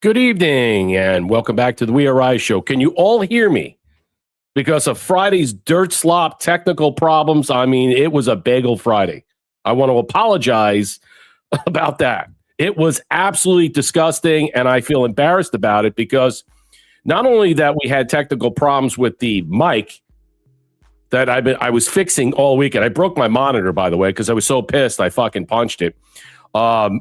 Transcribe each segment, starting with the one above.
Good evening and welcome back to the We Are Rise show. Can you all hear me? Because of Friday's dirt slop technical problems, I mean, it was a bagel Friday. I want to apologize about that. It was absolutely disgusting, and I feel embarrassed about it because not only that we had technical problems with the mic that I was fixing all weekend. I broke my monitor, by the way, because I was so pissed I fucking punched it.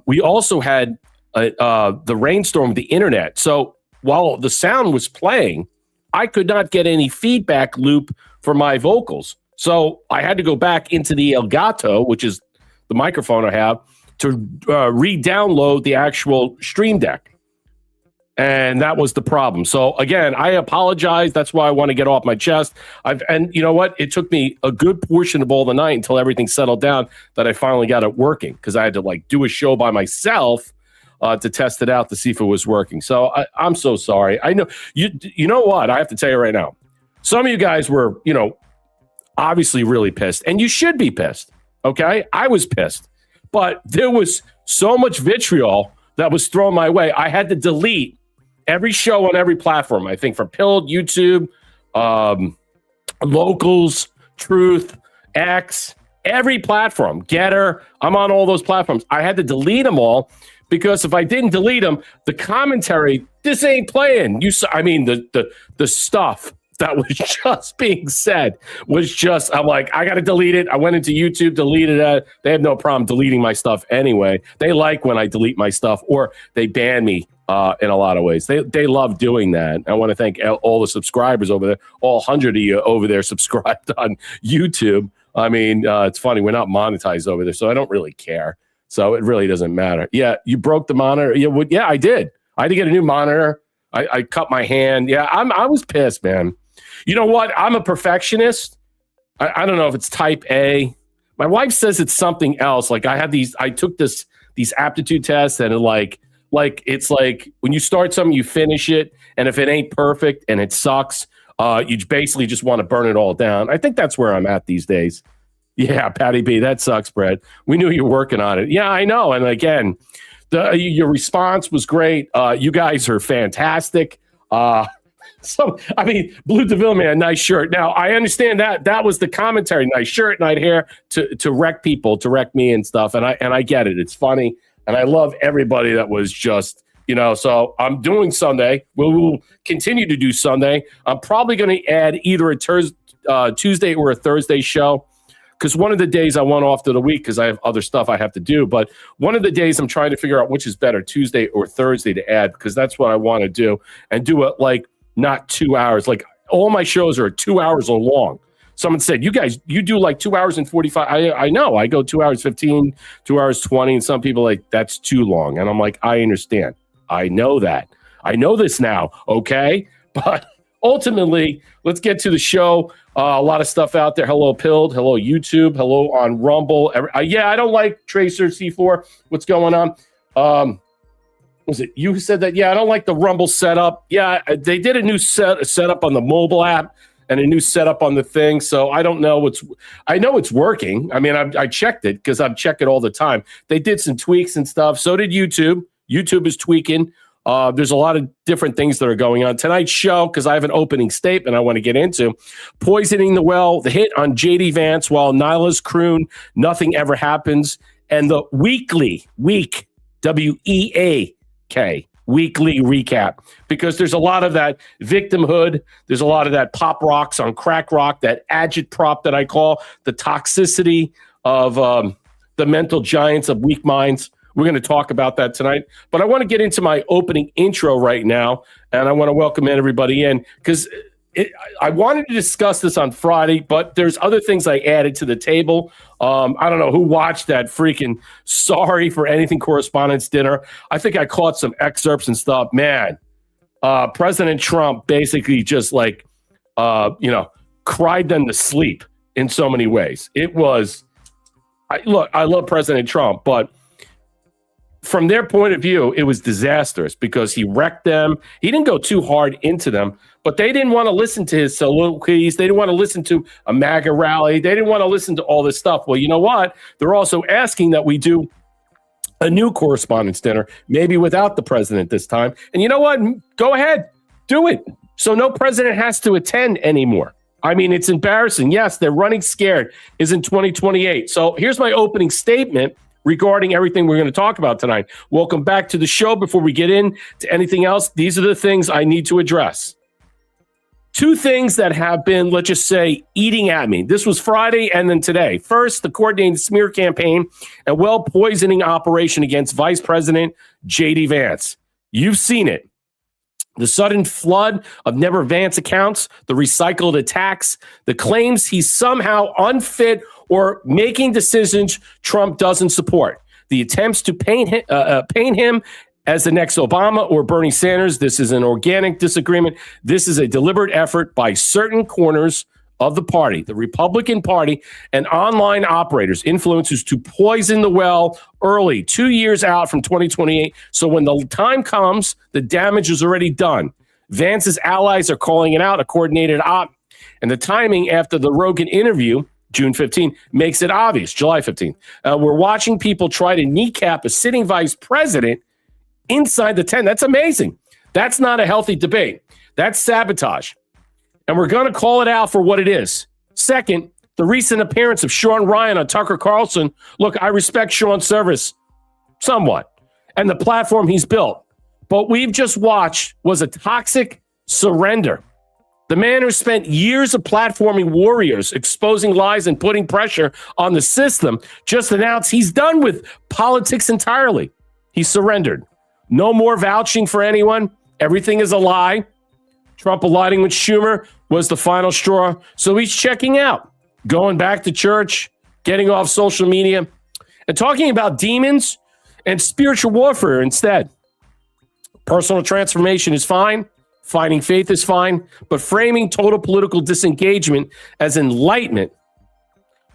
We also had the rainstorm of the internet. So while the sound was playing, I could not get any feedback loop for my vocals. So I had to go back into the Elgato, which is the microphone I have, to re-download the actual Stream Deck. And that was the problem. So again, I apologize. That's why I want to get off my chest. And you know what? It took me a good portion of all the night until everything settled down that I finally got it working, because I had to do a show by myself to test it out to see if it was working. So I'm so sorry. I know you know what? I have to tell you right now. Some of you guys were, obviously really pissed, and you should be pissed. Okay. I was pissed, but there was so much vitriol that was thrown my way. I had to delete every show on every platform. I think from Pilled, YouTube, Locals, Truth, X, every platform, Getter. I'm on all those platforms. I had to delete them all because if I didn't delete them, the commentary, this ain't playing. The stuff that was just being said was just, I'm like, I got to delete it. I went into YouTube, deleted it. They have no problem deleting my stuff anyway. They like when I delete my stuff, or they ban me in a lot of ways. They love doing that. I want to thank all the subscribers over there, all 100 of you over there subscribed on YouTube. I mean, it's funny, we're not monetized over there, so I don't really care. So it really doesn't matter. Yeah, you broke the monitor. Yeah, I did. I had to get a new monitor. I cut my hand. Yeah, I was pissed, man. You know what? I'm a perfectionist. I don't know if it's type A. My wife says it's something else. Like I took these aptitude tests, and it's like when you start something, you finish it, and if it ain't perfect and it sucks, you basically just want to burn it all down. I think that's where I'm at these days. Yeah, Patty B, that sucks, Brad. We knew you were working on it. Yeah, I know. And again, your response was great. You guys are fantastic. Blue DeVille, man, nice shirt. Now, I understand that was the commentary. Nice shirt, nice hair to wreck people, to wreck me and stuff. And I get it. It's funny. And I love everybody that was just, so I'm doing Sunday. We'll continue to do Sunday. I'm probably going to add either a Tuesday or a Thursday show, because one of the days I want off to the week because I have other stuff I have to do. But one of the days I'm trying to figure out which is better, Tuesday or Thursday, to add, because that's what I want to do, and do it not 2 hours. Like all my shows are 2 hours long. Someone said, you do 2 hours and 45. I know I go 2 hours 15, 2 hours 20. And some people that's too long. And I'm like, I understand. I know that. I know this now. Okay. But ultimately, let's get to the show. A lot of stuff out there. Hello, Pilled. Hello, YouTube. Hello on Rumble. Yeah, I don't like Tracer C4. What's going on? Was it you who said that? Yeah, I don't like the Rumble setup. Yeah, they did a new setup on the mobile app and a new setup on the thing. So I don't know I know it's working. I mean, I checked it because I check it all the time. They did some tweaks and stuff. So did YouTube. YouTube is tweaking. There's a lot of different things that are going on. Tonight's show, because I have an opening statement I want to get into. Poisoning the Well, the hit on J.D. Vance, while Nihilists, Croon, Nothing Ever Happens, and the week, W-E-A-K, weekly recap. Because there's a lot of that victimhood. There's a lot of that pop rocks on crack rock, that agitprop that I call the toxicity of the mental giants of weak minds. We're going to talk about that tonight. But I want to get into my opening intro right now, and I want to welcome everybody in, because I wanted to discuss this on Friday, but there's other things I added to the table. I don't know who watched that freaking Sorry for Anything Correspondents' Dinner. I think I caught some excerpts and stuff. Man, President Trump basically just cried them to sleep in so many ways. It was, I love President Trump, but from their point of view, it was disastrous because he wrecked them. He didn't go too hard into them, but they didn't want to listen to his soliloquies. They didn't want to listen to a MAGA rally. They didn't want to listen to all this stuff. Well, you know what? They're also asking that we do a new correspondence dinner, maybe without the president this time. And you know what? Go ahead, do it. So no president has to attend anymore. I mean, it's embarrassing. Yes, they're running scared is in 2028. So here's my opening statement regarding everything we're going to talk about tonight. Welcome back to the show. Before we get into anything else, these are the things I need to address. Two things that have been, let's just say, eating at me. This was Friday and then today. First, the coordinated smear campaign and well-poisoning operation against Vice President J.D. Vance. You've seen it. The sudden flood of Never Vance accounts, the recycled attacks, the claims he's somehow unfit or making decisions Trump doesn't support. The attempts to paint him as the next Obama or Bernie Sanders. This is an organic disagreement. This is a deliberate effort by certain corners of the party, the Republican Party, and online operators, influencers, to poison the well early, 2 years out from 2028. So when the time comes, the damage is already done. Vance's allies are calling it out, a coordinated op. And the timing after the Rogan interview, June 15th, makes it obvious, July 15th. We're watching people try to kneecap a sitting vice president inside the tent. That's amazing. That's not a healthy debate. That's sabotage. And we're going to call it out for what it is. Second, the recent appearance of Sean Ryan on Tucker Carlson. Look, I respect Sean's service somewhat and the platform he's built. But we've just watched was a toxic surrender. The man who spent years of platforming warriors, exposing lies and putting pressure on the system, just announced he's done with politics entirely. He surrendered. No more vouching for anyone. Everything is a lie. Trump aligning with Schumer was the final straw. So he's checking out, going back to church, getting off social media, and talking about demons and spiritual warfare instead. Personal transformation is fine. Finding faith is fine. But framing total political disengagement as enlightenment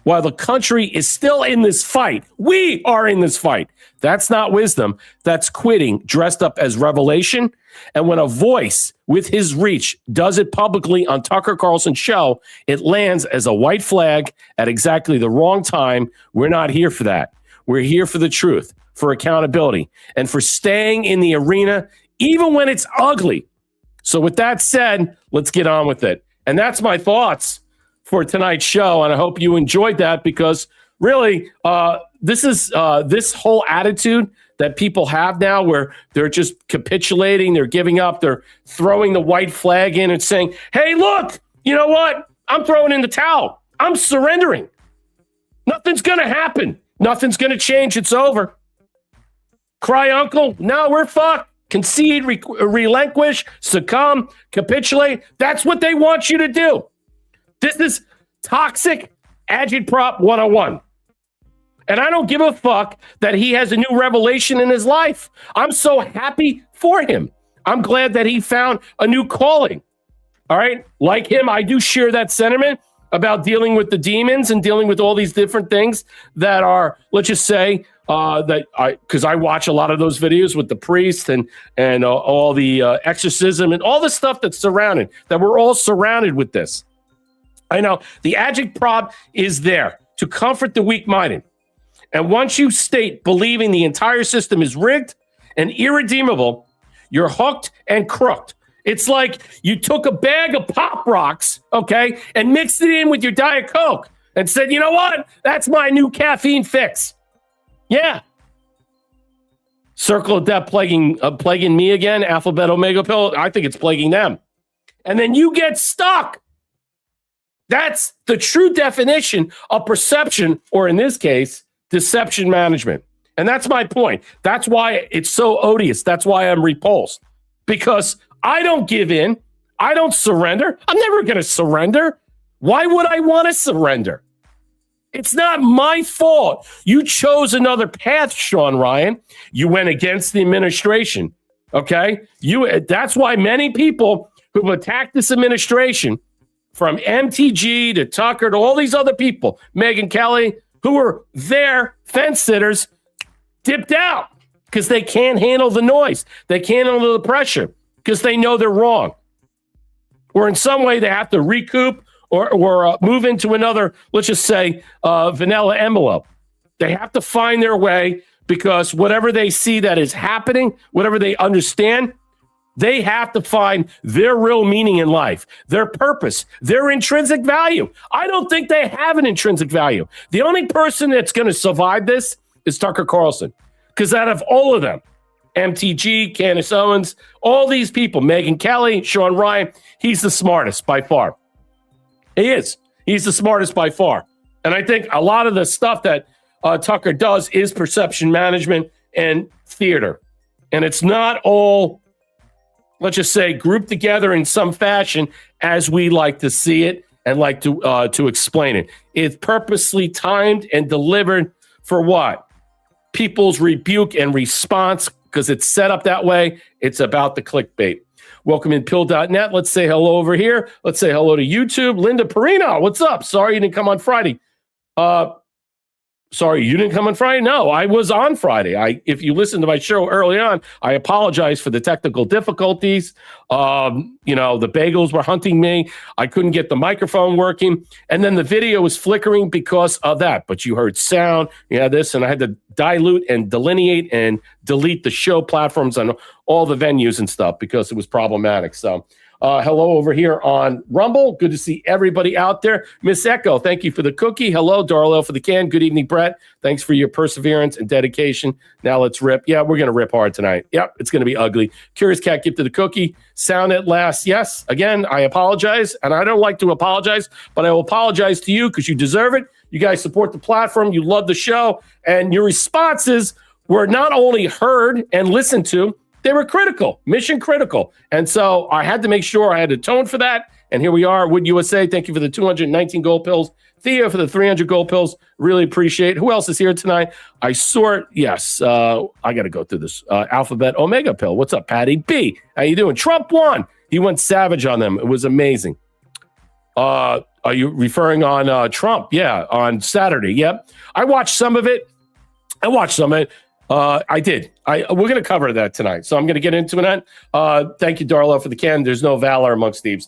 while the country is still in this fight, we are in this fight. That's not wisdom. That's quitting dressed up as revelation. And when a voice with his reach does it publicly on Tucker Carlson's show, it lands as a white flag at exactly the wrong time. We're not here for that. We're here for the truth, for accountability, and for staying in the arena, even when it's ugly. So with that said, let's get on with it. And that's my thoughts for tonight's show. And I hope you enjoyed that, because really, this is this whole attitude that people have now where they're just capitulating, they're giving up, they're throwing the white flag in and saying, hey, look, you know what? I'm throwing in the towel. I'm surrendering. Nothing's going to happen. Nothing's going to change. It's over. Cry uncle. No, we're fucked. Concede, relinquish, succumb, capitulate. That's what they want you to do. This is toxic agitprop 101. And I don't give a fuck that he has a new revelation in his life. I'm so happy for him. I'm glad that he found a new calling. All right. Like him, I do share that sentiment about dealing with the demons and dealing with all these different things that are, let's just say, because I watch a lot of those videos with the priest and all the exorcism and all the stuff that's surrounded, that we're all surrounded with this. I know the agitprop is there to comfort the weak-minded. And once you state believing the entire system is rigged and irredeemable, you're hooked and crooked. It's like you took a bag of Pop Rocks, okay, and mixed it in with your Diet Coke and said, you know what? That's my new caffeine fix. Yeah. Circle of Death plaguing me again, Alphabet Omega pill. I think it's plaguing them. And then you get stuck. That's the true definition of perception, or in this case, deception management. And that's my point. That's why it's so odious. That's why I'm repulsed. Because I don't give in. I don't surrender. I'm never going to surrender. Why would I want to surrender? It's not my fault. You chose another path, Sean Ryan. You went against the administration. Okay? That's why many people who've attacked this administration, from MTG to Tucker to all these other people, Megyn Kelly, who were their fence sitters, dipped out because they can't handle the noise. They can't handle the pressure because they know they're wrong. Or in some way they have to recoup or move into another, let's just say, vanilla envelope. They have to find their way because whatever they see that is happening, whatever they understand, they have to find their real meaning in life, their purpose, their intrinsic value. I don't think they have an intrinsic value. The only person that's going to survive this is Tucker Carlson, because out of all of them, MTG, Candace Owens, all these people, Megyn Kelly, Sean Ryan, he's the smartest by far. He is. He's the smartest by far. And I think a lot of the stuff that Tucker does is perception management and theater. And it's not all, let's just say, grouped together in some fashion as we like to see it and like to explain it. It's purposely timed and delivered for what? People's rebuke and response, because it's set up that way. It's about the clickbait. Welcome in pill.net. Let's say hello over here. Let's say hello to YouTube. Linda Perino, what's up? Sorry you didn't come on Friday. Sorry, you didn't come on Friday? No, I was on Friday. If you listened to my show early on, I apologize for the technical difficulties. The bagels were hunting me. I couldn't get the microphone working. And then the video was flickering because of that. But you heard sound, this, and I had to dilute and delineate and delete the show platforms on all the venues and stuff because it was problematic. So hello over here on Rumble. Good to see everybody out there. Miss Echo, thank you for the cookie. Hello, Darlell for the can. Good evening, Brett. Thanks for your perseverance and dedication. Now let's rip. Yeah, we're going to rip hard tonight. Yep, it's going to be ugly. Curious Cat, gifted the cookie. Sound at last. Yes, again, I apologize. And I don't like to apologize, but I will apologize to you because you deserve it. You guys support the platform. You love the show. And your responses were not only heard and listened to, they were critical, mission critical. And so I had to make sure I had atone for that. And here we are. Wood USA, thank you for the 219 gold pills. Theo for the 300 gold pills. Really appreciate it. Who else is here tonight? I sort, yes. I got to go through this. Alphabet Omega pill. What's up, Patty B? How you doing? Trump won. He went savage on them. It was amazing. Are you referring on Trump? Yeah, on Saturday. Yep. I watched some of it. I did. We're going to cover that tonight, so I'm going to get into it. Thank you, Darlell, for the can. There's no valor amongst thieves.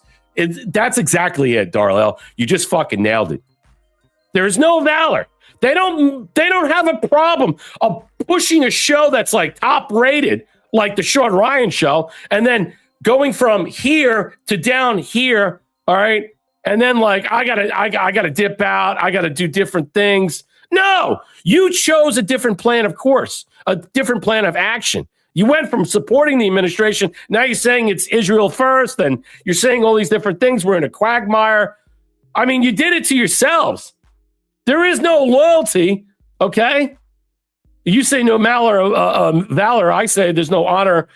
That's exactly it, Darlell. You just fucking nailed it. There's no valor. They don't have a problem of pushing a show that's like top rated, like the Sean Ryan show, and then going from here to down here. All right, and then like I gotta dip out. I gotta do different things. No, you chose a different plan of course, a different plan of action. You went from supporting the administration. Now you're saying it's Israel first, and you're saying all these different things. We're in a quagmire. I mean, you did it to yourselves. There is no loyalty, okay? You say no valor. I say there's no honor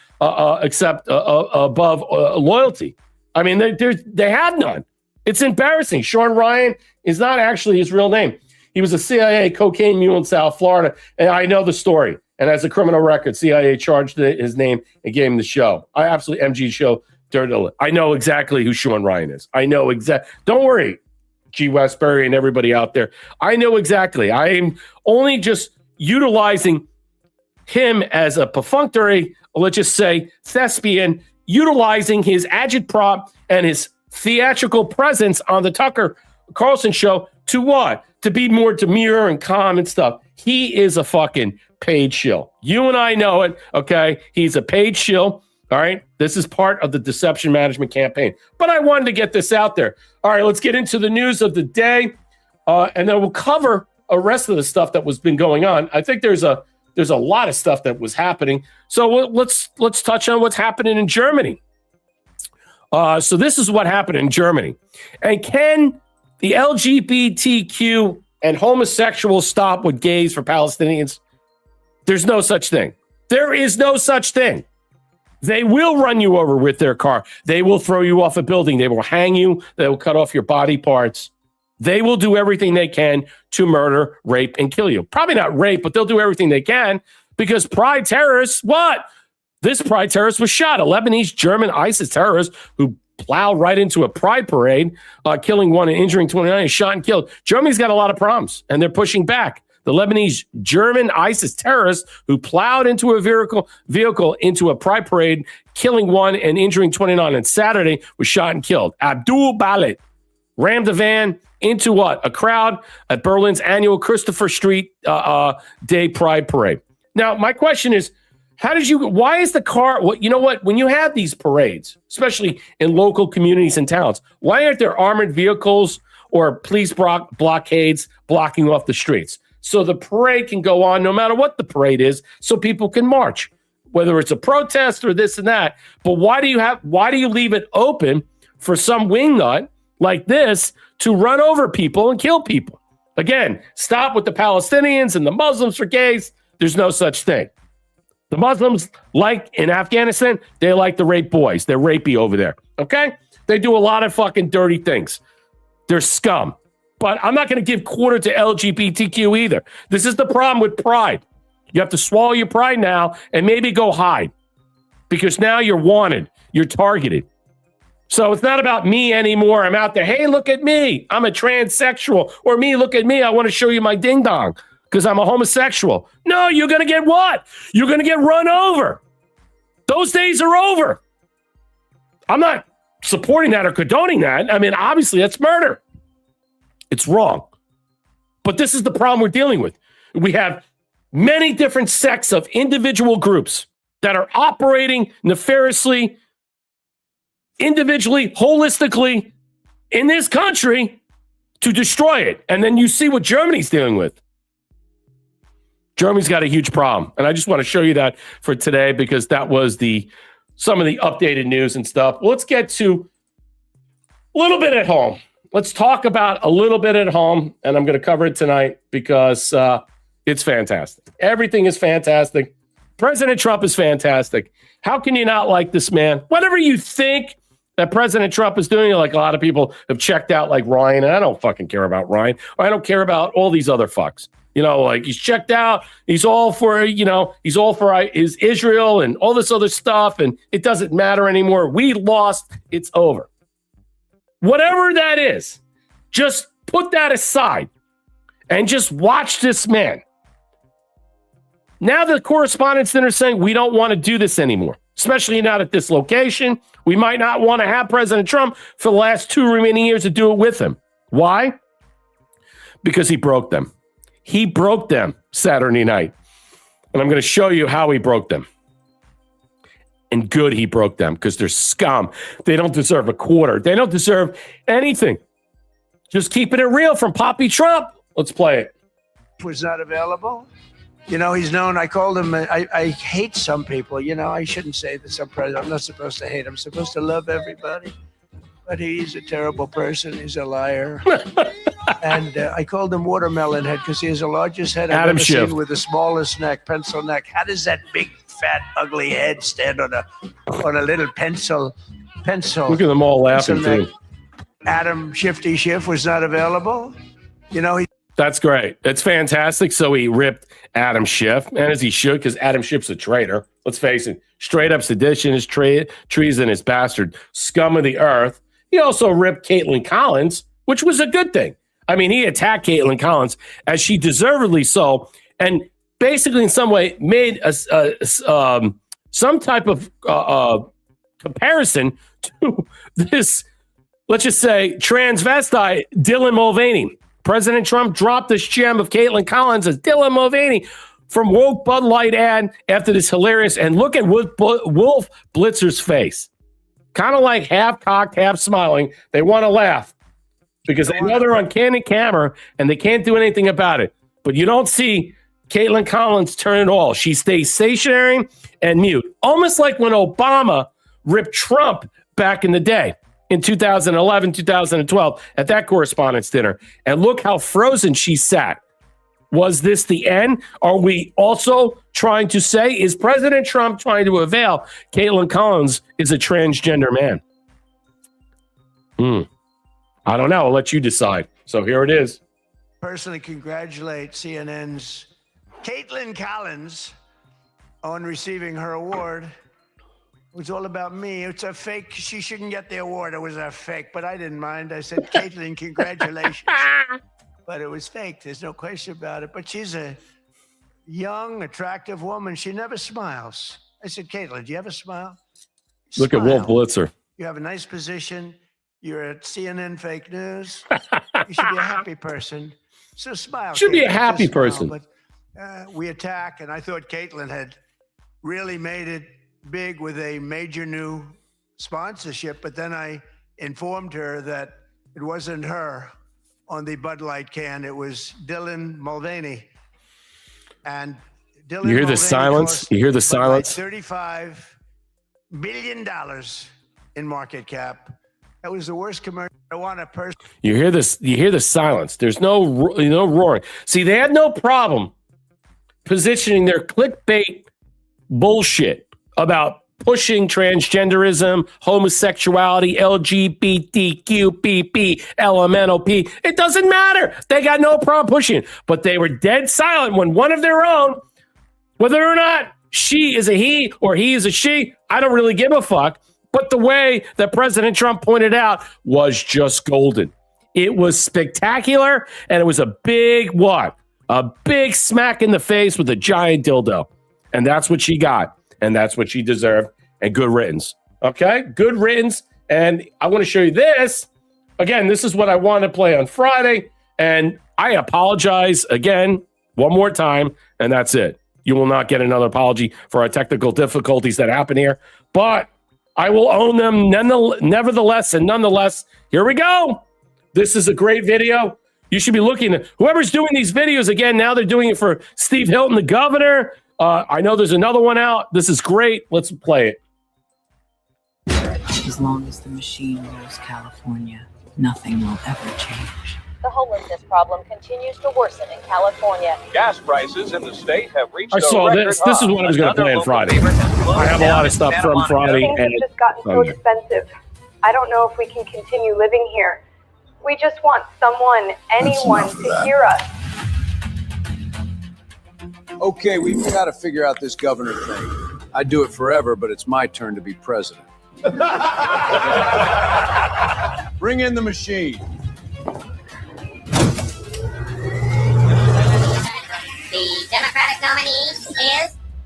except above loyalty. I mean, they have none. It's embarrassing. Sean Ryan is not actually his real name. He was a CIA cocaine mule in South Florida, and I know the story. And as a criminal record, CIA charged his name and gave him the show. I absolutely MG show dirt. I know exactly who Sean Ryan is. I know exactly. Don't worry, G. Westbury and everybody out there. I know exactly. I am only just utilizing him as a perfunctory, let's just say, thespian, utilizing his agitprop and his theatrical presence on the Tucker Carlson show to what? To be more demure and calm and stuff. He is a fucking paid shill. You and I know it, okay? He's a paid shill, all right? This is part of the deception management campaign. But I wanted to get this out there. All right, let's get into the news of the day, and then we'll cover the rest of the stuff that was been going on. I think there's a lot of stuff that was happening. So let's touch on what's happening in Germany. So this is what happened in Germany. And can the LGBTQ and homosexuals stop with gays for Palestinians? There's no such thing. There is no such thing. They will run you over with their car. They will throw you off a building. They will hang you. They will cut off your body parts. They will do everything they can to murder, rape, and kill you. Probably not rape, but they'll do everything they can because pride terrorists, what? This pride terrorist was shot. A Lebanese German ISIS terrorist who plowed right into a pride parade, killing one and injuring 29, and shot and killed. Germany's got a lot of problems, and they're pushing back. The Lebanese German ISIS terrorist who plowed into a vehicle into a pride parade, killing one and injuring 29 on Saturday, was shot and killed. Abdul Balit rammed a van into what? A crowd at Berlin's annual Christopher Street Day Pride Parade. Now, my question is, why is the car, you know what, when you have these parades, especially in local communities and towns, why aren't there armored vehicles or police blockades blocking off the streets? So the parade can go on no matter what the parade is, so people can march, whether it's a protest or this and that. But why do you leave it open for some wingnut like this to run over people and kill people? Again, stop with the Palestinians and the Muslims for gays. There's no such thing. The Muslims, like in Afghanistan, they like to rape boys. They're rapey over there, okay? They do a lot of fucking dirty things. They're scum. But I'm not going to give quarter to LGBTQ either. This is the problem with pride. You have to swallow your pride now and maybe go hide, because now you're wanted. You're targeted. So it's not about me anymore. I'm out there. Hey, look at me. I'm a transsexual. Or me, look at me. I want to show you my ding dong because I'm a homosexual. No, you're going to get what? You're going to get run over. Those days are over. I'm not supporting that or condoning that. I mean, obviously, that's murder. It's wrong. But this is the problem we're dealing with. We have many different sects of individual groups that are operating nefariously, individually, holistically in this country to destroy it. And then you see what Germany's dealing with. Germany's got a huge problem. And I just want to show you that for today because that was some of the updated news and stuff. Let's get to a little bit at home. Let's talk about a little bit at home. And I'm going to cover it tonight because it's fantastic. Everything is fantastic. President Trump is fantastic. How can you not like this man? Whatever you think that President Trump is doing, like a lot of people have checked out, like Ryan, and I don't fucking care about Ryan. Or I don't care about all these other fucks. You know, like he's checked out. He's all for, his Israel and all this other stuff. And it doesn't matter anymore. We lost. It's over. Whatever that is, just put that aside and just watch this man. Now the correspondents that are saying we don't want to do this anymore, especially not at this location. We might not want to have President Trump for the last 2 remaining years to do it with him. Why? Because he broke them. He broke them Saturday night. And I'm going to show you how he broke them. And good he broke them because they're scum. They don't deserve a quarter. They don't deserve anything. Just keeping it real from Poppy Trump. Let's play it. Was not available. You know, he's known, I called him, I hate some people. You know, I shouldn't say this. I'm not supposed to hate. I'm supposed to love everybody. But he's a terrible person. He's a liar. And I called him Watermelon Head because he has the largest head I've ever seen with the smallest neck, pencil neck. How does that big, fat, ugly head stand on a little pencil? Look at them all laughing, too. Adam Shifty Schiff was not available. You know, that's great. That's fantastic. So he ripped Adam Schiff, and as he should, because Adam Schiff's a traitor. Let's face it, straight up seditionist, treasonous bastard, scum of the earth. He also ripped Caitlin Collins, which was a good thing. I mean, he attacked Caitlin Collins, as she deservedly so, and basically in some way made some type of comparison to this, let's just say, transvestite Dylan Mulvaney. President Trump dropped this gem of Caitlin Collins as Dylan Mulvaney from woke Bud Light ad after this hilarious. And look at Wolf Blitzer's face. Kind of like half cocked, half smiling. They want to laugh because they know they're on candid camera and they can't do anything about it. But you don't see Caitlin Collins turn at all. She stays stationary and mute. Almost like when Obama ripped Trump back in the day. In 2011, 2012, at that correspondence dinner. And look how frozen she sat. Was this the end? Are we also trying to say, is President Trump trying to avail Caitlin Collins is a transgender man? I don't know. I'll let you decide. So here it is. Personally congratulate CNN's Caitlin Collins on receiving her award. It was all about me. It's a fake. She shouldn't get the award. It was a fake, but I didn't mind. I said, Caitlin, congratulations. But it was fake. There's no question about it. But she's a young, attractive woman. She never smiles. I said, Caitlin, do you ever smile? Look at Wolf Blitzer. You have a nice position. You're at CNN Fake News. You should be a happy person. So smile. Should be a happy person. But we attack, and I thought Caitlin had really made it big with a major new sponsorship, but then I informed her that it wasn't her on the Bud Light can. It was Dylan Mulvaney. And Dylan You hear the Mulvaney silence? cost You hear the Bud Light silence? $35 billion in market cap. That was the worst commercial. I want a person. You hear this? You hear the silence? There's no roaring. See, they had no problem positioning their clickbait bullshit about pushing transgenderism, homosexuality, LGBTQPP, LMNOP. It doesn't matter. They got no problem pushing it. But they were dead silent when one of their own, whether or not she is a he or he is a she, I don't really give a fuck. But the way that President Trump pointed out was just golden. It was spectacular, and it was a big what? A big smack in the face with a giant dildo. And that's what she got. And that's what she deserved. And good riddance. Okay? Good riddance. And I want to show you this. Again, this is what I want to play on Friday. And I apologize again, one more time. And that's it. You will not get another apology for our technical difficulties that happen here. But I will own them nevertheless. And nonetheless, here we go. This is a great video. You should be looking at whoever's doing these videos. Again, now they're doing it for Steve Hilton, the governor. I know there's another one out. This is great. Let's play it. As long as the machine rules California, nothing will ever change. The homelessness problem continues to worsen in California. Gas prices in the state have reached I saw this. This is what I was going to play on Friday. I have a lot of stuff from Friday. Things have just gotten so expensive. I don't know if we can continue living here. We just want someone, anyone, to hear us. Okay, we've got to figure out this governor thing. I'd do it forever, but it's my turn to be president. Bring in the machine. The Democratic nominee is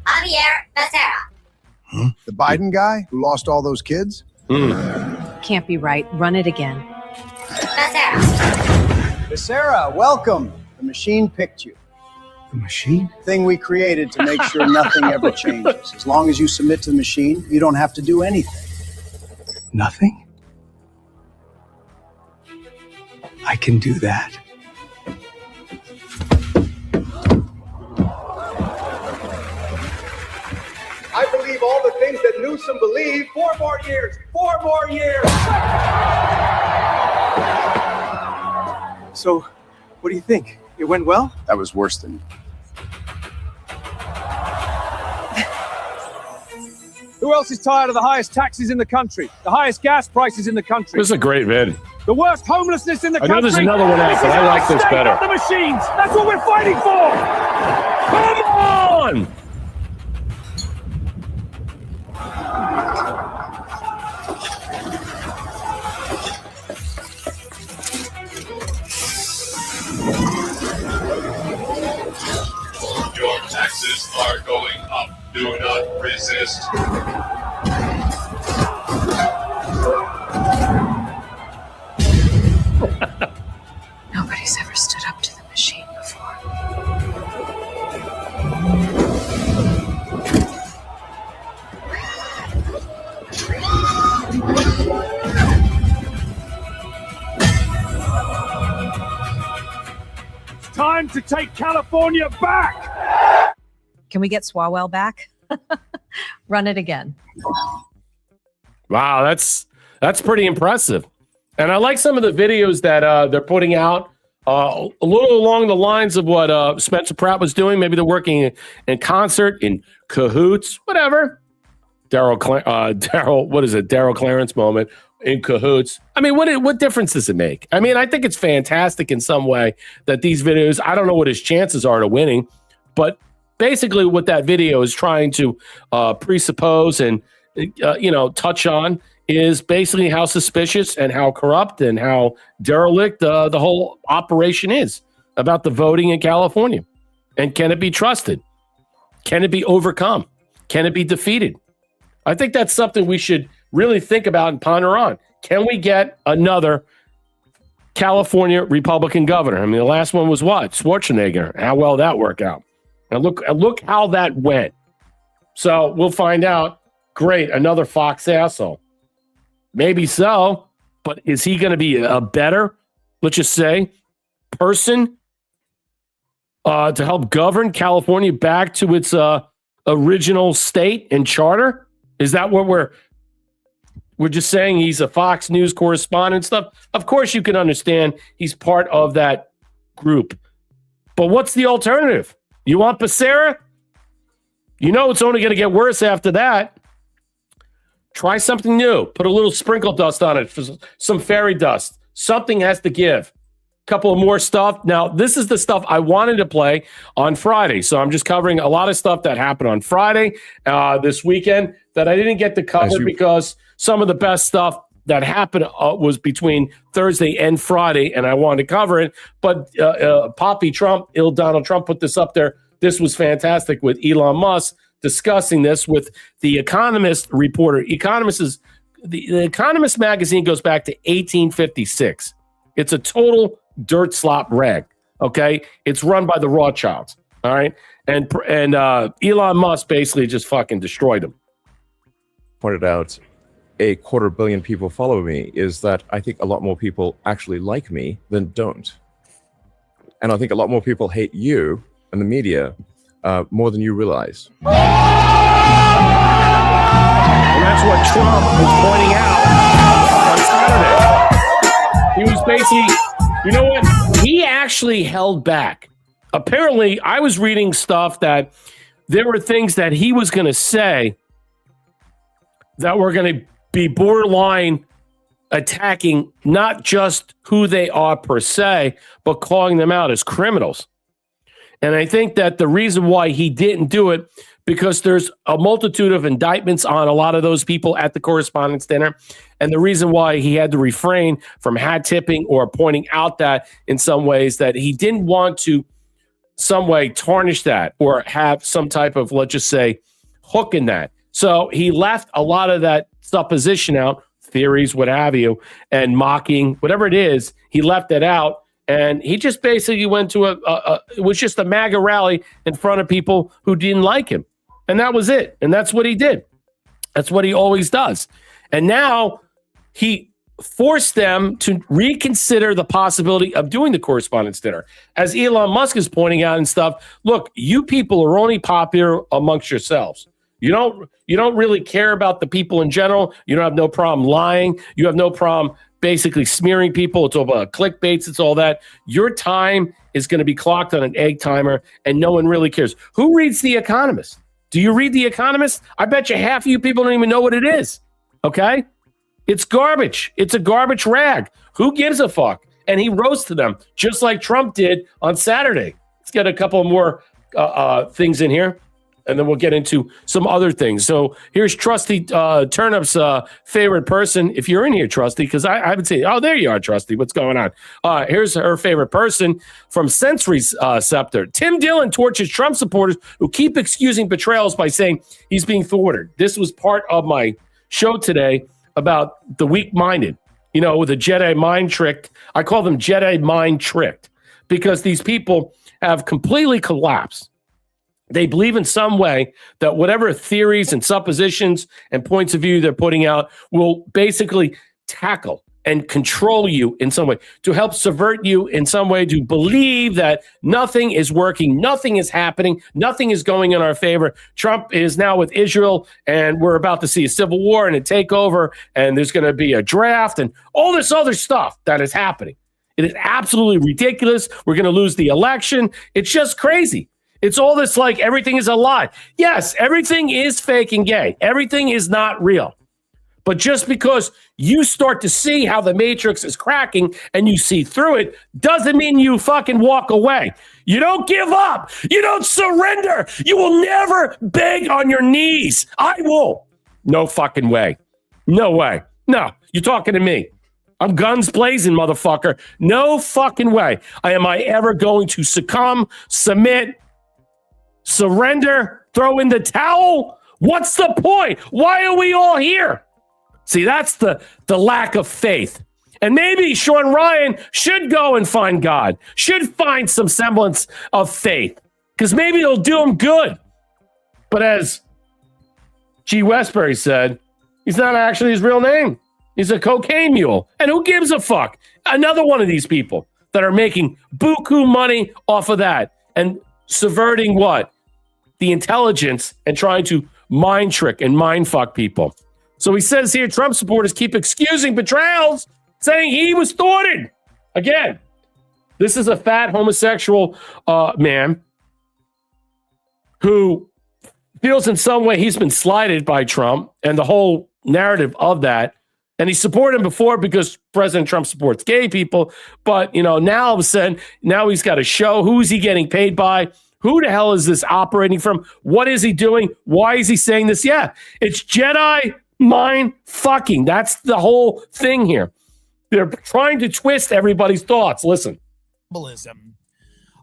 Javier Becerra. The Biden guy who lost all those kids? Can't be right. Run it again. Becerra. Becerra, welcome. The machine picked you. The machine? Thing we created to make sure nothing ever changes. As long as you submit to the machine, you don't have to do anything. Nothing? I can do that. I believe all the things that Newsom believed. 4 more years. 4 more years. So, what do you think? It went well? That was worse than... Who else is tired of the highest taxes in the country? The highest gas prices in the country? This is a great vid. The worst homelessness in the country? I know there's another one out, but I like this better. The machines. That's what we're fighting for. Come on! Your taxes are going up. Do not resist. Nobody's ever stood up to the machine before. It's time to take California back. Can we get Swalwell back? Run it again. Wow, that's pretty impressive. And I like some of the videos that they're putting out. A little along the lines of what Spencer Pratt was doing. Maybe they're working in concert, in cahoots, whatever. Daryl Clarence moment in cahoots. I mean, what difference does it make? I mean, I think it's fantastic in some way that these videos, I don't know what his chances are to winning, but basically what that video is trying to presuppose and, touch on is basically how suspicious and how corrupt and how derelict the whole operation is about the voting in California. And can it be trusted? Can it be overcome? Can it be defeated? I think that's something we should really think about and ponder on. Can we get another California Republican governor? I mean, the last one was what? Schwarzenegger. How well that worked out? And look how that went. So we'll find out. Great, another Fox asshole. Maybe so, but is he going to be a better, let's just say, person to help govern California back to its original state and charter? Is that what we're just saying? He's a Fox News correspondent and stuff? Of course you can understand he's part of that group. But what's the alternative? You want Becerra? You know it's only going to get worse after that. Try something new. Put a little sprinkle dust on it, for some fairy dust. Something has to give. Couple of more stuff. Now, this is the stuff I wanted to play on Friday. So I'm just covering a lot of stuff that happened on Friday this weekend that I didn't get to cover because some of the best stuff that happened was between Thursday and Friday, and I wanted to cover it. But Poppy Trump, Donald Trump put this up there. This was fantastic with Elon Musk discussing this with the Economist reporter. The Economist magazine goes back to 1856. It's a total dirt slop rag. Okay, it's run by the Rothschilds. All right, and Elon Musk basically just fucking destroyed him. Pointed out, 250 million people follow me. Is that I think a lot more people actually like me than don't, and I think a lot more people hate you and the media more than you realize. And that's what Trump was pointing out on Saturday. He was basically, you know what? He actually held back. Apparently, I was reading stuff that there were things that he was going to say that were going to be borderline attacking not just who they are per se, but calling them out as criminals. And I think that the reason why he didn't do it, because there's a multitude of indictments on a lot of those people at the Correspondents' Dinner. And the reason why he had to refrain from hat tipping or pointing out that in some ways that he didn't want to some way tarnish that or have some type of, let's just say, hook in that. So he left a lot of that supposition out, theories, what have you, and mocking, whatever it is, he left it out. And he just basically went to it was just a MAGA rally in front of people who didn't like him. And that was it. And that's what he did. That's what he always does. And now he forced them to reconsider the possibility of doing the Correspondents' Dinner. As Elon Musk is pointing out and stuff, look, you people are only popular amongst yourselves. You don't really care about the people in general. You don't have no problem lying. You have no problem basically smearing people. It's all about clickbaits. It's all that. Your time is going to be clocked on an egg timer, and no one really cares. Who reads The Economist? Do you read The Economist? I bet you half of you people don't even know what it is. Okay? It's garbage. It's a garbage rag. Who gives a fuck? And he roasted them, just like Trump did on Saturday. Let's get a couple more things in here, and then we'll get into some other things. So here's Trusty Turnip's favorite person. If you're in here, Trusty, because I haven't seen. Oh, there you are, Trusty. What's going on? Here's her favorite person from Century's Scepter. Tim Dillon tortures Trump supporters who keep excusing betrayals by saying he's being thwarted. This was part of my show today about the weak-minded. You know, with a Jedi mind trick. I call them Jedi mind tricked because these people have completely collapsed. They believe in some way that whatever theories and suppositions and points of view they're putting out will basically tackle and control you in some way, to help subvert you in some way, to believe that nothing is working, nothing is happening, nothing is going in our favor. Trump is now with Israel, and we're about to see a civil war and a takeover, and there's going to be a draft and all this other stuff that is happening. It is absolutely ridiculous. We're going to lose the election. It's just crazy. It's all this like everything is a lie. Yes, everything is fake and gay. Everything is not real. But just because you start to see how the matrix is cracking and you see through it doesn't mean you fucking walk away. You don't give up. You don't surrender. You will never beg on your knees. I will. No fucking way. No way. No, you're talking to me. I'm guns blazing, motherfucker. No fucking way. Am I ever going to succumb, submit, surrender, throw in the towel? What's the point? Why are we all here? See, that's the lack of faith. And maybe Sean Ryan should go and find God, should find some semblance of faith. because maybe it'll do him good. But as G. Westbury said, he's not actually his real name. He's a cocaine mule. And who gives a fuck? Another one of these people that are making buku money off of that and subverting what? The intelligence and trying to mind trick and mind fuck people. So he says here, Trump supporters keep excusing betrayals, saying he was thwarted. Again, this is a fat homosexual man who feels in some way he's been slighted by Trump and the whole narrative of that. And he supported him before because President Trump supports gay people. But, you know, now all of a sudden, now he's got a show. Who's he getting paid by? Who the hell is this operating from? What is he doing? Why is he saying this? Yeah, it's Jedi mind fucking. That's the whole thing here. They're trying to twist everybody's thoughts. Listen.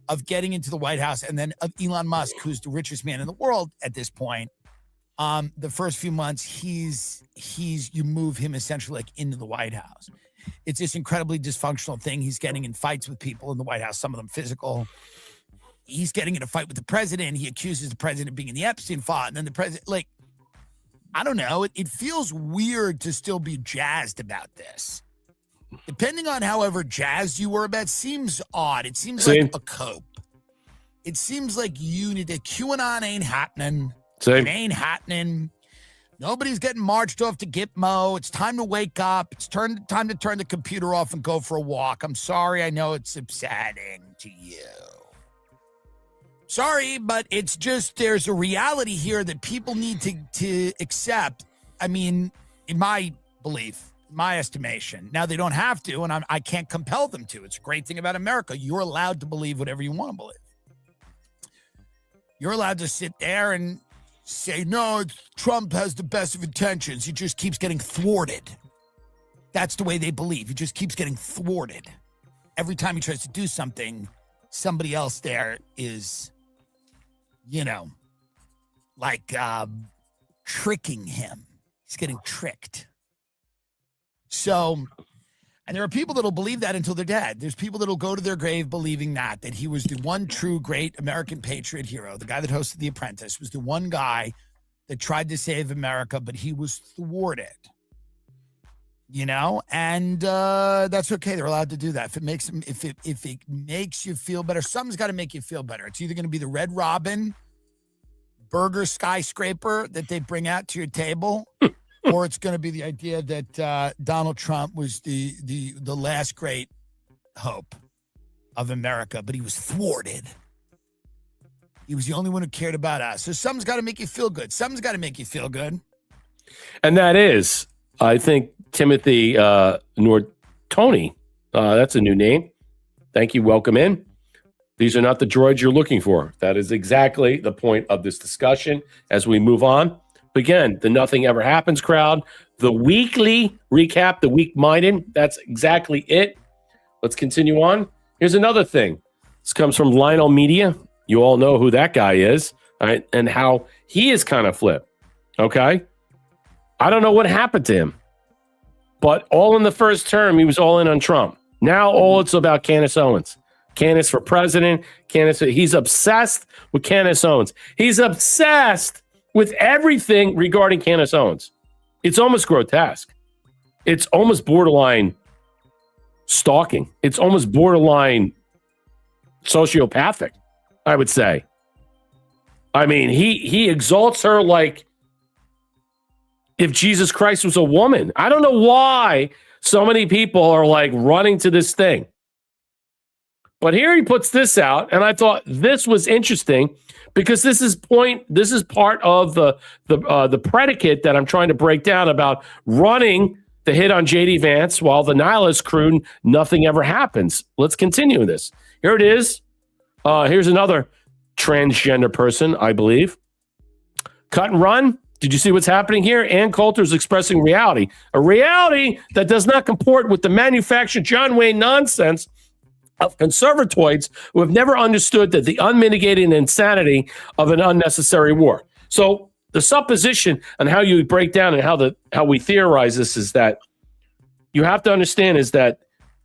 Of getting into the White House, and then of Elon Musk, who's the richest man in the world at this point. The first few months, you move him essentially like into the White House. It's this incredibly dysfunctional thing. He's getting in fights with people in the White House, some of them physical. He's getting in a fight with the president. He accuses the president of being in the Epstein file. And then the president, like, I don't know. It feels weird to still be jazzed about this. Depending on however jazzed you were about, seems odd. It seems like a cope. It seems like you need to, QAnon ain't happening. It ain't happening. Nobody's getting marched off to Gitmo. It's time to wake up. It's time to turn the computer off and go for a walk. I'm sorry. I know it's upsetting to you. Sorry, but it's just, there's a reality here that people need to accept. I mean, in my belief, my estimation. Now, they don't have to, and I can't compel them to. It's a great thing about America. You're allowed to believe whatever you want to believe. You're allowed to sit there and say, no, Trump has the best of intentions. He just keeps getting thwarted. That's the way they believe. He just keeps getting thwarted. Every time he tries to do something, somebody else there is, you know, like tricking him. He's getting tricked. So, and there are people that'll believe that until they're dead. There's people that'll go to their grave believing that he was the one true great American patriot hero. The guy that hosted The Apprentice was the one guy that tried to save America, but he was thwarted. You know, and that's okay. They're allowed to do that. If it makes you feel better, something's got to make you feel better. It's either going to be the Red Robin burger skyscraper that they bring out to your table, or it's going to be the idea that Donald Trump was the last great hope of America, but he was thwarted. He was the only one who cared about us. So something's got to make you feel good. Something's got to make you feel good. And that is, I think, Timothy Nortoni. That's a new name. Thank you. Welcome in. These are not the droids you're looking for. That is exactly the point of this discussion as we move on. Again, the Nothing Ever Happens crowd, the weekly recap, the weak-minded, that's exactly it. Let's continue on. Here's another thing. This comes from Lionel Media. You all know who that guy is, right? And how he is kind of flipped, okay? I don't know what happened to him, but all in the first term, he was all in on Trump. Now all it's about Candace Owens. Candace for president. Candace, he's obsessed with Candace Owens. He's obsessed with everything regarding Candace Owens. It's almost grotesque. It's almost borderline stalking. It's almost borderline sociopathic, I would say. I mean, he exalts her like if Jesus Christ was a woman. I don't know why so many people are like running to this thing. But here he puts this out, and I thought this was interesting because this is part of the predicate that I'm trying to break down about running the hit on JD Vance while the Nihilists Croon, nothing ever happens. Let's continue this. Here it is. Here's another transgender person, I believe. Cut and run. Did you see what's happening here? Ann Coulter is expressing reality, a reality that does not comport with the manufactured John Wayne nonsense of conservatoids who have never understood that the unmitigated insanity of an unnecessary war. So the supposition and how you break down and how we theorize this is that you have to understand is that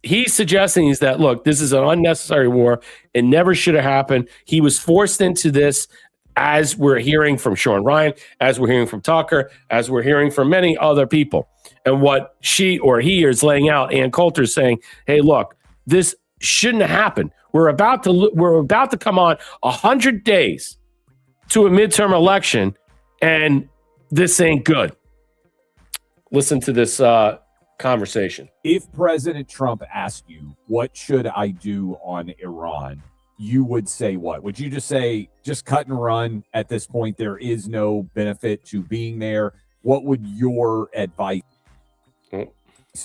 he's suggesting is that, look, this is an unnecessary war. It never should have happened. He was forced into this, as we're hearing from Sean Ryan, as we're hearing from Tucker, as we're hearing from many other people. And what she or he is laying out, Ann Coulter is saying, hey, look, this shouldn't have happened. We're about to come on 100 days to a midterm election, and this ain't good. Listen to this conversation. If President Trump asked you, what should I do on Iran, you would say what? Would you just say, just cut and run at this point? There is no benefit to being there. What would your advice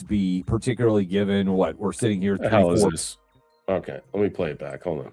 be, particularly given what we're sitting here? The hell is this? Okay, let me play it back. Hold on.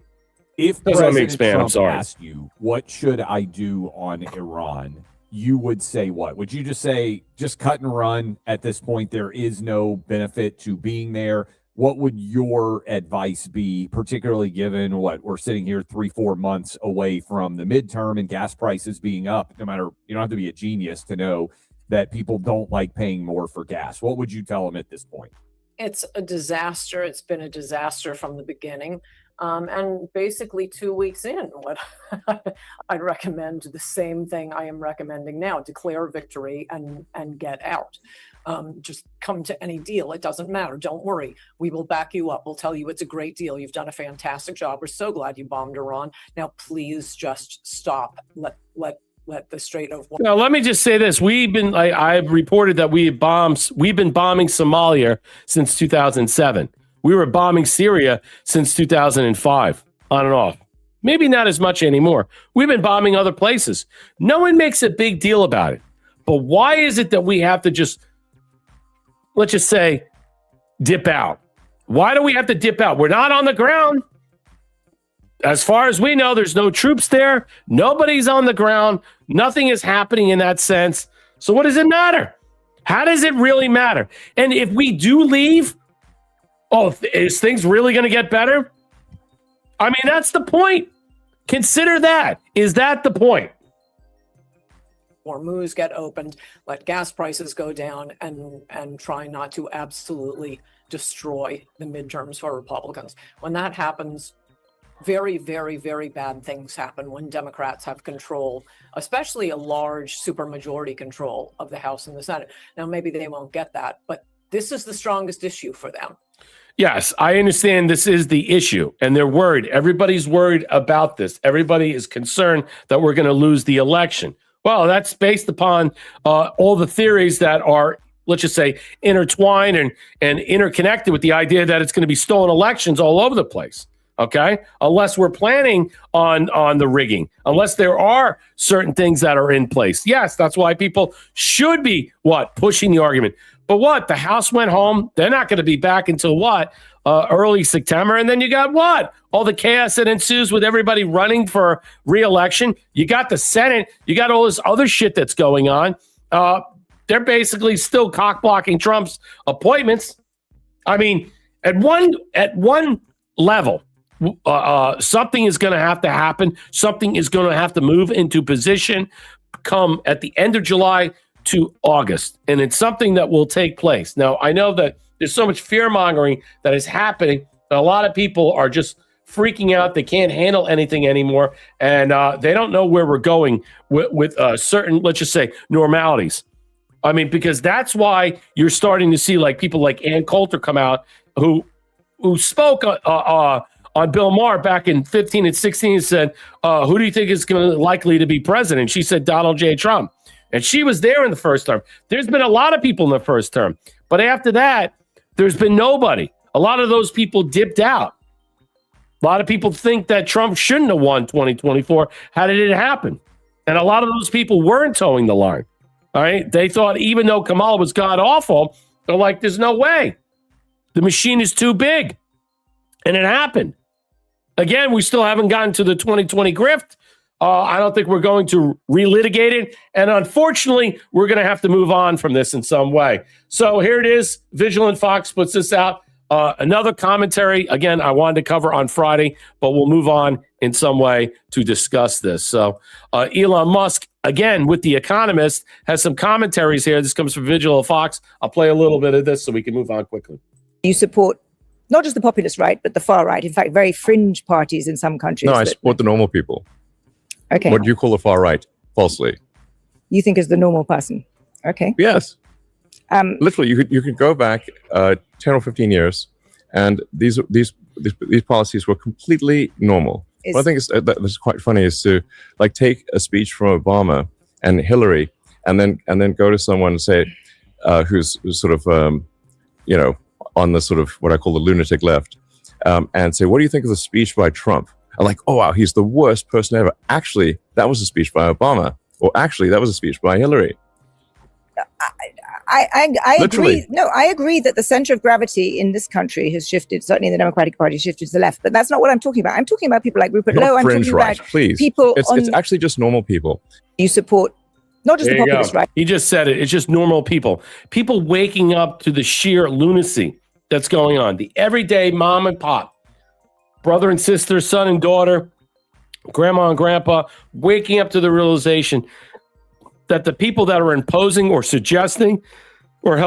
If President Trump asked you, what should I do on Iran, you would say what? Would you just say, just cut and run at this point? There is no benefit to being there. What would your advice be, particularly given what we're sitting here 3-4 months away from the midterm and gas prices being up? No matter, you don't have to be a genius to know that people don't like paying more for gas. What would you tell them at this point? It's a disaster. It's been a disaster from the beginning. And basically 2 weeks in, what I'd recommend the same thing I am recommending now: declare victory and get out. Just come to any deal. It doesn't matter. Don't worry. We will back you up. We'll tell you it's a great deal. You've done a fantastic job. We're so glad you bombed Iran. Now, please just stop. Let the Strait of Hormuz. Now, let me just say this. I've reported that we've been bombing Somalia since 2007. We were bombing Syria since 2005, on and off. Maybe not as much anymore. We've been bombing other places. No one makes a big deal about it. But why is it that we have to just, let's just say, dip out? Why do we have to dip out? We're not on the ground. As far as we know, there's no troops there. Nobody's on the ground. Nothing is happening in that sense. So what does it matter? How does it really matter? And if we do leave, is things really going to get better? I mean, that's the point. Consider that. Is that the point? Hormuz get opened, let gas prices go down, and try not to absolutely destroy the midterms for Republicans. When that happens, very, very, very bad things happen when Democrats have control, especially a large supermajority control of the House and the Senate. Now, maybe they won't get that, but this is the strongest issue for them. Yes, I understand this is the issue, and they're worried. Everybody's worried about this. Everybody is concerned that we're going to lose the election. Well, that's based upon all the theories that are, let's just say, intertwined and interconnected with the idea that it's going to be stolen elections all over the place. Okay, unless we're planning on the rigging, unless there are certain things that are in place. Yes, that's why people should be pushing the argument. But the House went home. They're not going to be back until early September. And then you got all the chaos that ensues with everybody running for re-election. You got the Senate. You got all this other shit that's going on. They're basically still cock blocking Trump's appointments. I mean, at one level, something is going to have to happen. Something is going to have to move into position come at the end of July to August. And it's something that will take place. Now, I know that there's so much fear mongering that is happening that a lot of people are just freaking out. They can't handle anything anymore. And they don't know where we're going with certain, let's just say, normalities. I mean, because that's why you're starting to see people like Ann Coulter come out who spoke on Bill Maher back in 15 and 16 and said, who do you think is likely to be president? She said Donald J. Trump. And she was there in the first term. There's been a lot of people in the first term. But after that, there's been nobody. A lot of those people dipped out. A lot of people think that Trump shouldn't have won 2024. How did it happen? And a lot of those people weren't towing the line. All right. They thought even though Kamala was god awful, they're like, there's no way. The machine is too big. And it happened. Again, we still haven't gotten to the 2020 grift. I don't think we're going to relitigate it. And unfortunately, we're going to have to move on from this in some way. So here it is. Vigilant Fox puts this out. Another commentary. Again, I wanted to cover on Friday, but we'll move on in some way to discuss this. So Elon Musk, again, with The Economist, has some commentaries here. This comes from Vigilant Fox. I'll play a little bit of this so we can move on quickly. You support not just the populist right, but the far right. In fact, very fringe parties in some countries. No, I support the normal people. Okay. What do you call the far right? Falsely. You think is the normal person. Okay. Yes. Literally, you could go back 10 or 15 years, and these policies were completely normal. What I think is that's quite funny is to like take a speech from Obama and Hillary, and then go to someone and say, who's sort of on the sort of what I call the lunatic left, and say, what do you think of the speech by Trump? I'm like, oh wow, he's the worst person ever. Actually, that was a speech by Obama, or actually, that was a speech by Hillary. I agree. No, I agree that the center of gravity in this country has shifted. Certainly, the Democratic Party shifted to the left, but that's not what I'm talking about. I'm talking about people like Rupert Lowe. I'm talking right, about please. people. It's actually just normal people. You support not just the populist right. He just said it. It's just normal people. People waking up to the sheer lunacy that's going on. The everyday mom and pop, brother and sister, son and daughter, grandma and grandpa, waking up to the realization that the people that are imposing or suggesting or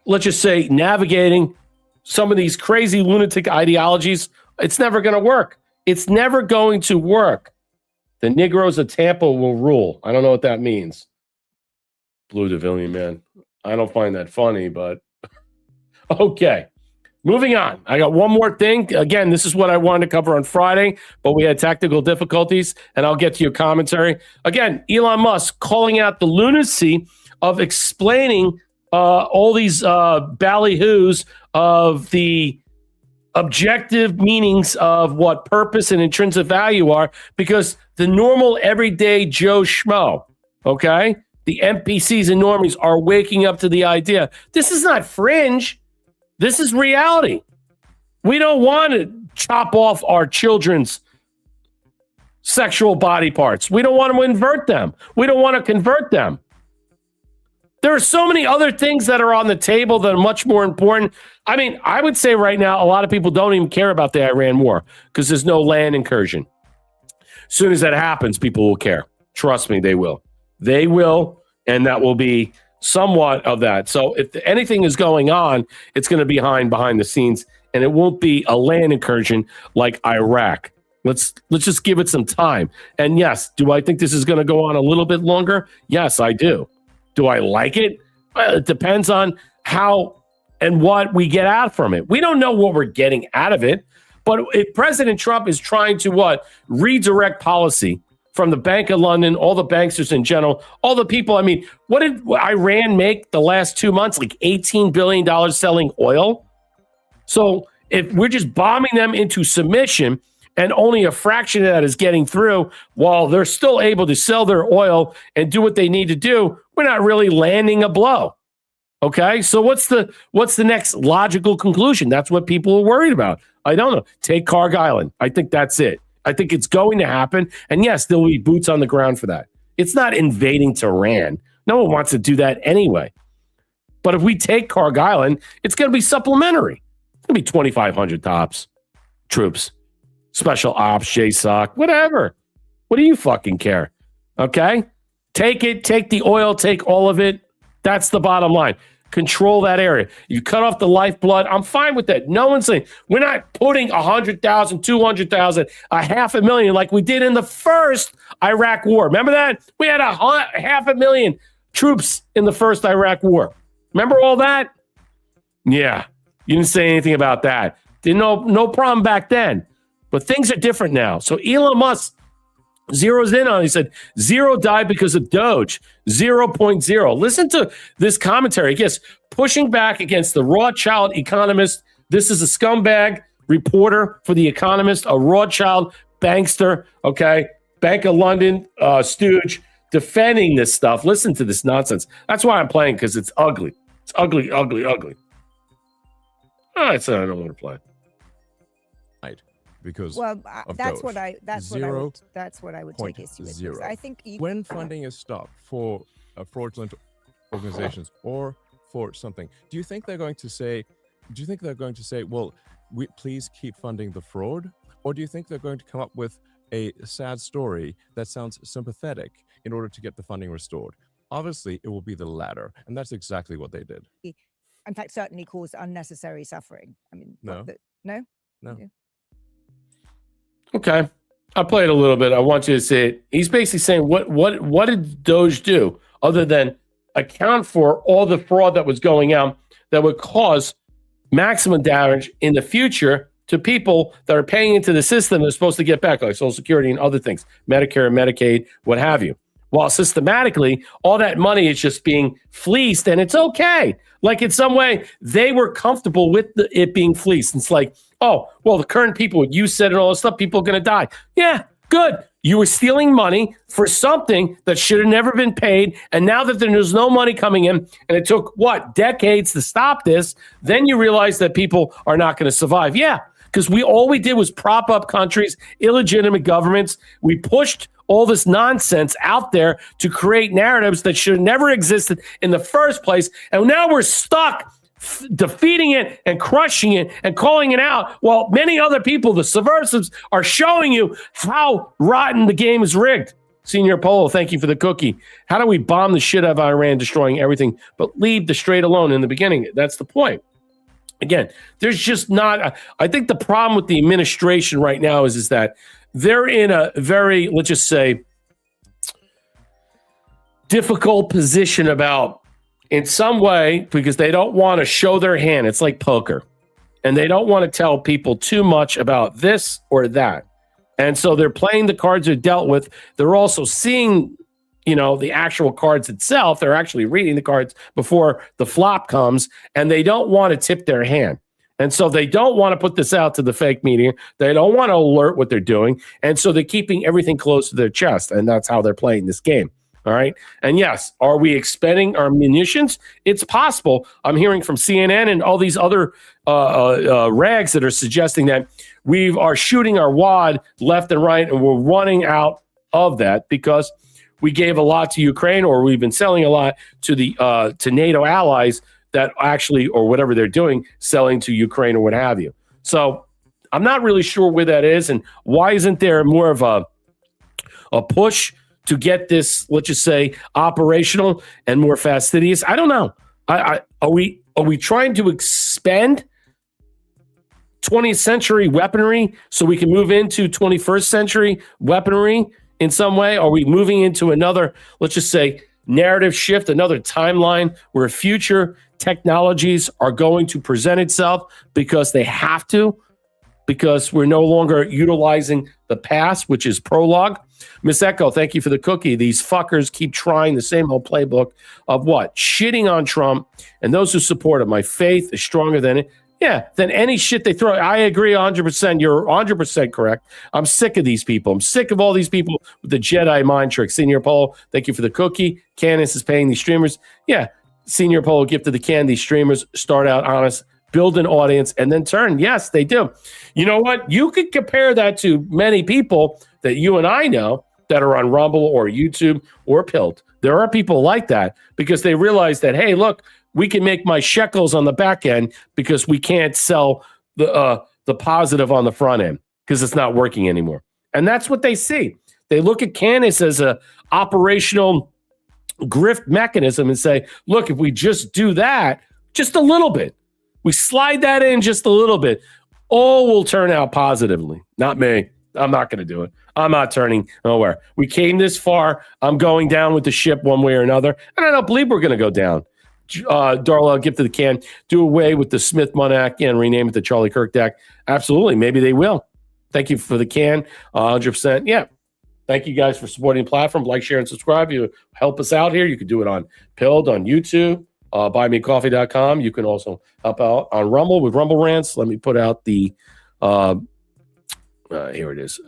let's just say, navigating some of these crazy lunatic ideologies, it's never going to work. It's never going to work. The Negroes of Tampa will rule. I don't know what that means. Blue Devillion, man. I don't find that funny, but okay. Moving on. I got one more thing. Again, this is what I wanted to cover on Friday, but we had technical difficulties, and I'll get to your commentary. Again, Elon Musk calling out the lunacy of explaining all these ballyhoos of the objective meanings of what purpose and intrinsic value are, because the normal everyday Joe Schmo, okay, the NPCs and normies are waking up to the idea. This is not fringe. This is reality. We don't want to chop off our children's sexual body parts. We don't want to invert them. We don't want to convert them. There are so many other things that are on the table that are much more important. I mean, I would say right now, a lot of people don't even care about the Iran war because there's no land incursion. As soon as that happens, people will care. Trust me, they will. They will, and that will be somewhat of that. So if anything is going on, it's going to be behind the scenes, and it won't be a land incursion like Iraq. Let's just give it some time. And yes, do I think this is going to go on a little bit longer? Yes, I do. Do I like it? Well, it depends on how and what we get out from it. We don't know what we're getting out of it, but if President Trump is trying to redirect policy from the Bank of London, all the banksters in general, all the people. I mean, what did Iran make the last 2 months? Like $18 billion selling oil. So if we're just bombing them into submission and only a fraction of that is getting through while they're still able to sell their oil and do what they need to do, we're not really landing a blow. Okay, so what's the next logical conclusion? That's what people are worried about. I don't know. Take Carg Island. I think that's it. I think it's going to happen. And yes, there'll be boots on the ground for that. It's not invading Tehran. No one wants to do that anyway. But if we take Carg Island, it's going to be supplementary. It's going to be 2,500 tops, troops, special ops, JSOC, whatever. What do you fucking care? Okay? Take it, take the oil, take all of it. That's the bottom line. Control that area. You cut off the lifeblood. I'm fine with that. No one's saying we're not putting 100,000, 200,000, 500,000 like we did in the first Iraq war. Remember that? We had 500,000 troops in the first Iraq war. Remember all that? Yeah. You didn't say anything about that. No problem back then. But things are different now. So Elon Musk zeroes in on it. He said, zero died because of Doge, 0.0. Listen to this commentary. I guess pushing back against the Rothschild economist. This is a scumbag reporter for The Economist, a Rothschild bankster, okay? Bank of London stooge defending this stuff. Listen to this nonsense. That's why I'm playing, because it's ugly. It's ugly, ugly, ugly. I said I don't want to play. Because that's what I would take issue with. Zero. I think when funding is stopped for fraudulent organizations or for something, do you think they're going to say, well, please keep funding the fraud? Or do you think they're going to come up with a sad story that sounds sympathetic in order to get the funding restored? Obviously, it will be the latter, and that's exactly what they did. in fact, certainly cause unnecessary suffering. I mean, No. No? No. Yeah. Okay. I'll play it a little bit. I want you to see it. He's basically saying, what did Doge do other than account for all the fraud that was going out that would cause maximum damage in the future to people that are paying into the system they're supposed to get back, like Social Security and other things, Medicare, Medicaid, what have you. While systematically, all that money is just being fleeced, and it's okay. Like in some way, they were comfortable with it being fleeced. It's like, oh, well, the current people, you said and all this stuff, people are going to die. Yeah, good. You were stealing money for something that should have never been paid. And now that there's no money coming in, and it took, decades to stop this, then you realize that people are not going to survive. Yeah, because all we did was prop up countries, illegitimate governments. We pushed all this nonsense out there to create narratives that should have never existed in the first place. And now we're stuck defeating it and crushing it and calling it out, while many other people, the subversives, are showing you how rotten the game is rigged. Senior Polo, thank you for the cookie. How do we bomb the shit out of Iran, destroying everything, but leave the Strait alone in the beginning? That's the point. Again, there's just not... I think the problem with the administration right now is that they're in a very, let's just say, difficult position about, in some way, because they don't want to show their hand. It's like poker. And they don't want to tell people too much about this or that. And so they're playing the cards they're dealt with. They're also seeing, the actual cards itself. They're actually reading the cards before the flop comes, and they don't want to tip their hand. And so they don't want to put this out to the fake media. They don't want to alert what they're doing. And so they're keeping everything close to their chest. And that's how they're playing this game. All right. And yes, are we expending our munitions? It's possible. I'm hearing from CNN and all these other rags that are suggesting that we are shooting our wad left and right, and we're running out of that because we gave a lot to Ukraine, or we've been selling a lot to the to NATO allies that actually, or whatever they're doing, selling to Ukraine or what have you. So I'm not really sure where that is, and why isn't there more of a push to get this, let's just say, operational and more fastidious? I don't know. Are we trying to expend 20th century weaponry so we can move into 21st century weaponry in some way? Are we moving into another, let's just say, narrative shift, another timeline where future technologies are going to present itself because they have to, because we're no longer utilizing the past, which is prologue? Miss Echo, thank you for the cookie. These fuckers keep trying the same old playbook of what? Shitting on Trump and those who support him. My faith is stronger than it. Yeah, than any shit they throw. I agree 100%. You're 100% correct. I'm sick of these people. I'm sick of all these people with the Jedi mind tricks. Senior Polo, thank you for the cookie. Candace is paying these streamers. Yeah, Senior Polo gifted the can. These streamers start out honest, build an audience, and then turn. Yes, they do. You know what? You could compare that to many people that you and I know that are on Rumble or YouTube or Pilled. There are people like that because they realize that, hey, look, we can make my shekels on the back end because we can't sell the positive on the front end because it's not working anymore. And that's what they see. They look at Candace as a operational grift mechanism and say, look, if we just do that just a little bit, we slide that in just a little bit, all will turn out positively. Not me. I'm not going to do it. I'm not turning nowhere. We came this far. I'm going down with the ship one way or another. And I don't believe we're going to go down. Darla, gift to the can. Do away with the Smith Monac and rename it the Charlie Kirk deck. Absolutely. Maybe they will. Thank you for the can. 100%. Yeah. Thank you guys for supporting the platform. Like, share, and subscribe. You help us out here. You can do it on Pilled, on YouTube, buymecoffee.com. You can also help out on Rumble with Rumble Rants. Let me put out the here it is.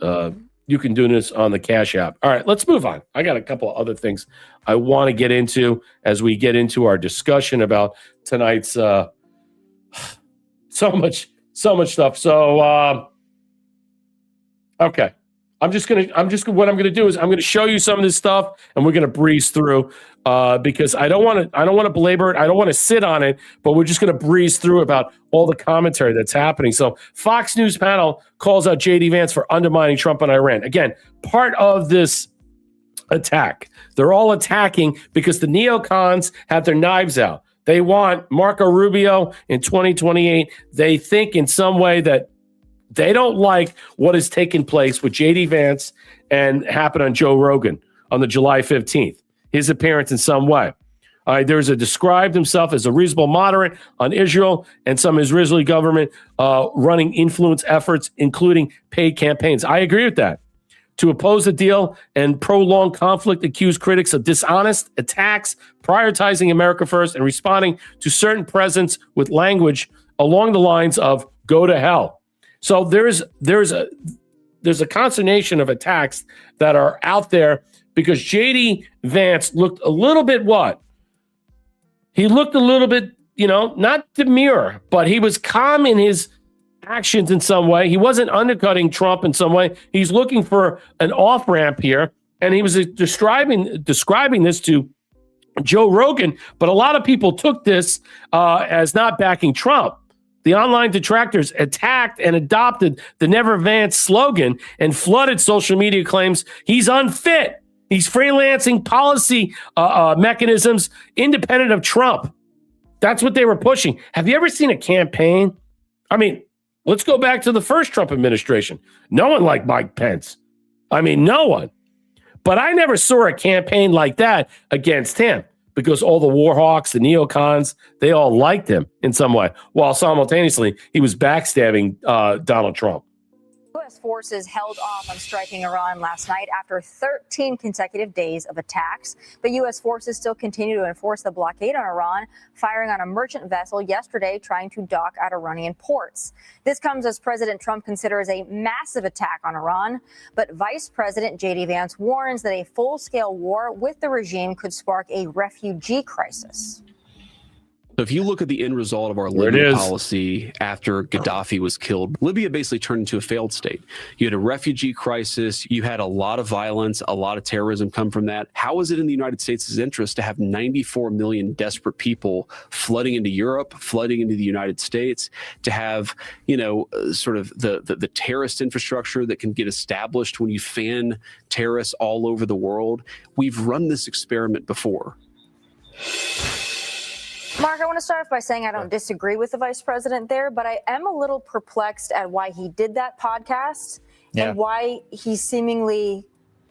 You can do this on the Cash App. All right, let's move on. I got a couple of other things I want to get into as we get into our discussion about tonight's so much stuff. So okay. What I'm gonna do is I'm gonna show you some of this stuff and we're gonna breeze through because I don't want to belabor it. I don't want to sit on it, but we're just gonna breeze through about all the commentary that's happening. So Fox News panel calls out JD Vance for undermining Trump and Iran. Again, part of this attack. They're all attacking because the neocons have their knives out. They want Marco Rubio in 2028. They think in some way that they don't like what has taken place with J.D. Vance and happened on Joe Rogan on the July 15th, his appearance in some way. There's a described himself as a reasonable moderate on Israel and some Israeli government running influence efforts, including paid campaigns. I agree with that. To oppose the deal and prolong conflict, accuse critics of dishonest attacks, prioritizing America first, and responding to certain presence with language along the lines of "go to hell." So there's a consternation of attacks that are out there because J.D. Vance looked a little bit what? He looked a little bit, not demure, but he was calm in his actions in some way. He wasn't undercutting Trump in some way. He's looking for an off-ramp here, and he was describing this to Joe Rogan, but a lot of people took this as not backing Trump. The online detractors attacked and adopted the Never Vance slogan and flooded social media claims he's unfit. He's freelancing policy mechanisms independent of Trump. That's what they were pushing. Have you ever seen a campaign? I mean, let's go back to the first Trump administration. No one liked Mike Pence. I mean, no one. But I never saw a campaign like that against him because all the war hawks, the neocons, they all liked him in some way, while simultaneously he was backstabbing Donald Trump. U.S. forces held off on striking Iran last night after 13 consecutive days of attacks. But U.S. forces still continue to enforce the blockade on Iran, firing on a merchant vessel yesterday trying to dock at Iranian ports. This comes as President Trump considers a massive attack on Iran. But Vice President J.D. Vance warns that a full-scale war with the regime could spark a refugee crisis. So if you look at the end result of our Libya policy after Gaddafi was killed, Libya basically turned into a failed state. You had a refugee crisis. You had a lot of violence, a lot of terrorism come from that. How is it in the United States' interest to have 94 million desperate people flooding into Europe, flooding into the United States, to have, sort of the terrorist infrastructure that can get established when you fan terrorists all over the world? We've run this experiment before. Mark, I want to start off by saying I don't disagree with the vice president there, but I am a little perplexed at why he did that podcast and why he's seemingly,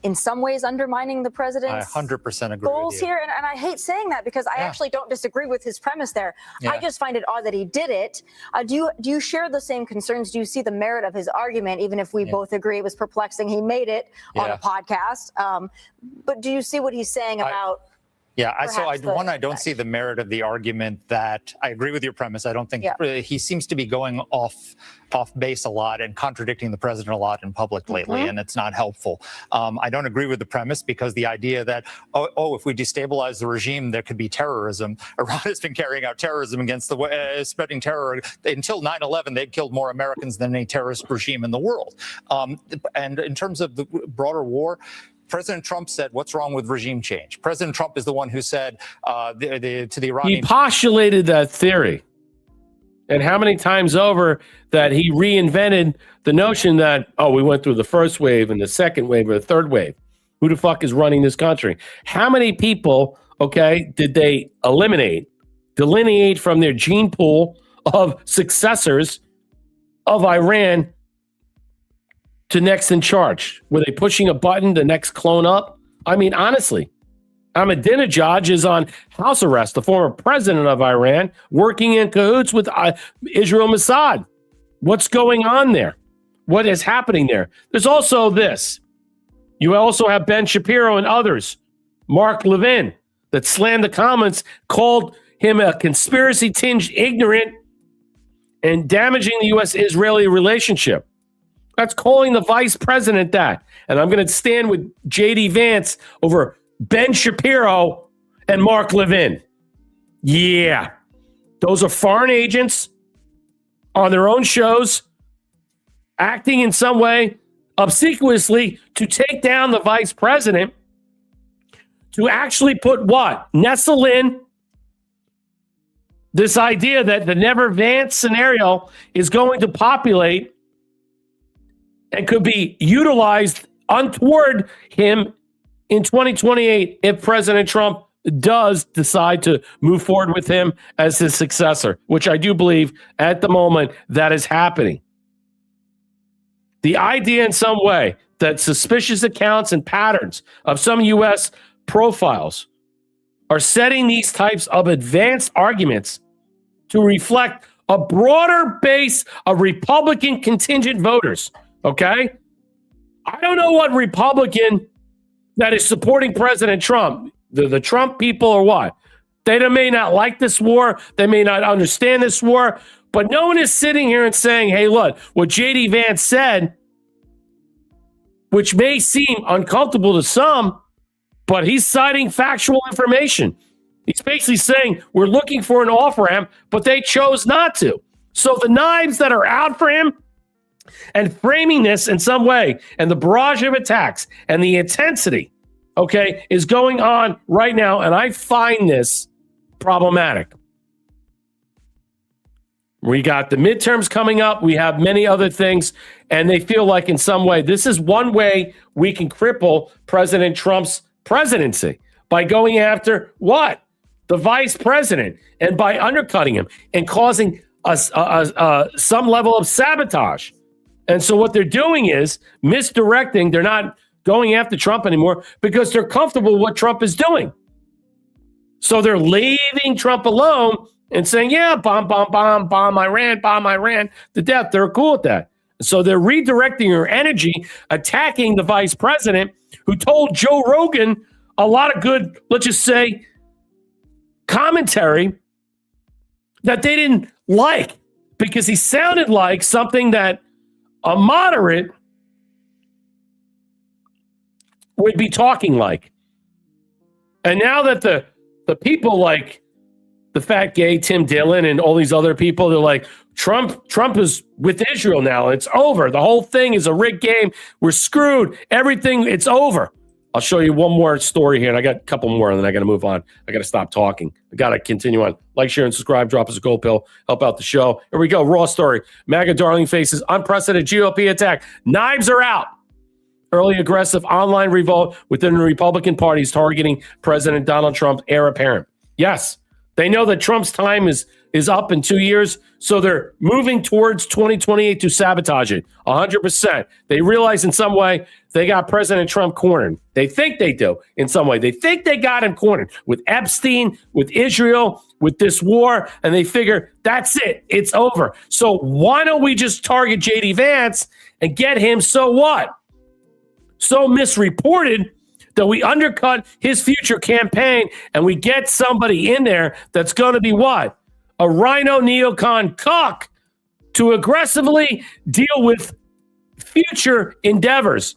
in some ways, undermining the president's 100% agree goals with you. here. And I hate saying that because I actually don't disagree with his premise there. I just find it odd that he did it. Do you share the same concerns? Do you see the merit of his argument, even if we both agree it was perplexing? He made it on a podcast. But do you see what he's saying about... I don't see the merit of the argument that I agree with your premise. I don't think he seems to be going off base a lot and contradicting the president a lot in public lately, and it's not helpful. I don't agree with the premise because the idea that, if we destabilize the regime, there could be terrorism. Iran has been carrying out terrorism against spreading terror. Until 9/11, they'd killed more Americans than any terrorist regime in the world. And in terms of the broader war, President Trump said, "What's wrong with regime change?" President Trump is the one who said to the Iranian... He postulated that theory. And how many times over that he reinvented the notion that, we went through the first wave and the second wave or the third wave. Who the fuck is running this country? How many people, did they delineate from their gene pool of successors of Iran to next in charge? Were they pushing a button, the next clone up? I mean, honestly, Ahmadinejad is on house arrest, the former president of Iran, working in cahoots with Israel Mossad. What's going on there? What is happening there? There's also this. You also have Ben Shapiro and others, Mark Levin, that slammed the comments, called him a conspiracy-tinged ignorant and damaging the U.S.-Israeli relationship. That's calling the vice president that. And I'm going to stand with J.D. Vance over Ben Shapiro and Mark Levin. Yeah. Those are foreign agents on their own shows, acting in some way obsequiously to take down the vice president, to actually put what? Nestle in this idea that the Never Vance scenario is going to populate and could be utilized untoward him in 2028 if President Trump does decide to move forward with him as his successor, which I do believe at the moment that is happening. The idea in some way that suspicious accounts and patterns of some U.S. profiles are setting these types of advanced arguments to reflect a broader base of Republican contingent voters, okay? I don't know what Republican that is supporting President Trump, the Trump people or what. They may not like this war. They may not understand this war. But no one is sitting here and saying, hey, look, what J.D. Vance said, which may seem uncomfortable to some, but he's citing factual information. He's basically saying we're looking for an off-ramp, but they chose not to. So the knives that are out for him and framing this in some way and the barrage of attacks and the intensity, okay, is going on right now. And I find this problematic. We got the midterms coming up. We have many other things. And they feel like in some way, this is one way we can cripple President Trump's presidency by going after what? The vice president, and by undercutting him and causing some level of sabotage. And so what they're doing is misdirecting. They're not going after Trump anymore because they're comfortable with what Trump is doing. So they're leaving Trump alone and saying, yeah, bomb Iran to death. They're cool with that. So they're redirecting their energy, attacking the vice president who told Joe Rogan a lot of good, let's just say, commentary that they didn't like because he sounded like something that a moderate would be talking like. And now that the people like the fat gay Tim Dillon and all these other people, they're like, Trump is with Israel now. It's over. The whole thing is a rigged game. We're screwed. Everything, it's over. I'll show you one more story here, and I got a couple more, and then I got to move on. I got to stop talking. I got to continue on. Like, share, and subscribe. Drop us a gold pill. Help out the show. Here we go. Raw story. MAGA darling faces unprecedented GOP attack. Knives are out. Early aggressive online revolt within the Republican Party is targeting President Donald Trump, heir apparent. Yes, they know that Trump's time is up in 2 years, so they're moving towards 2028 to sabotage it 100%. They realize in some way they got President Trump cornered. They think they do in some way. They think they got him cornered with Epstein, with Israel, with this war, and they figure that's it. It's over. So why don't we just target J.D. Vance and get him so what? So misreported that we undercut his future campaign and we get somebody in there that's going to be what? A rhino neocon cuck to aggressively deal with future endeavors,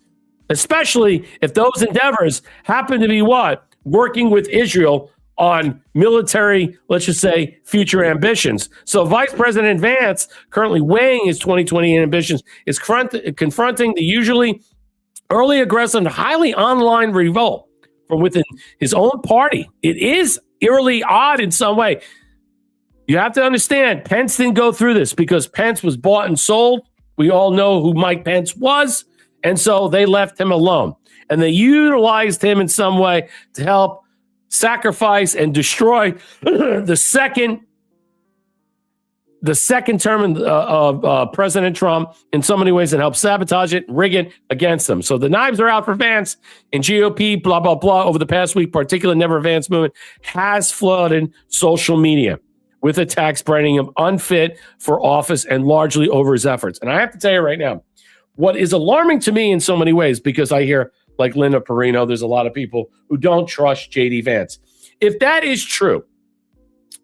especially if those endeavors happen to be what? Working with Israel on military, let's just say, future ambitions. So Vice President Vance, currently weighing his 2020 ambitions, is confronting the usually early aggressive and highly online revolt from within his own party. It is eerily odd in some way. You have to understand, Pence didn't go through this because Pence was bought and sold. We all know who Mike Pence was. And so they left him alone. And they utilized him in some way to help sacrifice and destroy the second term of President Trump in so many ways and help sabotage it, rig it against them. So the knives are out for Vance and GOP, blah, blah, blah. Over the past week, particularly Never Vance movement has flooded social media with attacks branding him unfit for office and largely over his efforts. And I have to tell you right now, what is alarming to me in so many ways, because I hear, like Linda Perino, there's a lot of people who don't trust J.D. Vance. If that is true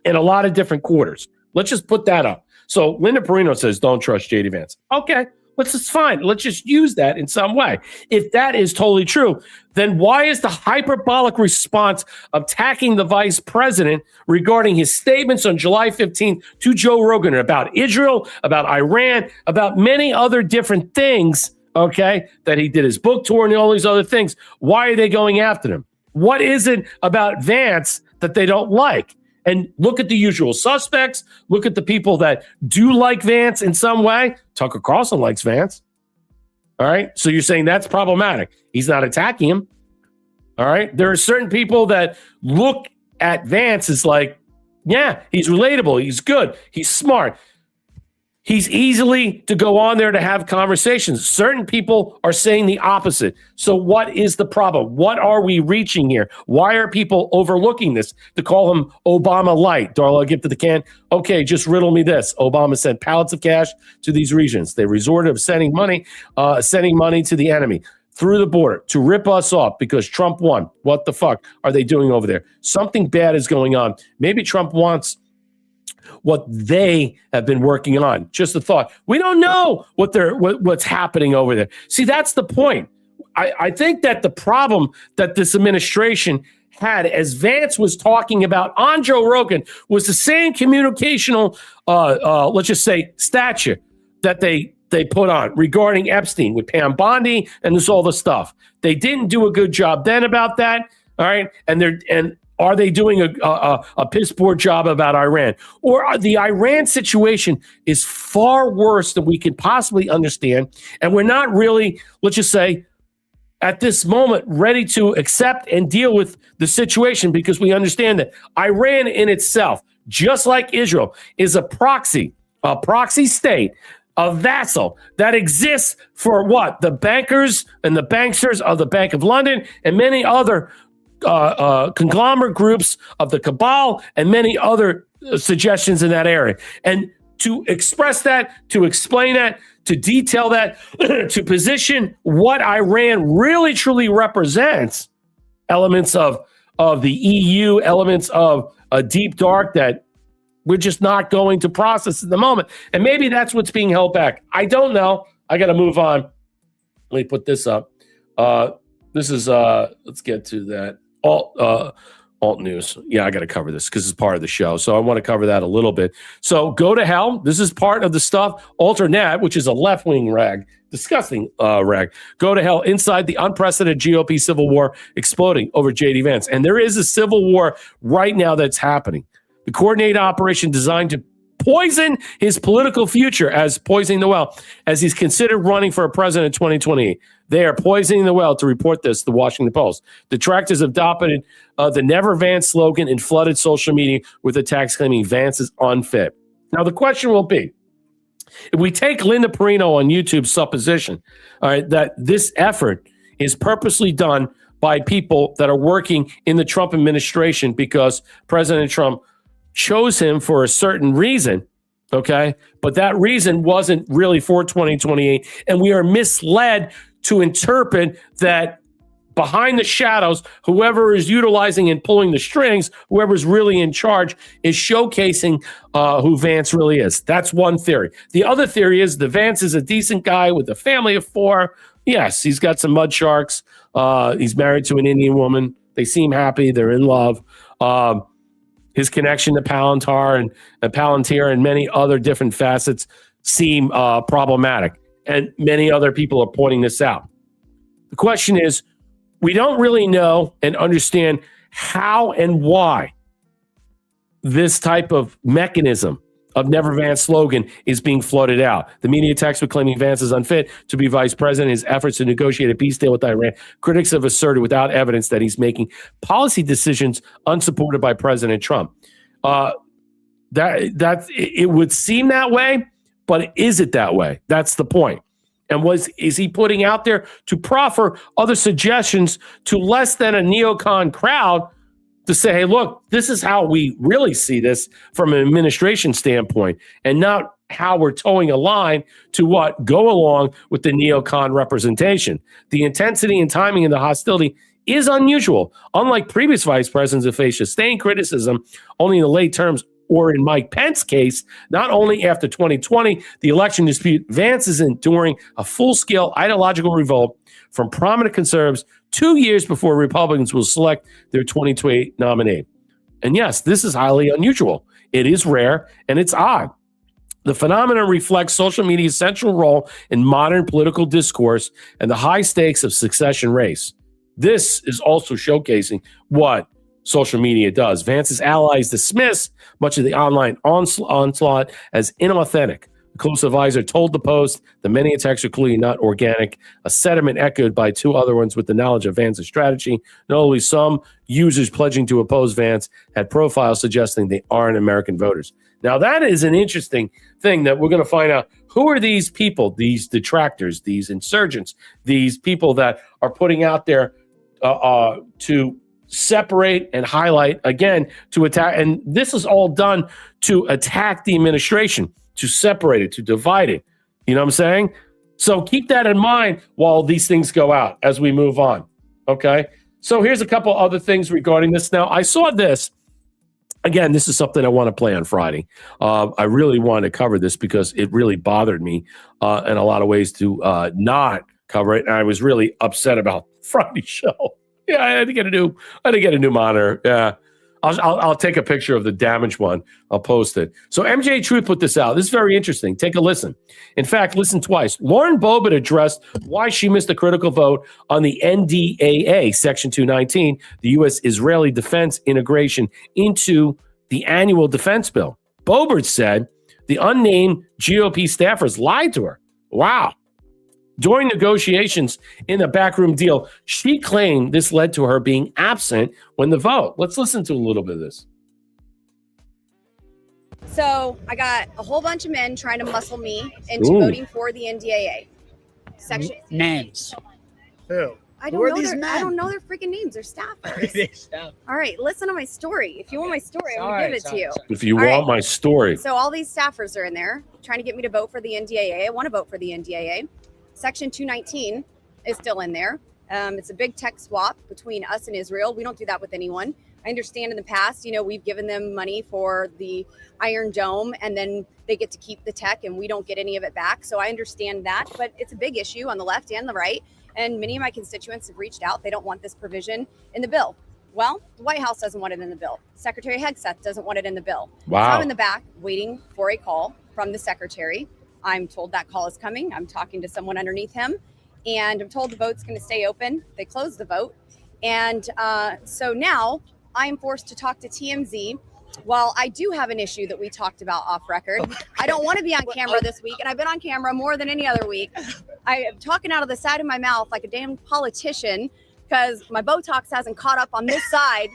in a lot of different quarters, let's just put that up. So Linda Perino says, don't trust J.D. Vance. Okay, it's fine. Let's just use that in some way. If that is totally true, then why is the hyperbolic response attacking the vice president regarding his statements on July 15th to Joe Rogan about Israel, about Iran, about many other different things, okay, that he did his book tour and all these other things? Why are they going after him? What is it about Vance that they don't like? And look at the usual suspects. Look at the people that do like Vance in some way. Tucker Carlson likes Vance. All right. So you're saying that's problematic. He's not attacking him. All right. There are certain people that look at Vance is like, yeah, he's relatable. He's good. He's smart. He's easily to go on there to have conversations. Certain people are saying the opposite. So what is the problem? What are we reaching here? Why are people overlooking this? To call him Obama light. Darla, give to the can. Okay, just riddle me this. Obama sent pallets of cash to these regions. They resorted to sending money to the enemy through the border to rip us off because Trump won. What the fuck are they doing over there? Something bad is going on. Maybe Trump wants what they have been working on. Just a thought. We don't know what's happening over there. See, that's the point. I think that the problem that this administration had, as Vance was talking about on Joe Rogan, was the same communicational, let's just say, stature that they put on regarding Epstein with Pam Bondi and this all the stuff. They didn't do a good job then about that. All right, and are they doing a piss poor job about Iran? Or the Iran situation is far worse than we can possibly understand. And we're not really, let's just say, at this moment, ready to accept and deal with the situation because we understand that Iran in itself, just like Israel, is a proxy state, a vassal that exists for what? The bankers and the banksters of the Bank of London and many other conglomerate groups of the cabal and many other suggestions in that area. And to express that, to explain that, to detail that, to position what Iran really truly represents, elements of the EU, elements of a deep dark that we're just not going to process at the moment. And maybe that's what's being held back. I don't know. I got to move on. Let me put this up. This is, let's get to that. Alt news. Yeah, I got to cover this because it's part of the show. So I want to cover that a little bit. So go to hell. This is part of the stuff. Alternate, which is a left-wing rag, disgusting rag. Go to hell inside the unprecedented GOP civil war exploding over J.D. Vance. And there is a civil war right now that's happening. The coordinated operation designed to poison his political future as poisoning the well, as he's considered running for a president in 2028. They are poisoning the well to report this, the Washington Post. Detractors have adopted the Never Vance slogan and flooded social media with attacks claiming Vance is unfit. Now, the question will be, if we take Linda Perino on YouTube's supposition, all right, that this effort is purposely done by people that are working in the Trump administration because President Trump chose him for a certain reason, okay? But that reason wasn't really for 2028, and we are misled to interpret that behind the shadows, whoever is utilizing and pulling the strings, whoever's really in charge, is showcasing who Vance really is. That's one theory. The other theory is the Vance is a decent guy with a family of 4. Yes, he's got some mud sharks. He's married to an Indian woman. They seem happy. They're in love. His connection to Palantir and many other different facets seem problematic. And many other people are pointing this out. The question is, we don't really know and understand how and why this type of mechanism of Never Vance slogan is being floated out. The media attacks were claiming Vance is unfit to be vice president. His efforts to negotiate a peace deal with Iran. Critics have asserted without evidence that he's making policy decisions unsupported by President Trump. That it would seem that way, but is it that way? That's the point. And is he putting out there to proffer other suggestions to less than a neocon crowd to say, hey, look, this is how we really see this from an administration standpoint, and not how we're towing a line to what go along with the neocon representation. The intensity and timing of the hostility is unusual. Unlike previous vice presidents who faced sustained criticism only in the late terms, or in Mike Pence's case, not only after 2020, the election dispute, Vance is enduring a full-scale ideological revolt from prominent conservatives 2 years before Republicans will select their 2028 nominee. And yes, this is highly unusual. It is rare, and it's odd. The phenomenon reflects social media's central role in modern political discourse and the high stakes of succession race. This is also showcasing what social media does. Vance's allies dismiss much of the online onslaught as inauthentic, close advisor told the Post the many attacks are clearly not organic, a sentiment echoed by two other ones with the knowledge of Vance's strategy. Notably, some users pledging to oppose Vance had profiles suggesting they aren't American voters. Now, that is an interesting thing that we're going to find out. Who are these people, these detractors, these insurgents, these people that are putting out there to separate and highlight, again, to attack? And this is all done to attack the administration, to separate it, to divide it. You know what I'm saying? So keep that in mind while these things go out as we move on. Okay? So here's a couple other things regarding this. Now, I saw this. Again, this is something I want to play on Friday. I really want to cover this because it really bothered me in a lot of ways to not cover it. And I was really upset about Friday's show. Yeah, I had to get a new monitor. Yeah. I'll take a picture of the damaged one. I'll post it. So MJ Truth put this out. This is very interesting. Take a listen. In fact, listen twice. Lauren Boebert addressed why she missed a critical vote on the NDAA, Section 219, the U.S.-Israeli defense integration into the annual defense bill. Boebert said the unnamed GOP staffers lied to her. Wow. During negotiations in the backroom deal, she claimed this led to her being absent when the vote. Let's listen to a little bit of this. So I got a whole bunch of men trying to muscle me into voting for the NDAA. Section names. Who? I don't know their freaking names. They're staffers. All right, listen to my story. If you want my story, I'm gonna give it to you. If you want my story. So all these staffers are in there trying to get me to vote for the NDAA. I want to vote for the NDAA. Section 219 is still in there. It's a big tech swap between us and Israel. We don't do that with anyone. I understand in the past, we've given them money for the Iron Dome and then they get to keep the tech and we don't get any of it back. So I understand that, but it's a big issue on the left and the right. And many of my constituents have reached out. They don't want this provision in the bill. Well, the White House doesn't want it in the bill. Secretary Hegseth doesn't want it in the bill. Wow. So I'm in the back waiting for a call from the secretary. I'm told that call is coming. I'm talking to someone underneath him, and I'm told the vote's going to stay open. They closed the vote. And so now I'm forced to talk to TMZ. While I do have an issue that we talked about off record, I don't want to be on camera this week, and I've been on camera more than any other week. I am talking out of the side of my mouth like a damn politician because my Botox hasn't caught up on this side.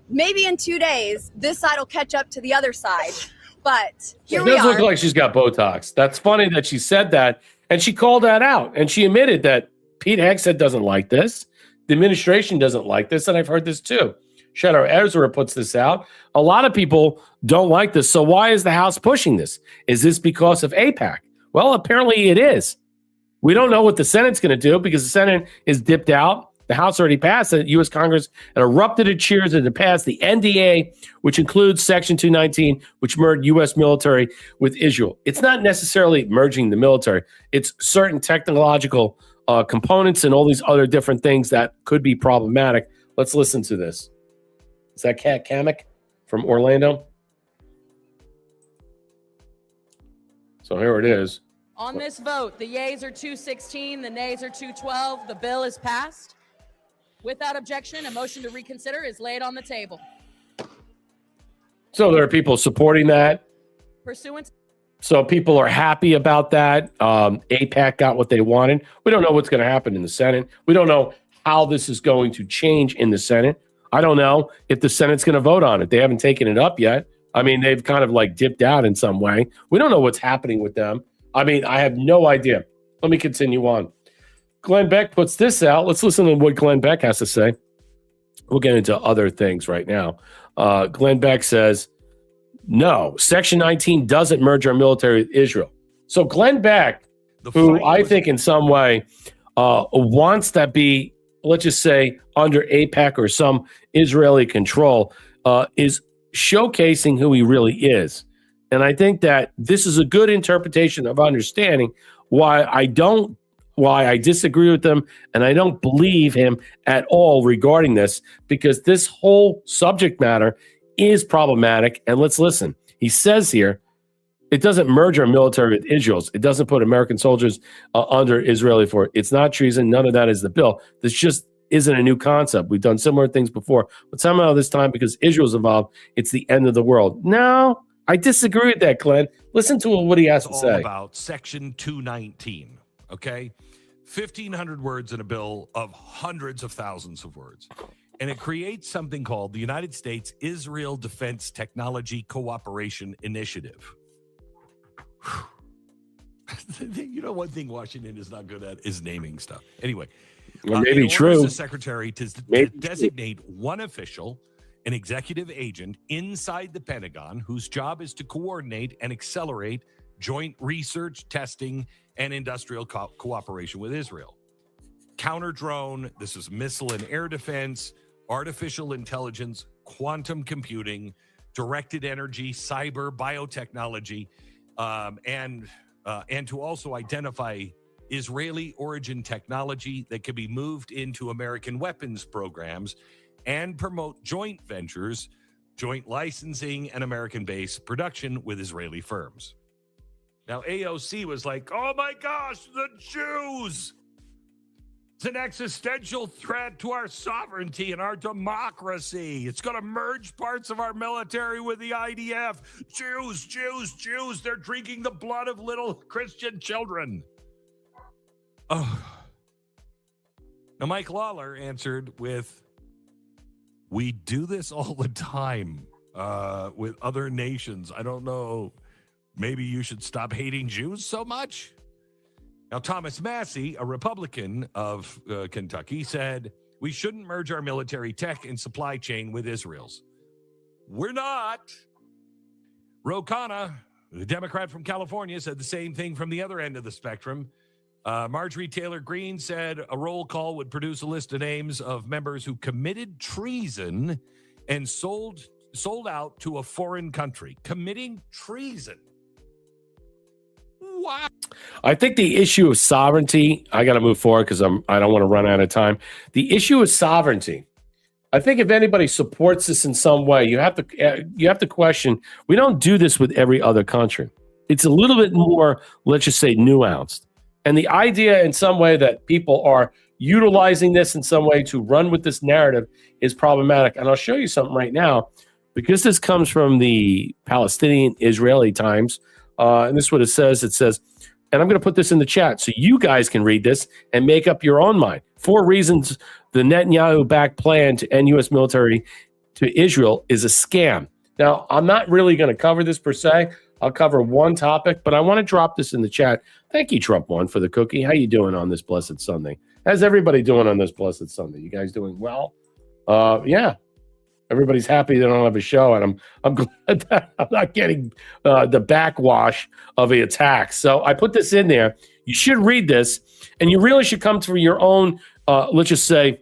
Maybe in 2 days, this side will catch up to the other side. But here we are. It does look like she's got Botox. That's funny that she said that. And she called that out. And she admitted that Pete Hegseth doesn't like this. The administration doesn't like this. And I've heard this too. Shadow Ezra puts this out. A lot of people don't like this. So why is the House pushing this? Is this because of AIPAC? Well, apparently it is. We don't know what the Senate's going to do because the Senate is dipped out. The House already passed it. U.S. Congress erupted in cheers and it passed the NDA, which includes Section 219, which merged U.S. military with Israel. It's not necessarily merging the military. It's certain technological components and all these other different things that could be problematic. Let's listen to this. Is that Kat Kamek from Orlando? So here it is. On this vote, the yeas are 216, the nays are 212. The bill is passed. Without objection, a motion to reconsider is laid on the table. So there are people supporting that. Pursuant. So people are happy about that. AIPAC got what they wanted. We don't know what's going to happen in the Senate. We don't know how this is going to change in the Senate. I don't know if the Senate's going to vote on it. They haven't taken it up yet. I mean, they've kind of like dipped out in some way. We don't know what's happening with them. I mean, I have no idea. Let me continue on. Glenn Beck puts this out. Let's listen to what Glenn Beck has to say. We'll get into other things right now. Glenn Beck says, no, Section 19 doesn't merge our military with Israel. So Glenn Beck, who I think in some way wants to be, let's just say, under AIPAC or some Israeli control, is showcasing who he really is. And I think that this is a good interpretation of understanding why I disagree with him and I don't believe him at all regarding this, because this whole subject matter is problematic. And let's listen. He says here, it doesn't merge our military with Israel's. It doesn't put American soldiers under Israeli force. It's not treason. None of that is the bill. This just isn't a new concept. We've done similar things before, but somehow this time, because Israel's involved, it's the end of the world. No, I disagree with that, Glenn. Listen to what he has to all say. About Section 219, okay? 1,500 words in a bill of hundreds of thousands of words. And it creates something called the United States Israel Defense Technology Cooperation Initiative. You know, one thing Washington is not good at is naming stuff. Anyway, Well, maybe it true. orders the secretary to designate one official, an executive agent inside the Pentagon, whose job is to coordinate and accelerate joint research, testing, and industrial cooperation with Israel. Counter drone, this is missile and air defense, artificial intelligence, quantum computing, directed energy, cyber, biotechnology, and to also identify Israeli origin technology that can be moved into American weapons programs and promote joint ventures, joint licensing, and American-based production with Israeli firms. Now, AOC was like, oh my gosh, the Jews! It's an existential threat to our sovereignty and our democracy. It's going to merge parts of our military with the IDF. Jews, Jews, Jews, they're drinking the blood of little Christian children. Oh. Now, Mike Lawler answered with, we do this all the time with other nations. I don't know. Maybe you should stop hating Jews so much. Now, Thomas Massey, a Republican of Kentucky, said, we shouldn't merge our military tech and supply chain with Israel's. We're not. Ro Khanna, the Democrat from California, said the same thing from the other end of the spectrum. Marjorie Taylor Greene said a roll call would produce a list of names of members who committed treason and sold out to a foreign country. Committing treason. Wow. I think the issue of sovereignty, I got to move forward because I don't want to run out of time. The issue of sovereignty, I think if anybody supports this in some way, you have to question. We don't do this with every other country. It's a little bit more, let's just say, nuanced. And the idea in some way that people are utilizing this in some way to run with this narrative is problematic. And I'll show you something right now, because this comes from the Palestinian Israeli Times. And this is what it says. It says, and I'm going to put this in the chat so you guys can read this and make up your own mind. 4 reasons the Netanyahu-backed plan to end U.S. military to Israel is a scam. Now, I'm not really going to cover this per se. I'll cover one topic, but I want to drop this in the chat. Thank you, Trump One, for the cookie. How you doing on this blessed Sunday? How's everybody doing on this blessed Sunday? You guys doing well? Yeah. Everybody's happy they don't have a show, and I'm glad that I'm not getting the backwash of the attacks. So I put this in there. You should read this, and you really should come to your own, let's just say,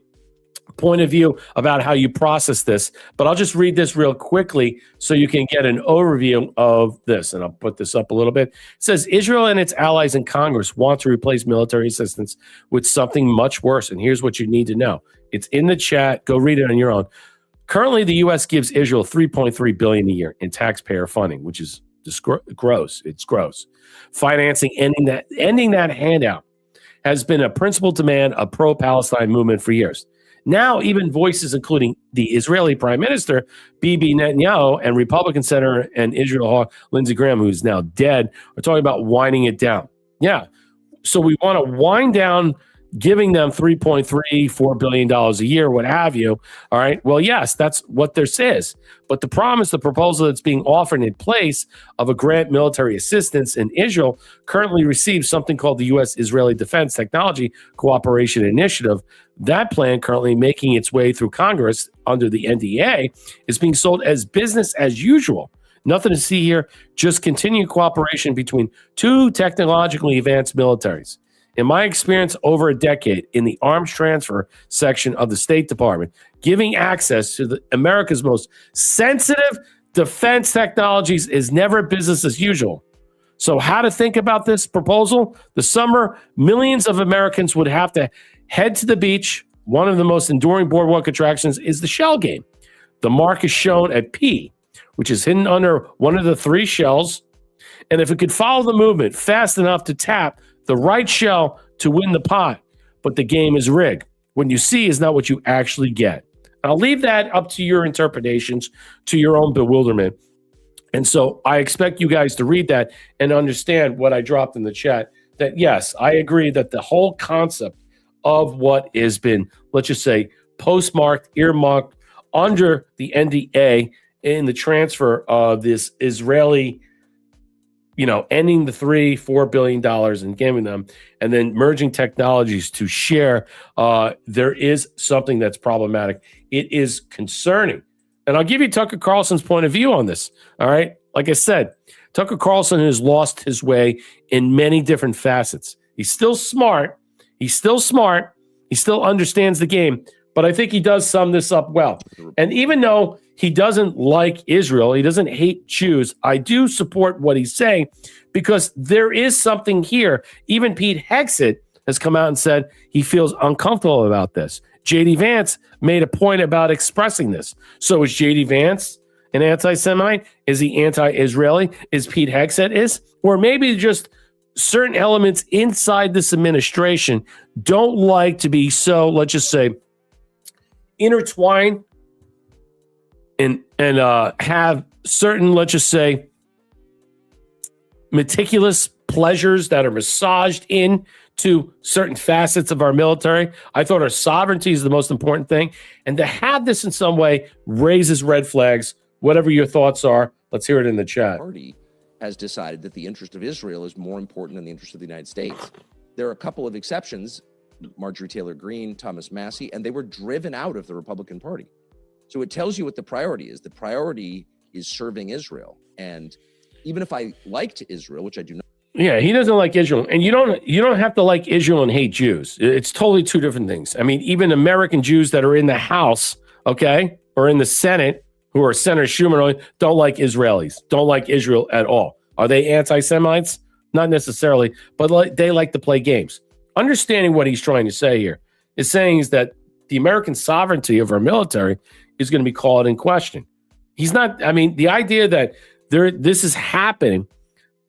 point of view about how you process this. But I'll just read this real quickly so you can get an overview of this, and I'll put this up a little bit. It says, Israel and its allies in Congress want to replace military assistance with something much worse, and here's what you need to know. It's in the chat. Go read it on your own. Currently, the U.S. gives Israel $3.3 billion a year in taxpayer funding, which is gross. It's gross. Financing ending that handout has been a principal demand of pro-Palestine movement for years. Now, even voices including the Israeli Prime Minister, Bibi Netanyahu, and Republican Senator and Israel hawk Lindsey Graham, who's now dead, are talking about winding it down. Yeah. So we want to wind down giving them $3.34 billion a year, what have you. All right. Well, yes, that's what this is. But the problem is the proposal that's being offered in place of a grant military assistance in Israel currently receives something called the U.S. Israeli Defense Technology Cooperation Initiative. That plan, currently making its way through Congress under the NDA, is being sold as business as usual. Nothing to see here, just continued cooperation between two technologically advanced militaries. In my experience over a decade in the arms transfer section of the State Department, giving access to America's most sensitive defense technologies is never business as usual. So how to think about this proposal? This summer, millions of Americans would have to head to the beach. One of the most enduring boardwalk attractions is the shell game. The mark is shown at P, which is hidden under one of the 3 shells. And if it could follow the movement fast enough to tap the right shell to win the pot, but the game is rigged. What you see is not what you actually get. I'll leave that up to your interpretations, to your own bewilderment. And so I expect you guys to read that and understand what I dropped in the chat, that yes, I agree that the whole concept of what has been, let's just say, postmarked, earmarked under the NDA in the transfer of this Israeli, ending the $3-4 billion and giving them, and then merging technologies to share, there is something that's problematic. It is concerning. And I'll give you Tucker Carlson's point of view on this. All right. Like I said, Tucker Carlson has lost his way in many different facets. He's still smart. He still understands the game. But I think he does sum this up well. And even though he doesn't like Israel, he doesn't hate Jews, I do support what he's saying, because there is something here. Even Pete Hegseth has come out and said he feels uncomfortable about this. J.D. Vance made a point about expressing this. So is J.D. Vance an anti-Semite? Is he anti-Israeli? Is Pete Hegseth is? Or maybe just certain elements inside this administration don't like to be so, let's just say, intertwined and have certain, let's just say, meticulous pleasures that are massaged in to certain facets of our military. I thought our sovereignty is the most important thing. And to have this in some way raises red flags. Whatever your thoughts are, let's hear it in the chat. Party has decided that the interest of Israel is more important than the interest of the United States. There are a couple of exceptions, Marjorie Taylor Greene, Thomas Massey, and they were driven out of the Republican Party. So it tells you what the priority is. The priority is serving Israel. And even if I liked Israel, which I do not. Yeah, he doesn't like Israel. And you don't have to like Israel and hate Jews. It's totally two different things. I mean, even American Jews that are in the House, okay, or in the Senate, who are Senator Schumer, don't like Israelis, don't like Israel at all. Are they anti-Semites? Not necessarily, but they like to play games. Understanding what he's trying to say here is saying is that the American sovereignty of our military is going to be called in question. He's not, I mean, the idea that this is happening,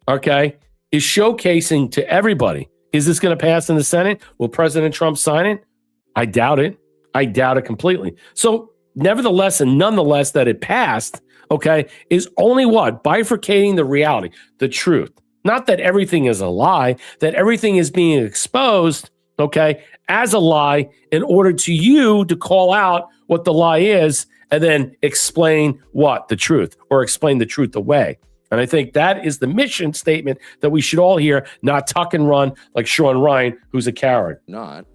okay, is showcasing to everybody. Is this going to pass in the Senate? Will President Trump sign it? I doubt it. I doubt it completely. So nevertheless and nonetheless that it passed, okay, is only what? Bifurcating the reality, the truth. Not that everything is a lie, that everything is being exposed, okay, as a lie in order to you to call out what the lie is and then explain what? The truth, or explain the truth away. And I think that is the mission statement that we should all hear, not tuck and run like Sean Ryan, who's a coward. Not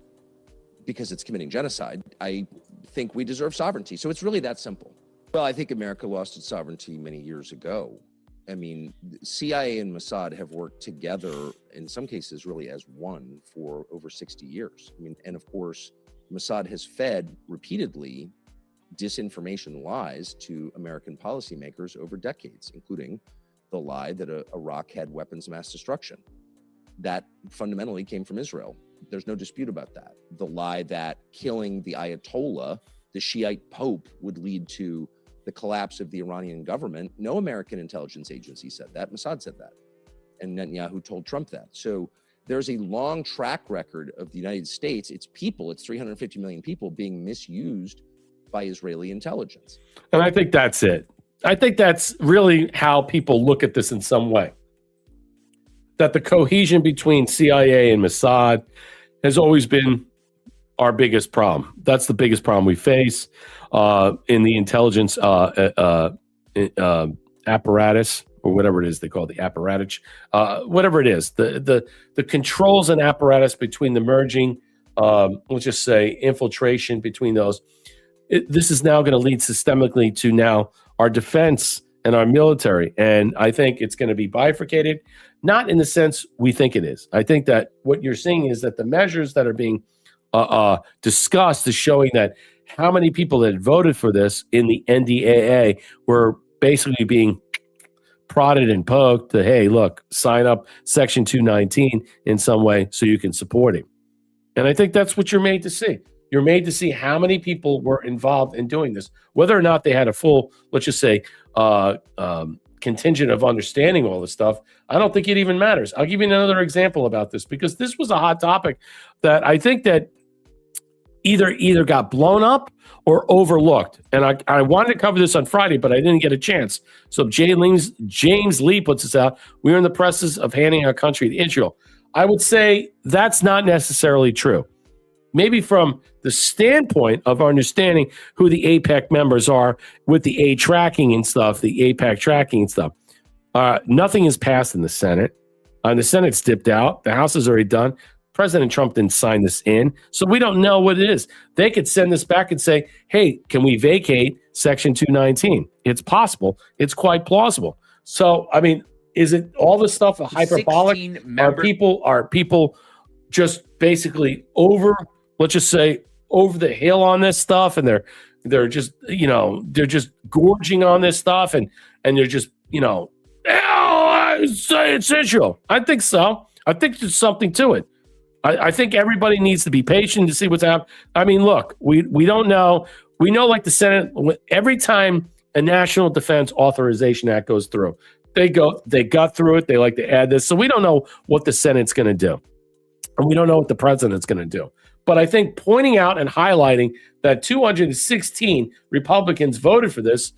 because it's committing genocide. I think we deserve sovereignty. So it's really that simple. Well, I think America lost its sovereignty many years ago. I mean, CIA and Mossad have worked together, in some cases, really as one for over 60 years. I mean, and of course, Mossad has fed repeatedly disinformation lies to American policymakers over decades, including the lie that Iraq had weapons of mass destruction. That fundamentally came from Israel. There's no dispute about that. The lie that killing the Ayatollah, the Shiite Pope, would lead to the collapse of the Iranian government. No American intelligence agency said that. Mossad said that. And Netanyahu told Trump that. So there's a long track record of the United States, its people, its 350 million people being misused by Israeli intelligence. And I think that's it. I think that's really how people look at this in some way. That the cohesion between CIA and Mossad has always been our biggest problem. That's the biggest problem we face in the intelligence apparatus, or whatever it is they call it, the apparatus, whatever it is, the controls and apparatus between the merging, let's just say infiltration between those. This is now going to lead systemically to now our defense and our military. And I think it's going to be bifurcated, not in the sense we think it is. I think that what you're seeing is that the measures that are being discussed is showing that how many people that voted for this in the NDAA were basically being prodded and poked to, hey, look, sign up Section 219 in some way so you can support him. And I think that's what you're made to see. You're made to see how many people were involved in doing this, whether or not they had a full, let's just say, contingent of understanding all this stuff. I don't think it even matters. I'll give you another example about this, because this was a hot topic that I think that either got blown up or overlooked. And I wanted to cover this on Friday, but I didn't get a chance. So James Lee puts this out. We are in the process of handing our country to Israel. I would say that's not necessarily true. Maybe from the standpoint of understanding who the AIPAC members are with the A tracking and stuff, the AIPAC tracking and stuff. Nothing is passed in the Senate. The Senate's dipped out. The House is already done. President Trump didn't sign this in, so we don't know what it is. They could send this back and say, hey, can we vacate Section 219? It's possible. It's quite plausible. So, I mean, is it all this stuff a hyperbolic? Are people just basically let's just say over the hill on this stuff, and they're just, they're just gorging on this stuff, and they're just, it's Israel. I think so. I think there's something to it. I think everybody needs to be patient to see what's happening. I mean, look, we don't know. We know, like the Senate, every time a National Defense Authorization Act goes through, they got through it. They like to add this. So we don't know what the Senate's going to do. And we don't know what the president's going to do. But I think pointing out and highlighting that 216 Republicans voted for this,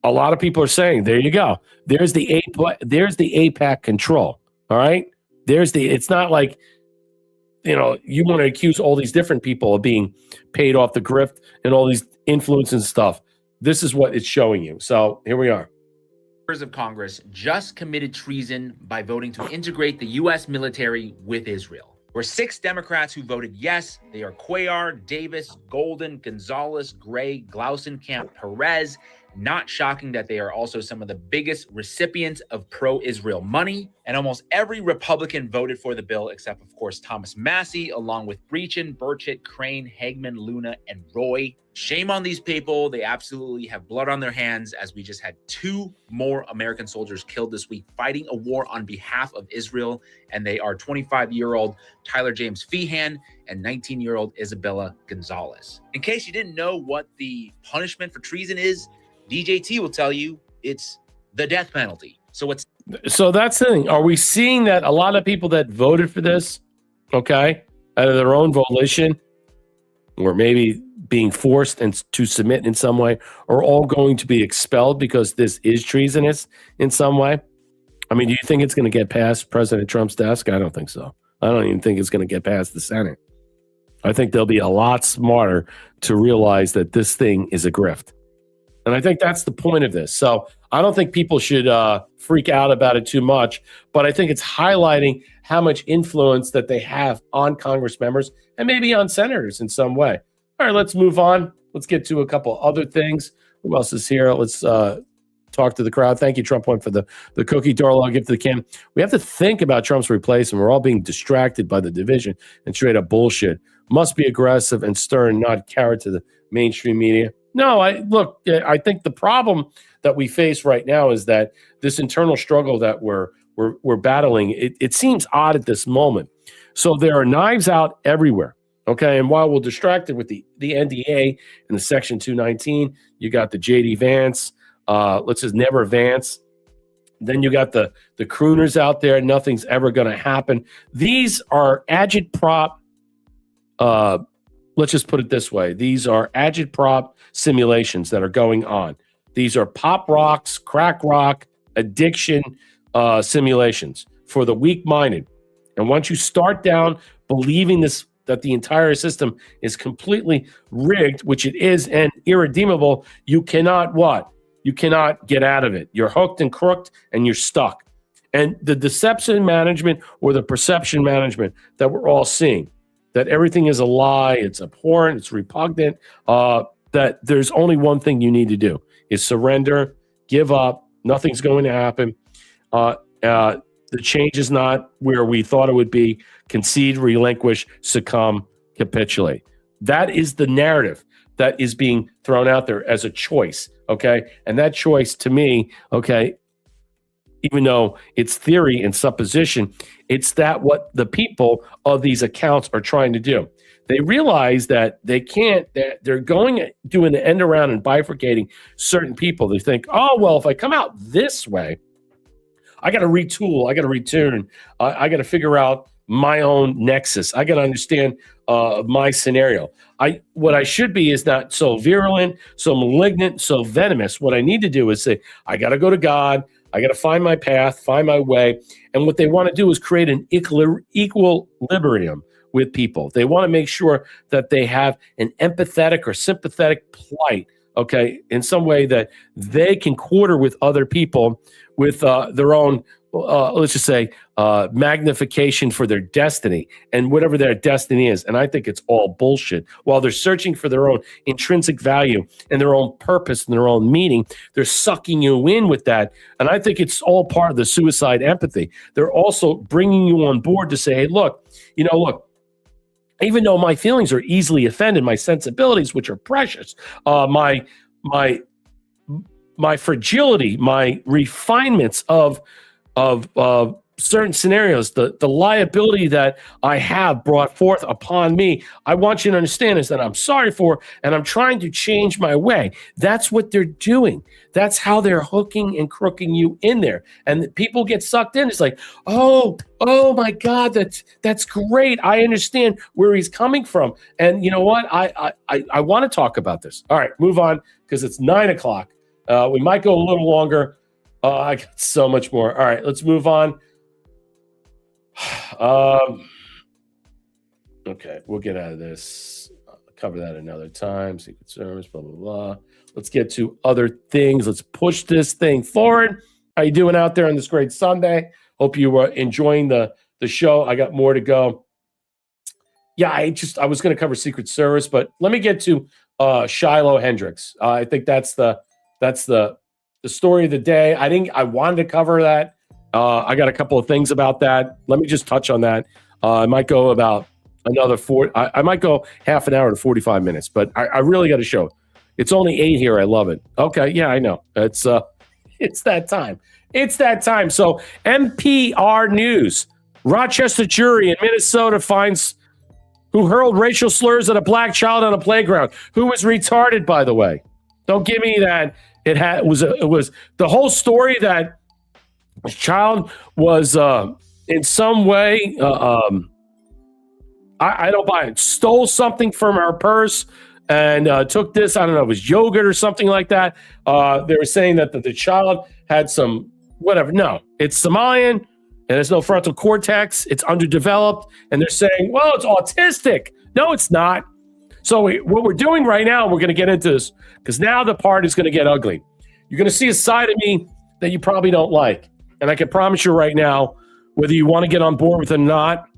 a lot of people are saying, there you go. There's the AIPAC control. All right. It's not like, you want to accuse all these different people of being paid off the grift and all these influence and stuff. This is what it's showing you. So here we are. Members of Congress just committed treason by voting to integrate the U.S. military with Israel. There were 6 Democrats who voted yes. They are Cuellar, Davis, Golden, Gonzalez, Gray, Glausenkamp, Perez. Not shocking that they are also some of the biggest recipients of pro-Israel money. And almost every Republican voted for the bill, except, of course, Thomas Massey, along with Breachin, Burchett, Crane, Hagman, Luna, and Roy. Shame on these people. They absolutely have blood on their hands, as we just had 2 more American soldiers killed this week fighting a war on behalf of Israel. And they are 25-year-old Tyler James Feehan and 19-year-old Isabella Gonzalez. In case you didn't know what the punishment for treason is, DJT will tell you it's the death penalty. So that's the thing. Are we seeing that a lot of people that voted for this, okay, out of their own volition, or maybe being forced and to submit in some way, are all going to be expelled because this is treasonous in some way? I mean, do you think it's going to get past President Trump's desk? I don't think so. I don't even think it's going to get past the Senate. I think they'll be a lot smarter to realize that this thing is a grift. And I think that's the point of this. So I don't think people should freak out about it too much, but I think it's highlighting how much influence that they have on Congress members and maybe on senators in some way. All right, let's move on. Let's get to a couple other things. Who else is here? Let's talk to the crowd. Thank you, Trump Point, for the cookie. Darla, I'll give to the Kim. We have to think about Trump's replacement. We're all being distracted by the division and straight up bullshit. Must be aggressive and stern, not carrot to the mainstream media. No, I think the problem that we face right now is that this internal struggle that we're battling, it seems odd at this moment. So there are knives out everywhere. Okay. And while we're distracted with the NDA and the Section 219, you got the JD Vance, let's just never Vance. Then you got the crooners out there. Nothing's ever going to happen. These are agitprop. Let's just put it this way. These are agitprop simulations that are going on. These are pop rocks, crack rock, addiction simulations for the weak-minded. And once you start down believing that the entire system is completely rigged, which it is, and irredeemable, you cannot what? You cannot get out of it. You're hooked and crooked, and you're stuck. And the deception management or the perception management that we're all seeing, that everything is a lie, it's abhorrent, it's repugnant, that there's only one thing you need to do is surrender, give up, nothing's going to happen. The change is not where we thought it would be. Concede, relinquish, succumb, capitulate. That is the narrative that is being thrown out there as a choice, okay? And that choice to me, okay, even though it's theory and supposition, it's that what the people of these accounts are trying to do. They realize that they can't, they're doing the end around and bifurcating certain people. They think, oh, well, if I come out this way, I got to retool, I got to retune, I got to figure out my own nexus. I got to understand my scenario. What I should be is not so virulent, so malignant, so venomous. What I need to do is say, I got to go to God. I got to find my path, find my way. And what they want to do is create an equilibrium with people. They want to make sure that they have an empathetic or sympathetic plight, okay, in some way that they can quarter with other people with their own, let's just say, magnification for their destiny and whatever their destiny is. And I think it's all bullshit. While they're searching for their own intrinsic value and their own purpose and their own meaning, they're sucking you in with that. And I think it's all part of the suicide empathy. They're also bringing you on board to say, hey, look, even though my feelings are easily offended, my sensibilities, which are precious, my fragility, my refinements of certain scenarios, the liability that I have brought forth upon me, I want you to understand is that I'm sorry for, and I'm trying to change my way. That's what they're doing. That's how they're hooking and crooking you in there. And people get sucked in. It's like, oh my God, that's great. I understand where he's coming from. And you know what? I want to talk about this. All right, move on, because it's 9:00. We might go a little longer. I got so much more. All right, let's move on. Okay, we'll get out of this. I'll cover that another time. Secret Service, blah, blah, blah. Let's get to other things. Let's push this thing forward. How you doing out there on this great Sunday? Hope you were enjoying the show. I got more to go. Yeah, I was going to cover Secret Service, but let me get to Shiloh Hendricks. I think that's the story of the day. I wanted to cover that. I got a couple of things about that. Let me just touch on that. I might go about another I might go half an hour to 45 minutes, but I really got to show. It's only 8 here. I love it. Okay, yeah, I know. It's that time. It's that time. So NPR News, Rochester jury in Minnesota finds who hurled racial slurs at a black child on a playground, who was retarded, by the way. Don't give me that. It was the whole story that the child was in some way, I don't buy it, stole something from her purse and took this, I don't know, it was yogurt or something like that. They were saying that the child had some, whatever. No, it's Somalian and there's no frontal cortex. It's underdeveloped. And they're saying, well, it's autistic. No, it's not. So what we're doing right now, we're going to get into this because now the part is going to get ugly. You're going to see a side of me that you probably don't like. And I can promise you right now, whether you want to get on board with it or not,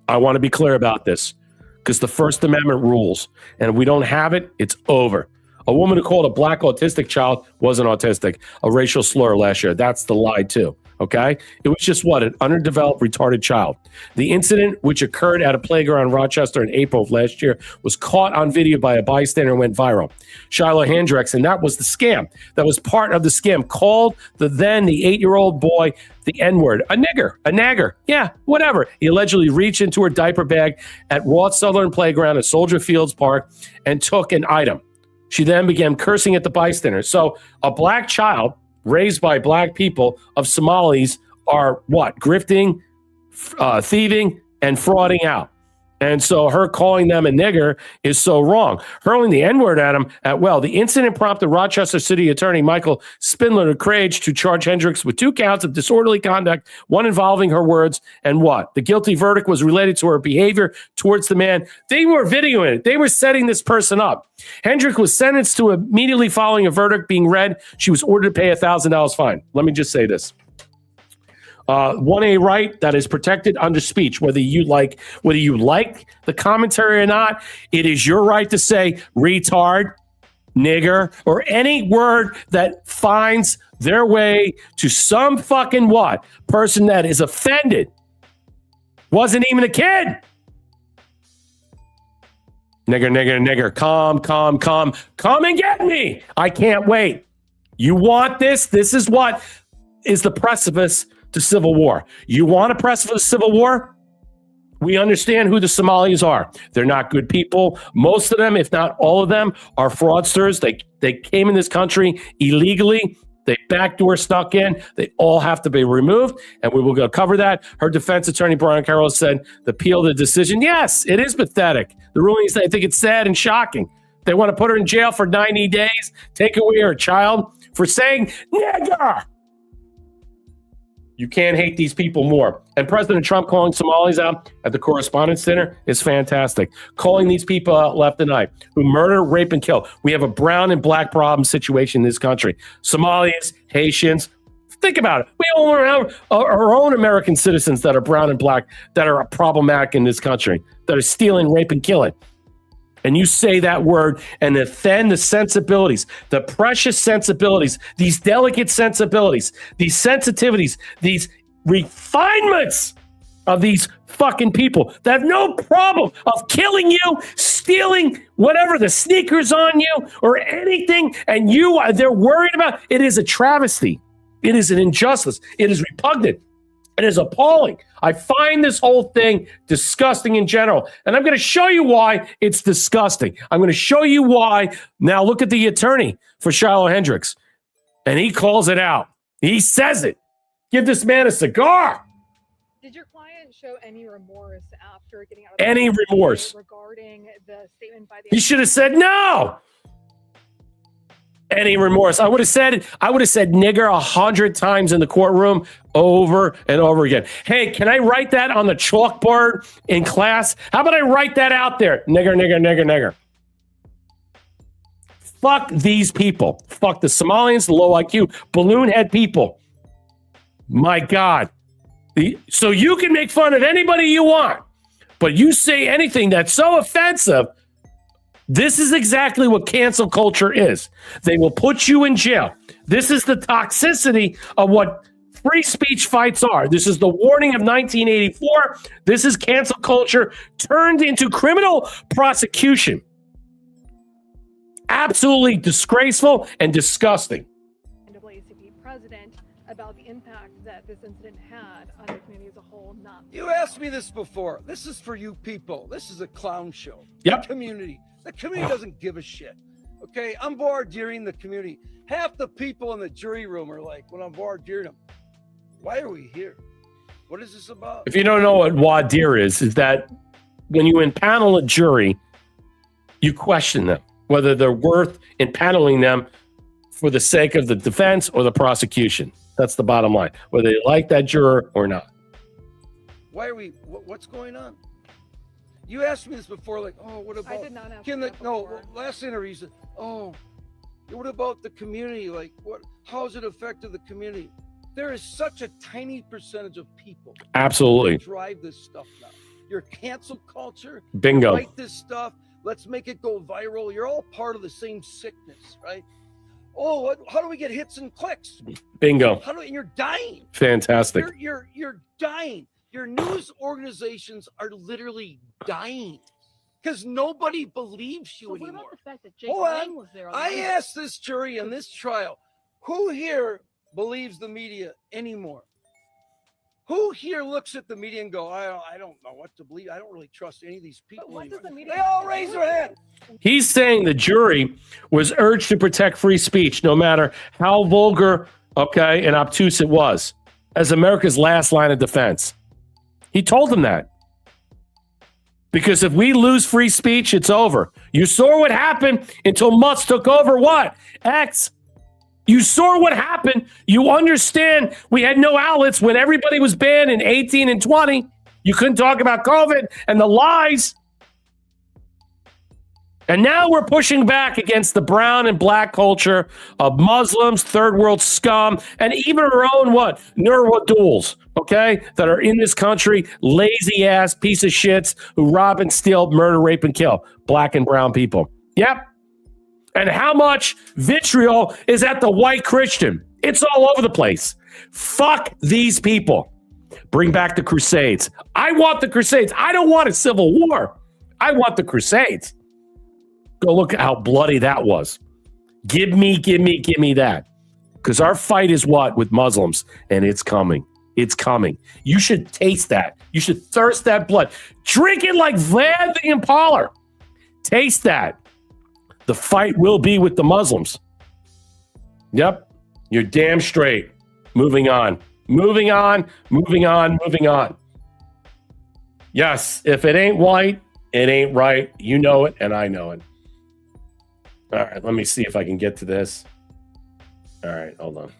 I want to be clear about this because the First Amendment rules. And if we don't have it, it's over. A woman who called a black autistic child wasn't autistic. A racial slur last year. That's the lie too. Okay? It was just an underdeveloped, retarded child. The incident, which occurred at a playground in Rochester in April of last year, was caught on video by a bystander and went viral. Shiloh Hendricks, and that was the scam. That was part of the scam. Called the 8-year-old boy the N-word, a nigger, a nagger. Yeah, whatever. He allegedly reached into her diaper bag at Roth Southern Playground at Soldier Fields Park and took an item. She then began cursing at the bystander. So a black child raised by black people of Somalis are what? Grifting, thieving, and frauding out. And so her calling them a nigger is so wrong. Hurling the N-word at him the incident prompted Rochester City Attorney Michael Spindler Crage to charge Hendricks with 2 counts of disorderly conduct, one involving her words, and what? The guilty verdict was related to her behavior towards the man. They were videoing it. They were setting this person up. Hendricks was sentenced to immediately following a verdict being read. She was ordered to pay a $1,000 fine. Let me just say this. 1A right that is protected under speech, whether you like the commentary or not, it is your right to say retard, nigger, or any word that finds their way to some fucking person that is offended. Wasn't even a kid. Nigger, nigger, nigger, come and get me. I can't wait. You want this? This is what is the precipice to civil war. You want a precipice to civil war? We understand who the Somalis are. They're not good people. Most of them, if not all of them, are fraudsters. They came in this country illegally. They backdoor snuck in. They all have to be removed, and we will go cover that. Her defense attorney, Brian Carroll, said the appeal to the decision, yes, it is pathetic. The ruling is, I think it's sad and shocking. They want to put her in jail for 90 days, take away her child for saying nigger. You can't hate these people more. And President Trump calling Somalis out at the Correspondents' Dinner is fantastic. Calling these people out left and right who murder, rape, and kill. We have a brown and black problem situation in this country. Somalis, Haitians. Think about it. We all have our own American citizens that are brown and black that are problematic in this country, that are stealing, rape, and killing. And you say that word and offend the sensibilities, the precious sensibilities, these delicate sensibilities, these sensitivities, these refinements of these fucking people that have no problem of killing you, stealing whatever, the sneakers on you or anything, and they're worried about. It is a travesty. It is an injustice. It is repugnant. It is appalling. I find this whole thing disgusting in general. And I'm going to show you why it's disgusting. I'm going to show you why. Now look at the attorney for Shiloh Hendricks. And he calls it out. He says it. Give this man a cigar. Did your client show any remorse after getting out of Any remorse regarding the statement by the... He should have said no. Any remorse. I would have said nigger 100 times in the courtroom over and over again. Hey, can I write that on the chalkboard in class? How about I write that out there? Nigger, nigger, nigger, nigger. Fuck these people. Fuck the Somalians, the low IQ, balloon head people. My God. So you can make fun of anybody you want, but you say anything that's so offensive. This is exactly what cancel culture is. They will put you in jail. This is the toxicity of what free speech fights are. This is the warning of 1984. This is cancel culture turned into criminal prosecution. Absolutely disgraceful and disgusting. NAACP president about the impact that this incident had on the community as a whole. Not you asked me this before. This is for you people. This is a clown show. Yep. The community doesn't give a shit. Okay, I'm voir-diring the community. Half the people in the jury room are like, when I'm voir-diring them, why are we here? What is this about? If you don't know what voir dire is that when you impanel a jury, you question them, whether they're worth impaneling them for the sake of the defense or the prosecution. That's the bottom line, whether they like that juror or not. Why are we, what's going on? You asked me this before, like, oh, what about... I did not ask you that before. Last interview, you said, oh, what about the community? Like, how's it affected the community? There is such a tiny percentage of people Absolutely that drive this stuff now. Your cancel culture, Bingo. Write this stuff, let's make it go viral. You're all part of the same sickness, right? Oh, how do we get hits and clicks? Bingo. And you're dying. Fantastic. You're dying. Your news organizations are literally dying because nobody believes you anymore. What about the fact that Jake Lang was there? I asked this jury in this trial, who here believes the media anymore? Who here looks at the media and go, I don't know what to believe. I don't really trust any of these people anymore. They all raise their hand. He's saying the jury was urged to protect free speech, no matter how vulgar, and obtuse it was, as America's last line of defense. He told them that. Because if we lose free speech, it's over. You saw what happened until Musk took over what? X. You saw what happened. You understand we had no outlets when everybody was banned in 18 and 20. You couldn't talk about COVID and the lies. And now we're pushing back against the brown and black culture of Muslims, third world scum, and even our own neuroduals, that are in this country, lazy ass piece of shits who rob and steal, murder, rape, and kill black and brown people. Yep. And how much vitriol is at the white Christian? It's all over the place. Fuck these people. Bring back the Crusades. I want the Crusades. I don't want a civil war. I want the Crusades. Go look at how bloody that was. Give me that. Because our fight is what with Muslims, and it's coming. It's coming. You should taste that. You should thirst that blood. Drink it like Vlad the Impaler. Taste that. The fight will be with the Muslims. Yep. You're damn straight. Moving on. Moving on. Moving on. Moving on. Yes, if it ain't white, it ain't right. You know it, and I know it. All right, let me see if I can get to this. All right, hold on.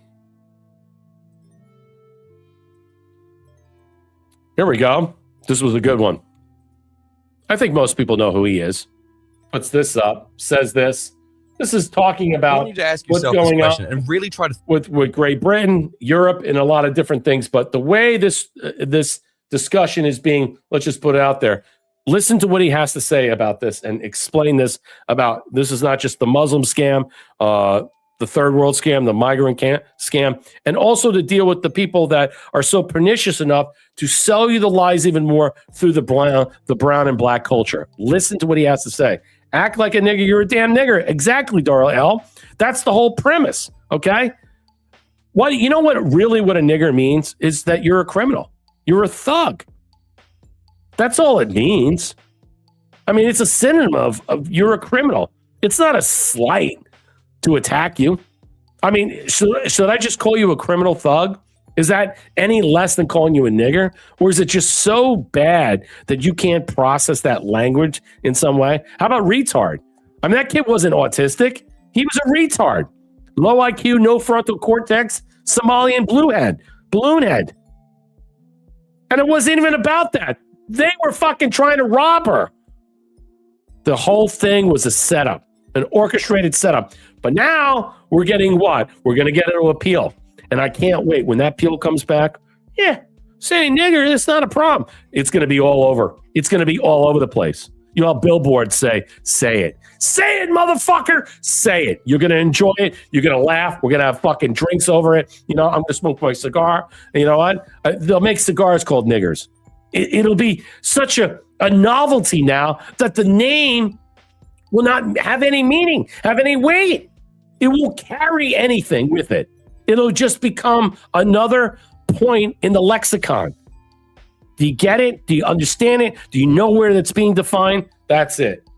Here we go. This was a good one. I think most people know who he is. Puts this up, says this. This is talking about need to ask what's yourself this going question on and really try to with Great Britain, Europe, and a lot of different things. But the way this discussion is being, let's just put it out there. Listen to what he has to say about this and explain this about this is not just the Muslim scam, the third world scam, the migrant scam, and also to deal with the people that are so pernicious enough to sell you the lies even more through the brown and black culture. Listen to what he has to say. Act like a nigger, you're a damn nigger. Exactly, Darla L. That's the whole premise, okay? What a nigger means is that you're a criminal. You're a thug. That's all it means. I mean, it's a synonym of you're a criminal. It's not a slight to attack you. I mean, should I just call you a criminal thug? Is that any less than calling you a nigger? Or is it just so bad that you can't process that language in some way? How about retard? I mean, that kid wasn't autistic. He was a retard. Low IQ, no frontal cortex, Somalian balloon head. And it wasn't even about that. They were fucking trying to rob her. The whole thing was a setup, an orchestrated setup. But now we're getting what? We're going to get an appeal. And I can't wait. When that appeal comes back, saying nigger, it's not a problem. It's going to be all over. It's going to be all over the place. You know, billboards say it. Say it, motherfucker. Say it. You're going to enjoy it. You're going to laugh. We're going to have fucking drinks over it. You know, I'm going to smoke my cigar. And you know what? They'll make cigars called niggers. It'll be such a novelty now that the name will not have any meaning, have any weight. It won't carry anything with it. It'll just become another point in the lexicon. Do you get it? Do you understand it? Do you know where that's being defined? That's it.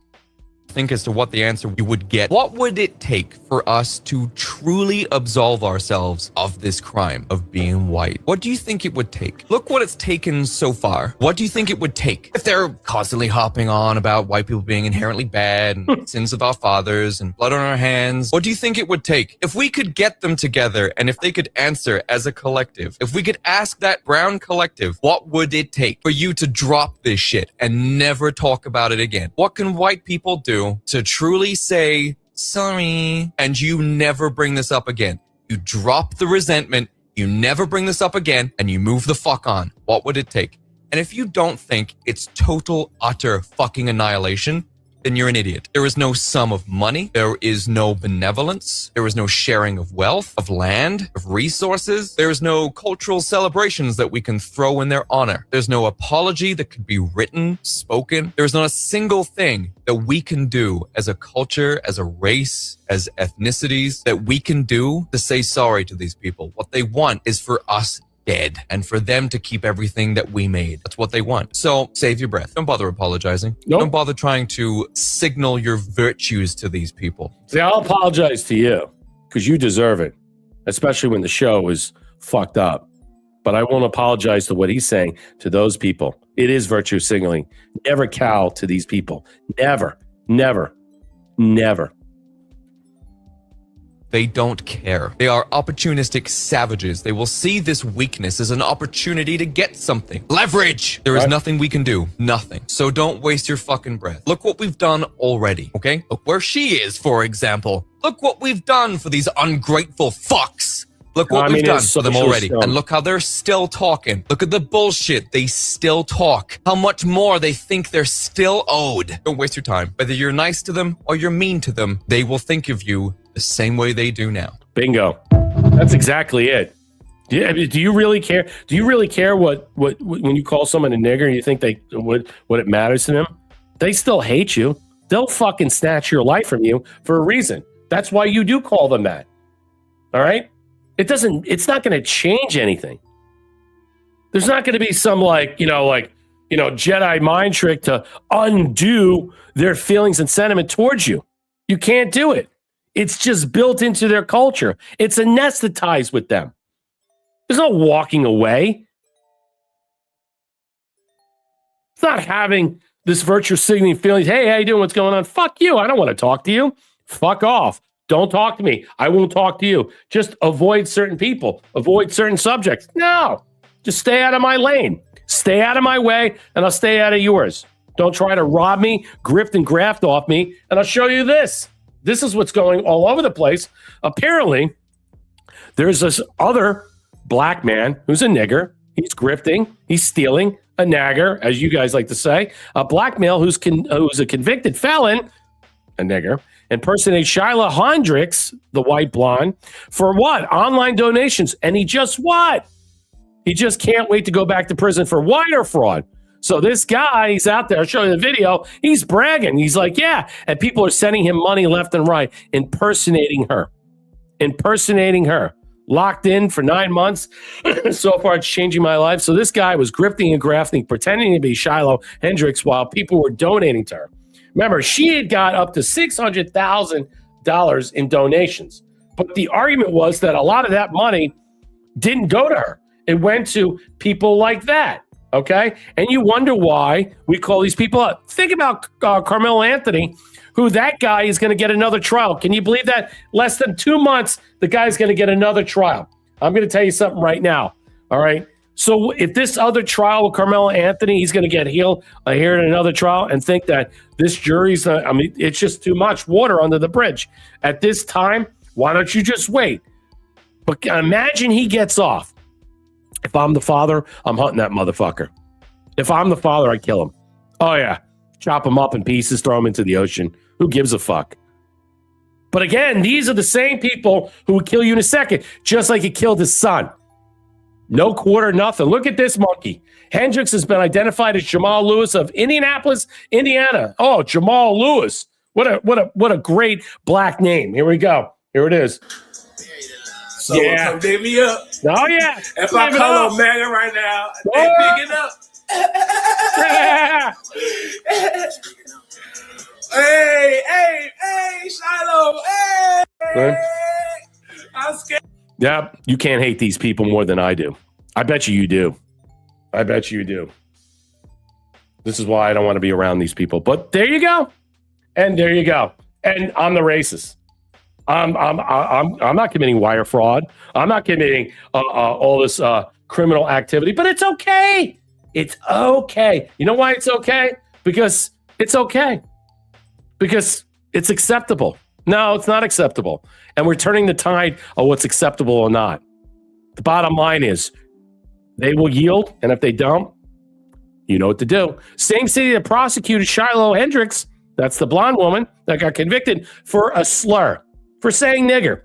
think as to what the answer you would get. What would it take for us to truly absolve ourselves of this crime of being white? What do you think it would take? Look what it's taken so far. What do you think it would take? If they're constantly hopping on about white people being inherently bad and sins of our fathers and blood on our hands, what do you think it would take? If we could get them together and if they could answer as a collective, if we could ask that brown collective, what would it take for you to drop this shit and never talk about it again? What can white people do to truly say, sorry, and you never bring this up again? You drop the resentment, you never bring this up again, and you move the fuck on. What would it take? And if you don't think it's total, utter fucking annihilation, then you're an idiot. There is no sum of money. There is no benevolence. There is no sharing of wealth, of land, of resources. There is no cultural celebrations that we can throw in their honor. There's no apology that could be written, spoken. There's not a single thing that we can do as a culture, as a race, as ethnicities, that we can do to say sorry to these people. What they want is for us dead and for them to keep everything that we made. That's what they want. So save your breath. Don't bother apologizing. Nope. Don't bother trying to signal your virtues to these people. See, I'll apologize to you because you deserve it, especially when the show is fucked up. But I won't apologize to what he's saying to those people. It is virtue signaling. Never cow to these people. Never, never, never. They don't care. They are opportunistic savages. They will see this weakness as an opportunity to get something. Leverage! There is nothing we can do. Nothing. So don't waste your fucking breath. Look what we've done already, okay? Look where she is, for example. Look what we've done for these ungrateful fucks. Look what we've done for them already. And look how they're still talking. Look at the bullshit. They still talk. How much more they think they're still owed. Don't waste your time. Whether you're nice to them or you're mean to them, they will think of you the same way they do now. Bingo. That's exactly it. Do you really care? Do you really care what when you call someone a nigger, you think they what it matters to them? They still hate you. They'll fucking snatch your life from you for a reason. That's why you do call them that. All right? It's not going to change anything. There's not going to be some Jedi mind trick to undo their feelings and sentiment towards you. You can't do it. It's just built into their culture. It's anesthetized with them. There's no walking away. It's not having this virtue signaling feelings. Hey, how you doing? What's going on? Fuck you. I don't want to talk to you. Fuck off. Don't talk to me. I won't talk to you. Just avoid certain people. Avoid certain subjects. No. Just stay out of my lane. Stay out of my way, and I'll stay out of yours. Don't try to rob me, grift and graft off me, and I'll show you this. This is what's going all over the place. Apparently, there's this other black man who's a nigger. He's grifting. He's stealing. A nagger, as you guys like to say. A black male who's a convicted felon, a nigger, impersonates Shyla Hendricks, the white blonde, for what? Online donations. And he just what? He just can't wait to go back to prison for wire fraud. So this guy, he's out there, I'll show you the video, he's bragging. He's like, yeah. And people are sending him money left and right, impersonating her. Locked in for 9 months. So far, it's changing my life. So this guy was grifting and grafting, pretending to be Shiloh Hendricks while people were donating to her. Remember, she had got up to $600,000 in donations. But the argument was that a lot of that money didn't go to her. It went to people like that. Okay? And you wonder why we call these people up. Think about Carmelo Anthony, who that guy is going to get another trial. Can you believe that? Less than 2 months, the guy's going to get another trial. I'm going to tell you something right now. All right? So if this other trial with Carmelo Anthony, he's going to get here in another trial and think that this jury's, it's just too much water under the bridge. At this time, why don't you just wait? But imagine he gets off. If I'm the father, I'm hunting that motherfucker. If I'm the father, I kill him. Oh, yeah. Chop him up in pieces, throw him into the ocean. Who gives a fuck? But again, these are the same people who would kill you in a second, just like he killed his son. No quarter, nothing. Look at this monkey. Hendricks has been identified as Jamal Lewis of Indianapolis, Indiana. Oh, Jamal Lewis. What a great black name. Here we go. Here it is. Someone come dig me up. Oh, yeah. If I call on Megan right now, they picking up. Hey, Shiloh. Hey. I'm scared. Yeah, you can't hate these people more than I do. I bet you do. I bet you do. This is why I don't want to be around these people. But there you go. And there you go. And I'm the racist. I'm not committing wire fraud. I'm not committing all this criminal activity. But it's okay. It's okay. You know why it's okay? Because it's okay. Because it's acceptable. No, it's not acceptable. And we're turning the tide of what's acceptable or not. The bottom line is they will yield. And if they don't, you know what to do. Same city that prosecuted Shiloh Hendricks, that's the blonde woman that got convicted for a slur, for saying nigger.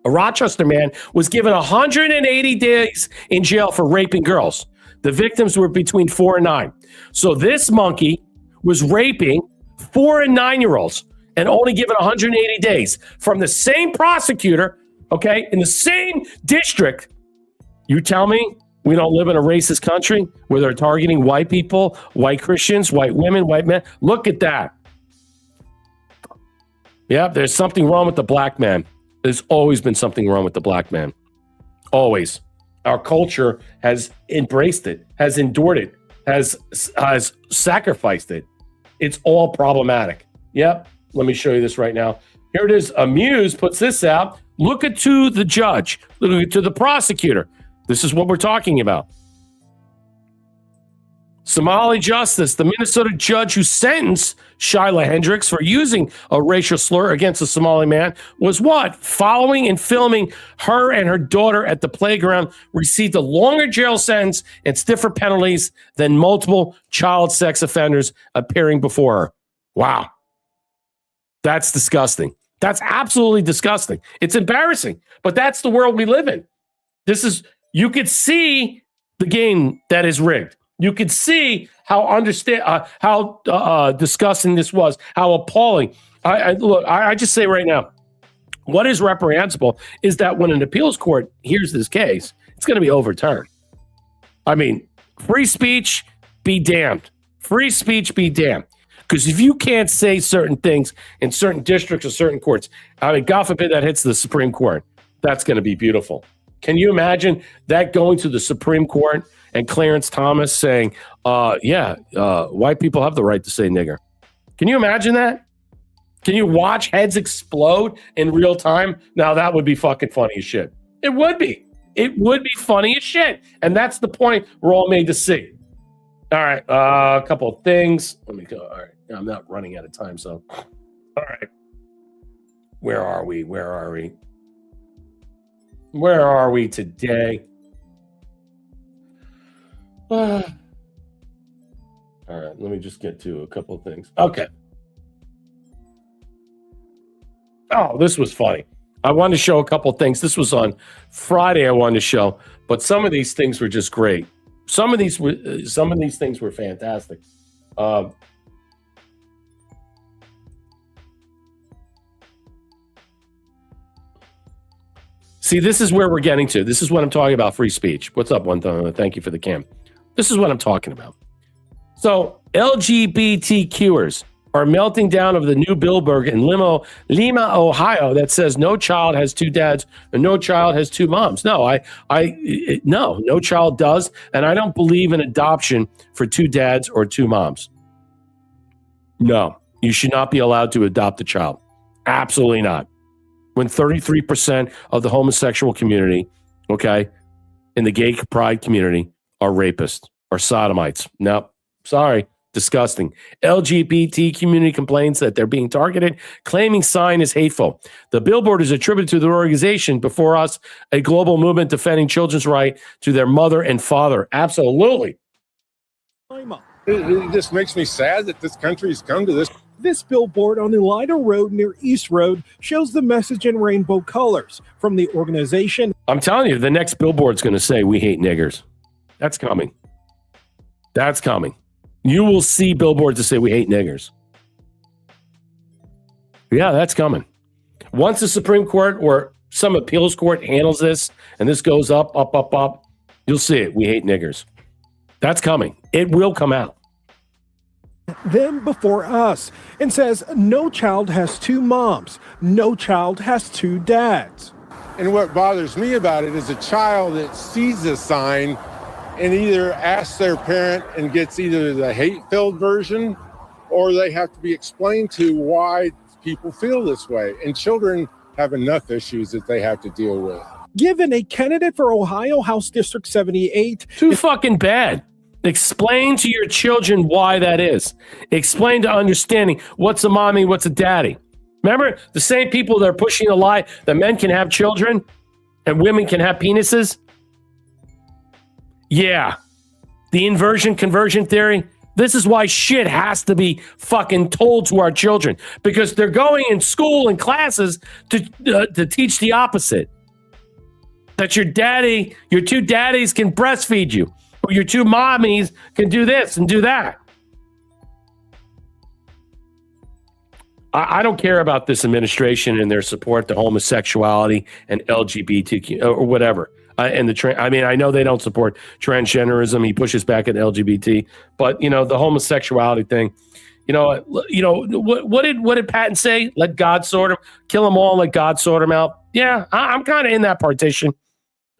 A Rochester man was given 180 days in jail for raping girls. The victims were between 4 and 9. So this monkey was raping 4 and 9-year-olds and only given 180 days from the same prosecutor, okay, in the same district. You tell me we don't live in a racist country where they're targeting white people, white Christians, white women, white men. Look at that. Yeah, there's something wrong with the black man. There's always been something wrong with the black man. Always. Our culture has embraced it, has endured it, has sacrificed it. It's all problematic. Yep. Let me show you this right now. Here it is. Amuse puts this out. Look at to the judge. Look at to the prosecutor. This is what we're talking about. Somali justice, the Minnesota judge who sentenced Shyla Hendricks for using a racial slur against a Somali man was what? Following and filming her and her daughter at the playground, received a longer jail sentence and stiffer penalties than multiple child sex offenders appearing before her. Wow. That's disgusting. That's absolutely disgusting. It's embarrassing, but that's the world we live in. You could see the game that is rigged. You could see how disgusting this was, how appalling. I just say right now, what is reprehensible is that when an appeals court hears this case, it's going to be overturned. I mean, free speech, be damned. Free speech, be damned. Because if you can't say certain things in certain districts or certain courts, I mean, God forbid that hits the Supreme Court, that's going to be beautiful. Can you imagine that going to the Supreme Court and Clarence Thomas saying, white people have the right to say nigger? Can you imagine that? Can you watch heads explode in real time? Now, that would be fucking funny as shit. It would be. It would be funny as shit. And that's the point we're all made to see. All right. A couple of things. Let me go. All right. I'm not running out of time. So, all right. Where are we? Where are we? Where are we today? All right. Let me just get to a couple of things. Okay. Oh, this was funny. I wanted to show a couple of things. This was on Friday. I wanted to show, but some of these things were just great. Some of these things were fantastic. See, this is where we're getting to. This is what I'm talking about. Free speech. What's up, one thing? Thank you for the cam. This is what I'm talking about. So LGBTQers are melting down over the new billboard in Lima, Ohio, that says no child has two dads or no child has two moms. No, no child does, and I don't believe in adoption for two dads or two moms. No, you should not be allowed to adopt a child. Absolutely not. When 33% of the homosexual community, okay, in the gay pride community are rapists or sodomites. No, sorry. Disgusting. LGBT community complains that they're being targeted, claiming sign is hateful. The billboard is attributed to the organization Before Us, a global movement defending children's right to their mother and father. Absolutely. It just makes me sad that this country's come to this. This billboard on Elida Road near East Road shows the message in rainbow colors from the organization. I'm telling you, the next billboard's going to say, "We hate niggers." That's coming. That's coming. You will see billboards that say we hate niggers. Yeah, that's coming. Once the Supreme Court or some appeals court handles this and this goes up, you'll see it. We hate niggers. That's coming. It will come out. Then Before Us, and says no child has two moms. No child has two dads. And what bothers me about it is a child that sees this sign and either asks their parent and gets either the hate-filled version, or they have to be explained to why people feel this way. And children have enough issues that they have to deal with. Given a candidate for Ohio House District 78. Too fucking bad. Explain to your children why that is. Explain to understanding what's a mommy, what's a daddy. Remember, the same people that are pushing the lie that men can have children and women can have penises? Yeah, the inversion conversion theory. This is why shit has to be fucking told to our children, because they're going in school and classes to teach the opposite. That your two daddies can breastfeed you, or your two mommies can do this and do that. I don't care about this administration and their support to homosexuality and LGBTQ or whatever. And I know they don't support transgenderism. He pushes back at LGBT, but the homosexuality thing. What did Patton say? Let God sort them, kill them all. Let God sort them out. Yeah, I'm kind of in that partition.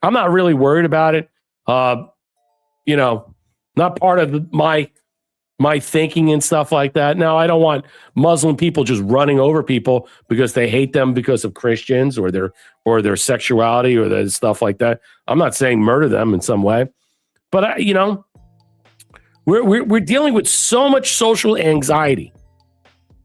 I'm not really worried about it. Not part of my thinking and stuff like that. Now, I don't want Muslim people just running over people because they hate them because of Christians or their sexuality or their stuff like that. I'm not saying murder them in some way, but we're dealing with so much social anxiety,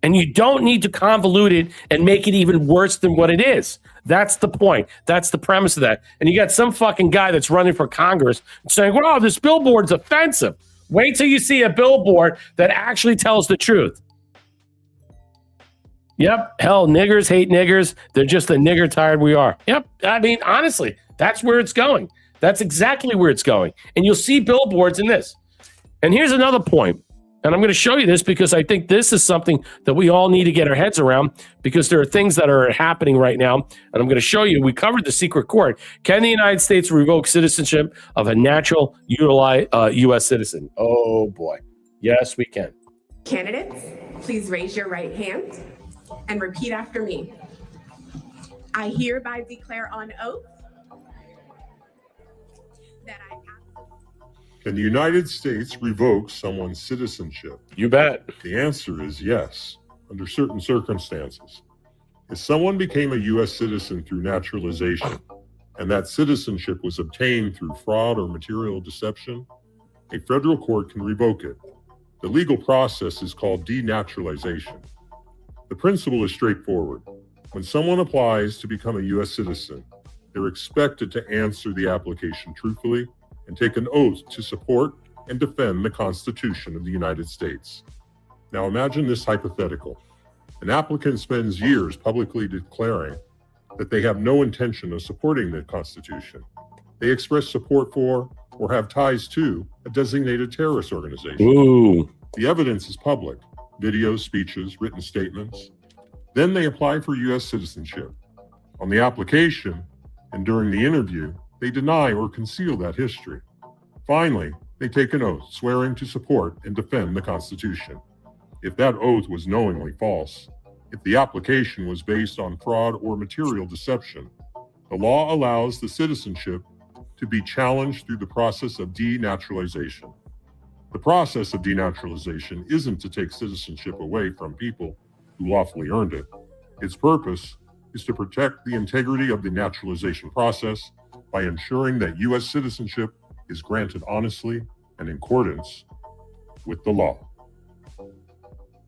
and you don't need to convolute it and make it even worse than what it is. That's the point. That's the premise of that. And you got some fucking guy that's running for Congress saying, "Wow, this billboard's offensive." Wait till you see a billboard that actually tells the truth. Yep. Hell, niggers hate niggers. They're just the nigger tired we are. Yep. I mean, honestly, that's where it's going. That's exactly where it's going. And you'll see billboards in this. And here's another point. And I'm going to show you this because I think this is something that we all need to get our heads around, because there are things that are happening right now. And I'm going to show you. We covered the secret court. Can the United States revoke citizenship of a natural U.S. citizen? Oh, boy. Yes, we can. Candidates, please raise your right hand and repeat after me. I hereby declare on oath that I Can the United States revoke someone's citizenship? You bet. The answer is yes, under certain circumstances. If someone became a U.S. citizen through naturalization, and that citizenship was obtained through fraud or material deception, a federal court can revoke it. The legal process is called denaturalization. The principle is straightforward. When someone applies to become a U.S. citizen, they're expected to answer the application truthfully and take an oath to support and defend the Constitution of the United States. Now imagine this hypothetical. An applicant spends years publicly declaring that they have no intention of supporting the Constitution. They express support for or have ties to a designated terrorist organization. Ooh. The evidence is public: videos, speeches, written statements. Then they apply for U.S. citizenship. On the application and during the interview, they deny or conceal that history. Finally, they take an oath swearing to support and defend the Constitution. If that oath was knowingly false, if the application was based on fraud or material deception, the law allows the citizenship to be challenged through the process of denaturalization. The process of denaturalization isn't to take citizenship away from people who lawfully earned it. Its purpose is to protect the integrity of the naturalization process by ensuring that U.S. citizenship is granted honestly and in accordance with the law.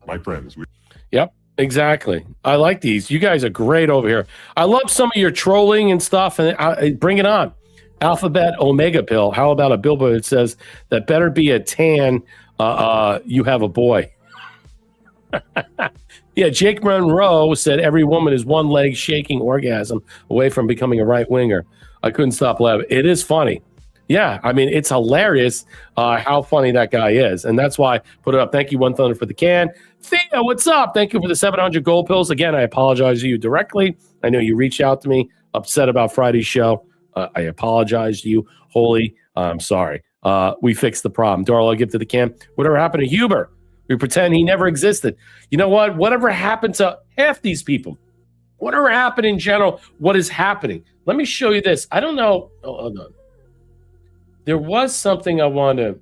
My friends. Yep, exactly. I like these. You guys are great over here. I love some of your trolling and stuff, and bring it on. Alphabet Omega Pill. How about a billboard that says that better be a tan, you have a boy? Yeah, Jake Monroe said every woman is one leg shaking orgasm away from becoming a right winger. I couldn't stop laughing. It is funny. Yeah, I mean, it's hilarious how funny that guy is. And that's why I put it up. Thank you, One Thunder, for the can. Thea, what's up? Thank you for the 700 gold pills. Again, I apologize to you directly. I know you reached out to me, upset about Friday's show. I apologize to you. Holy, I'm sorry. We fixed the problem. Darla, I'll give to the can. Whatever happened to Huber? We pretend he never existed. You know what? Whatever happened to half these people? Whatever happened in general, what is happening? Let me show you this. I don't know. Oh, hold on. There was something I want to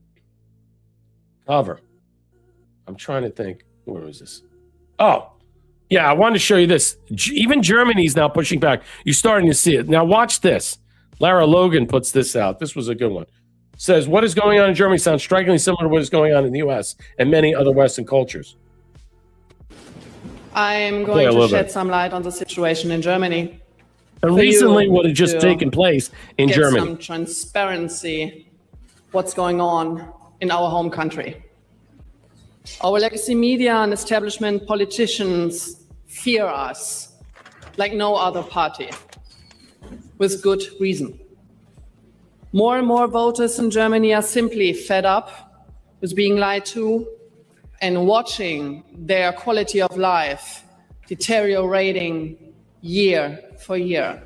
cover. I'm trying to think. Where was this? Oh, yeah. I wanted to show you this. Even Germany's now pushing back. You're starting to see it. Now watch this. Lara Logan puts this out. This was a good one. Says, what is going on in Germany sounds strikingly similar to what is going on in the U.S. and many other Western cultures. I'm going to shed some light on the situation in Germany. And recently, what had just taken place in Germany. Some transparency, what's going on in our home country. Our legacy media and establishment politicians fear us like no other party, with good reason. More and more voters in Germany are simply fed up with being lied to and watching their quality of life deteriorating year for year.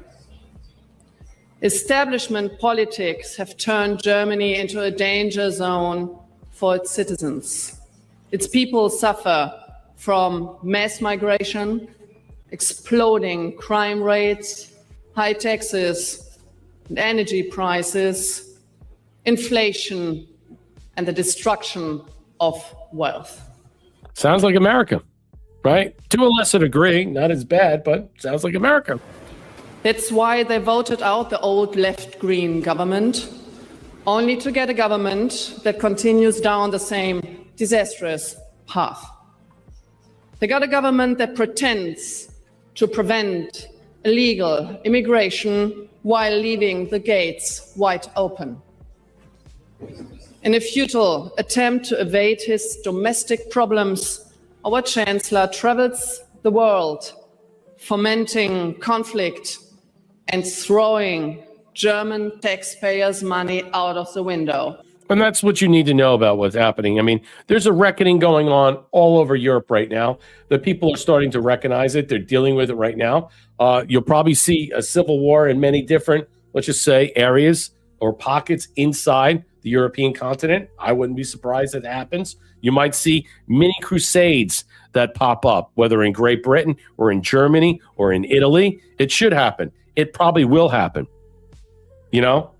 Establishment politics have turned Germany into a danger zone for its citizens. Its people suffer from mass migration, exploding crime rates, high taxes, and energy prices, inflation, and the destruction of wealth. Sounds like America, right? To a lesser degree, not as bad, but sounds like America. That's why they voted out the old left-green government, only to get a government that continues down the same disastrous path. They got a government that pretends to prevent illegal immigration while leaving the gates wide open. In a futile attempt to evade his domestic problems, our chancellor travels the world, fomenting conflict and throwing German taxpayers' money out of the window. And that's what you need to know about what's happening. I mean, there's a reckoning going on all over Europe right now. The people are starting to recognize it. They're dealing with it right now. You'll probably see a civil war in many different, let's just say, areas or pockets inside the European continent. I wouldn't be surprised if it happens. You might see mini crusades that pop up, whether in Great Britain or in Germany or in Italy. It should happen. It probably will happen. You know,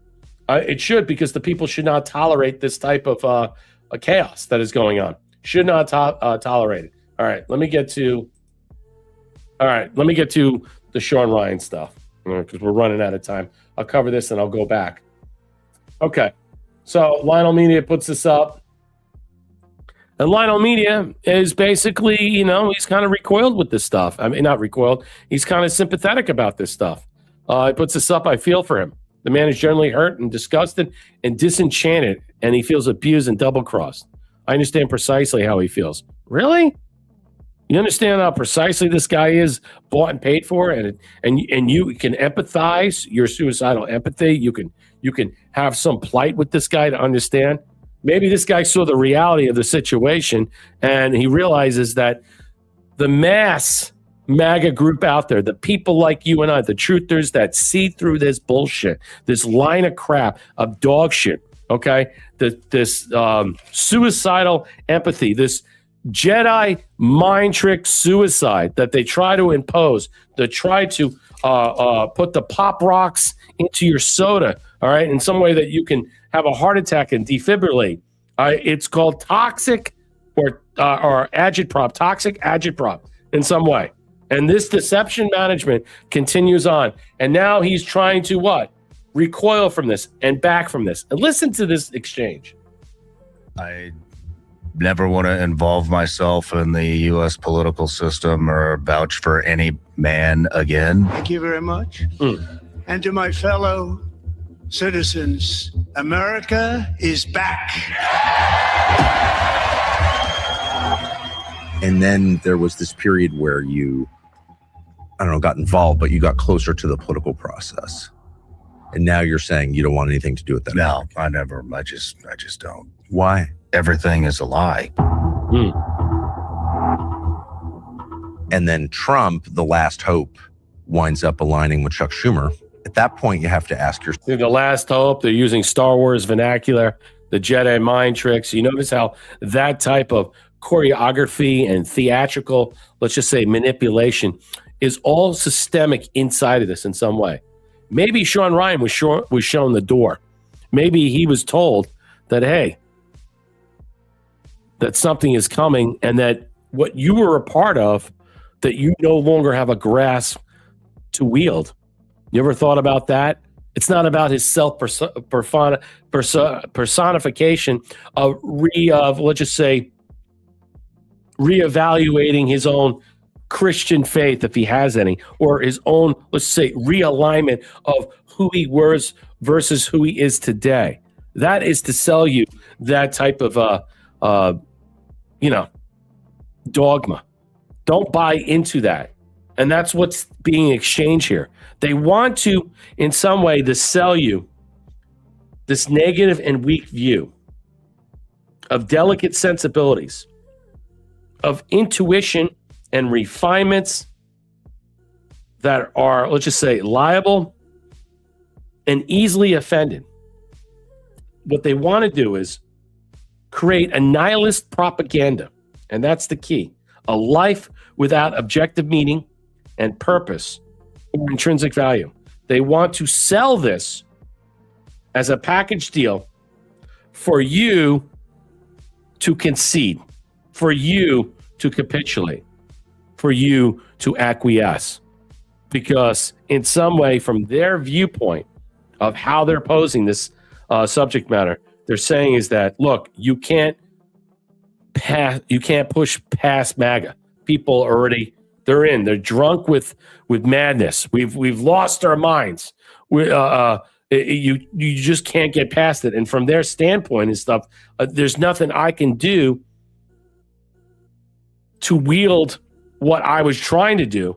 it should, because the people should not tolerate this type of a chaos that is going on. Should not tolerate it. All right, let me get to the Sean Ryan stuff, because we're running out of time. I'll cover this and I'll go back. Okay, so Lionel Media puts this up. And Lionel Media is basically, you know, he's kind of recoiled with this stuff. I mean, not recoiled. He's kind of sympathetic about this stuff. He puts this up. I feel for him. The man is generally hurt and disgusted and disenchanted, and he feels abused and double-crossed. I understand precisely how he feels. Really? You understand how precisely this guy is bought and paid for, and you can empathize your suicidal empathy. You can have some plight with this guy to understand. Maybe this guy saw the reality of the situation, and he realizes that the mass MAGA group out there, the people like you and I, the truthers that see through this bullshit, this line of crap, of dog shit, okay? This suicidal empathy, this Jedi mind trick suicide that they try to impose, that try to put the pop rocks into your soda, all right, in some way that you can have a heart attack and defibrillate. It's called toxic or agitprop, toxic agitprop in some way. And this deception management continues on. And now he's trying to what? Recoil from this and back from this. And listen to this exchange. I never want to involve myself in the U.S. political system or vouch for any man again. Thank you very much. And to my fellow citizens, America is back. And then there was this period where you, I don't know, got involved, but you got closer to the political process. And now you're saying you don't want anything to do with that. No, I never. I just don't. Why? Everything is a lie. And then Trump, the last hope, winds up aligning with Chuck Schumer. At that point, you have to ask yourself. The last hope, they're using Star Wars vernacular, the Jedi mind tricks. You notice how that type of choreography and theatrical, let's just say manipulation, is all systemic inside of this in some way. Maybe Sean Ryan was shown the door. Maybe he was told that, hey, that something is coming and that what you were a part of, that you no longer have a grasp to wield. You ever thought about that? It's not about his personification of let's just say, reevaluating his own Christian faith, if he has any, or his own, let's say, realignment of who he was versus who he is today. That is to sell you that type of, dogma. Don't buy into that. And that's what's being exchanged here. They want to, in some way, to sell you this negative and weak view of delicate sensibilities, of intuition and refinements that are, let's just say, liable and easily offended. What they want to do is create a nihilist propaganda, and that's the key. A life without objective meaning and purpose or intrinsic value. They want to sell this as a package deal for you to concede, for you to capitulate, for you to acquiesce. Because in some way, from their viewpoint of how they're posing this subject matter, they're saying is that, look, you can't push past MAGA. People already, they're drunk with madness. We've lost our minds. You just can't get past it. And from their standpoint and stuff, there's nothing I can do to wield what I was trying to do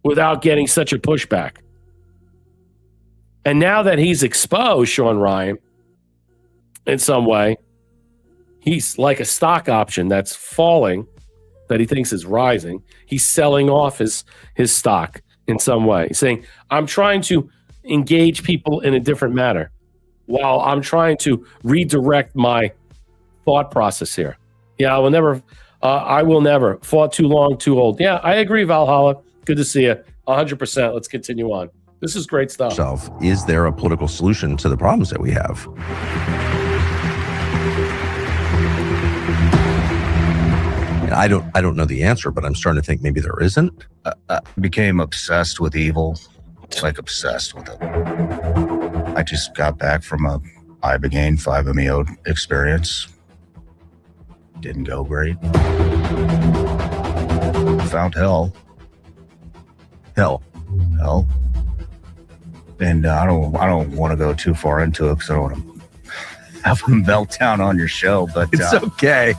without getting such a pushback. And now that he's exposed, Sean Ryan, in some way, he's like a stock option that's falling, that he thinks is rising. He's selling off his stock in some way. He's saying, I'm trying to engage people in a different manner. while I'm trying to redirect my thought process here. Yeah, I will never. Fought too long, too old. Yeah, I agree, Valhalla. Good to see you. 100%. Let's continue on. This is great stuff. Is there a political solution to the problems that we have? I don't know the answer, but I'm starting to think maybe there isn't. I became obsessed with evil, like obsessed with it. I just got back from a Ibogaine 5-MeO experience. Didn't go great. Found hell. And I don't want to go too far into it because I don't want to have a meltdown on your show, but it's okay.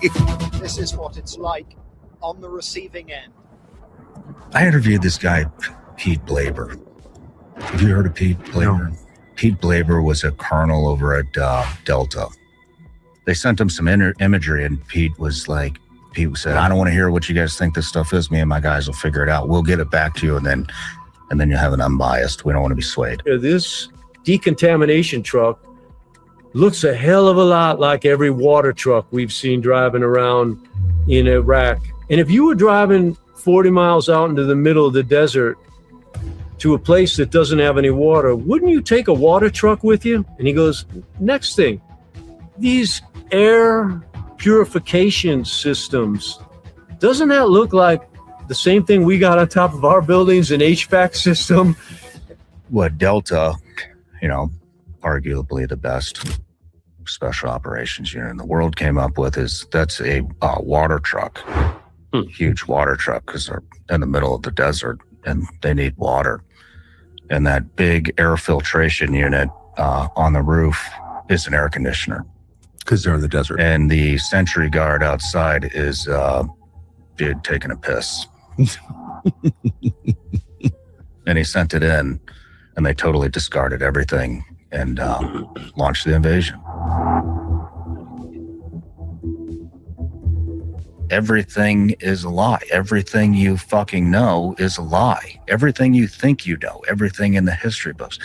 This is what it's like on the receiving end. I interviewed this guy, Pete Blaber. Have you heard of Pete Blaber? No. Pete Blaber was a colonel over at Delta. They sent him some imagery, and Pete said, I don't want to hear what you guys think this stuff is. Me and my guys will figure it out. We'll get it back to you, and then you'll have an unbiased. We don't want to be swayed. This decontamination truck looks a hell of a lot like every water truck we've seen driving around in Iraq. And if you were driving 40 miles out into the middle of the desert to a place that doesn't have any water, wouldn't you take a water truck with you? And he goes, next thing, these air purification systems, doesn't that look like the same thing we got on top of our buildings, an HVAC system? What Delta, arguably the best special operations unit in the world came up with that's a water truck, huge water truck, because they're in the middle of the desert and they need water. And that big air filtration unit on the roof is an air conditioner. Because they're in the desert. And the sentry guard outside is dude taking a piss. And he sent it in, and they totally discarded everything and launched the invasion. Everything is a lie. Everything you fucking know is a lie. Everything you think you know, everything in the history books,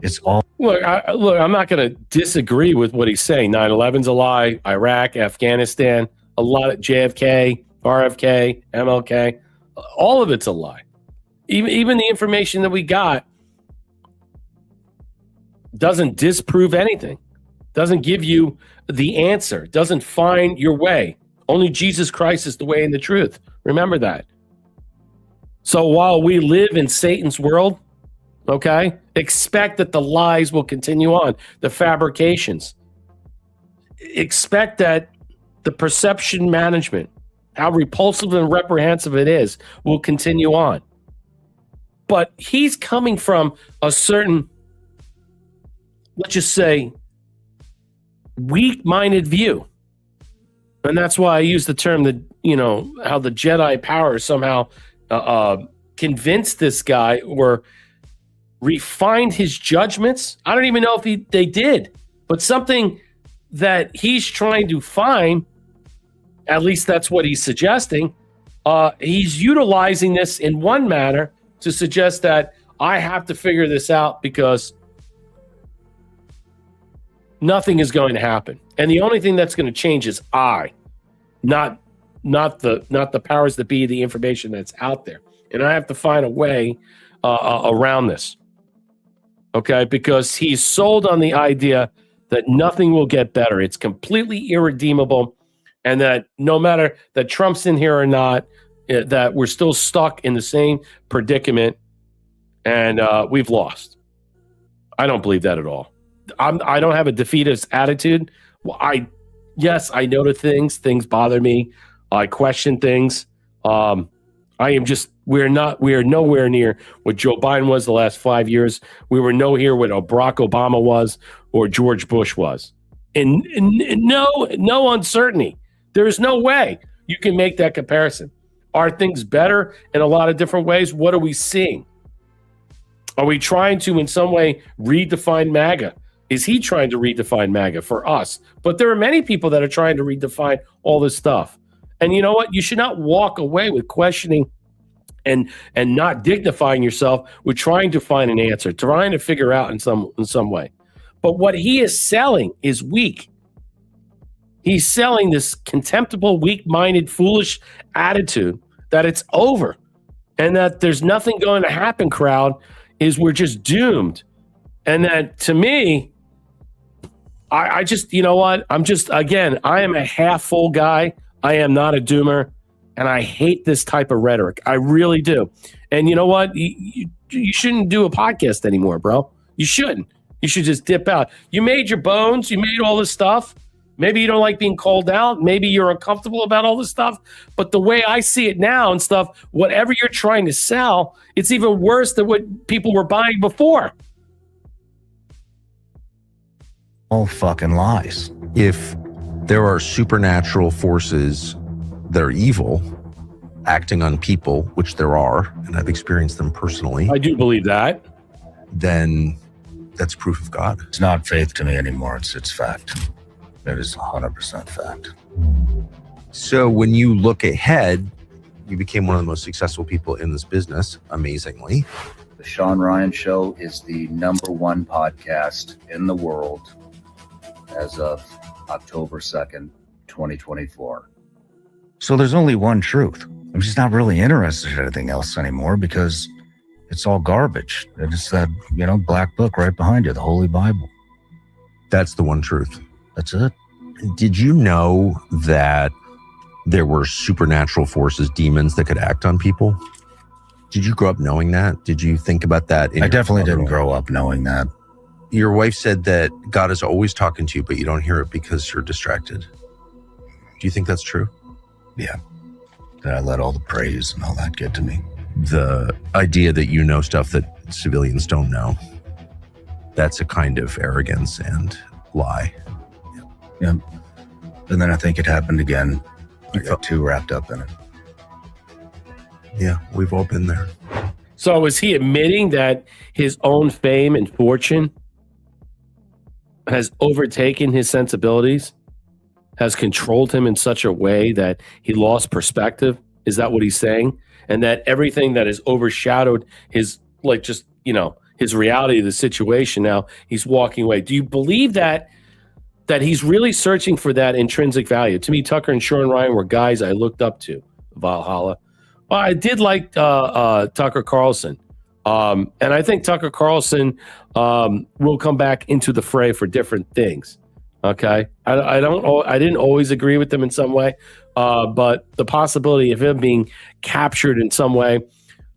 it's all. Look, I'm not going to disagree with what he's saying. 9/11's a lie. Iraq, Afghanistan, a lot of JFK, RFK, MLK, all of it's a lie. Even the information that we got doesn't disprove anything, doesn't give you the answer, doesn't find your way. Only Jesus Christ is the way and the truth. Remember that. So while we live in Satan's world, okay, expect that the lies will continue on, the fabrications. Expect that the perception management, how repulsive and reprehensible it is, will continue on. But he's coming from a certain, let's just say, weak-minded view. And that's why I use the term that, how the Jedi power somehow convinced this guy or refined his judgments. I don't even know if they did, but something that he's trying to find, at least that's what he's suggesting. He's utilizing this in one manner to suggest that I have to figure this out because nothing is going to happen. And the only thing that's going to change is not the powers that be, the information that's out there. And I have to find a way around this. Okay, because he's sold on the idea that nothing will get better. It's completely irredeemable, and that no matter that Trump's in here or not, that we're still stuck in the same predicament, and we've lost. I don't believe that at all. I don't have a defeatist attitude. Yes, I know the things bother me. I question things. We are nowhere near what Joe Biden was the last 5 years. We were nowhere near what Barack Obama was or George Bush was. And no uncertainty. There is no way you can make that comparison. Are things better in a lot of different ways? What are we seeing? Are we trying to, in some way, redefine MAGA? Is he trying to redefine MAGA for us? But there are many people that are trying to redefine all this stuff. And you know what? You should not walk away with questioning and not dignifying yourself with trying to find an answer, trying to figure out in some way. But what he is selling is weak. He's selling this contemptible, weak-minded, foolish attitude that it's over and that there's nothing going to happen, crowd, is we're just doomed. And that, to me, I just, you know what? I'm just, again, I am a half-full guy. I am not a doomer, and I hate this type of rhetoric. I really do. And you know what? You shouldn't do a podcast anymore, bro. You shouldn't. You should just dip out. You made your bones. You made all this stuff. Maybe you don't like being called out. Maybe you're uncomfortable about all this stuff. But the way I see it now and stuff, whatever you're trying to sell, it's even worse than what people were buying before. All fucking lies. If there are supernatural forces that are evil acting on people, which there are, and I've experienced them personally. I do believe that. Then that's proof of God. It's not faith to me anymore. It's fact. It is 100% fact. So when you look ahead, you became one of the most successful people in this business, amazingly. The Sean Ryan Show is the #1 podcast in the world as of October 2nd, 2024. So there's only one truth. I'm just not really interested in anything else anymore because it's all garbage. It's that, black book right behind you, the Holy Bible. That's the one truth. That's it. Did you know that there were supernatural forces, demons that could act on people? Did you grow up knowing that? Did you think about that? I definitely didn't grow up knowing that. Your wife said that God is always talking to you, but you don't hear it because you're distracted. Do you think that's true? Yeah. That I let all the praise and all that get to me. The idea that you know stuff that civilians don't know, that's a kind of arrogance and lie. Yeah. And then I think it happened again. I got too wrapped up in it. Yeah, we've all been there. So is he admitting that his own fame and fortune has overtaken his sensibilities, has controlled him in such a way that he lost perspective? Is that what he's saying? And that everything that has overshadowed his, his reality of the situation, now he's walking away. Do you believe that he's really searching for that intrinsic value? To me, Tucker and Sean Ryan were guys I looked up to, Valhalla. Well, I did like Tucker Carlson. And I think Tucker Carlson will come back into the fray for different things. Okay, I didn't always agree with them in some way, but the possibility of him being captured in some way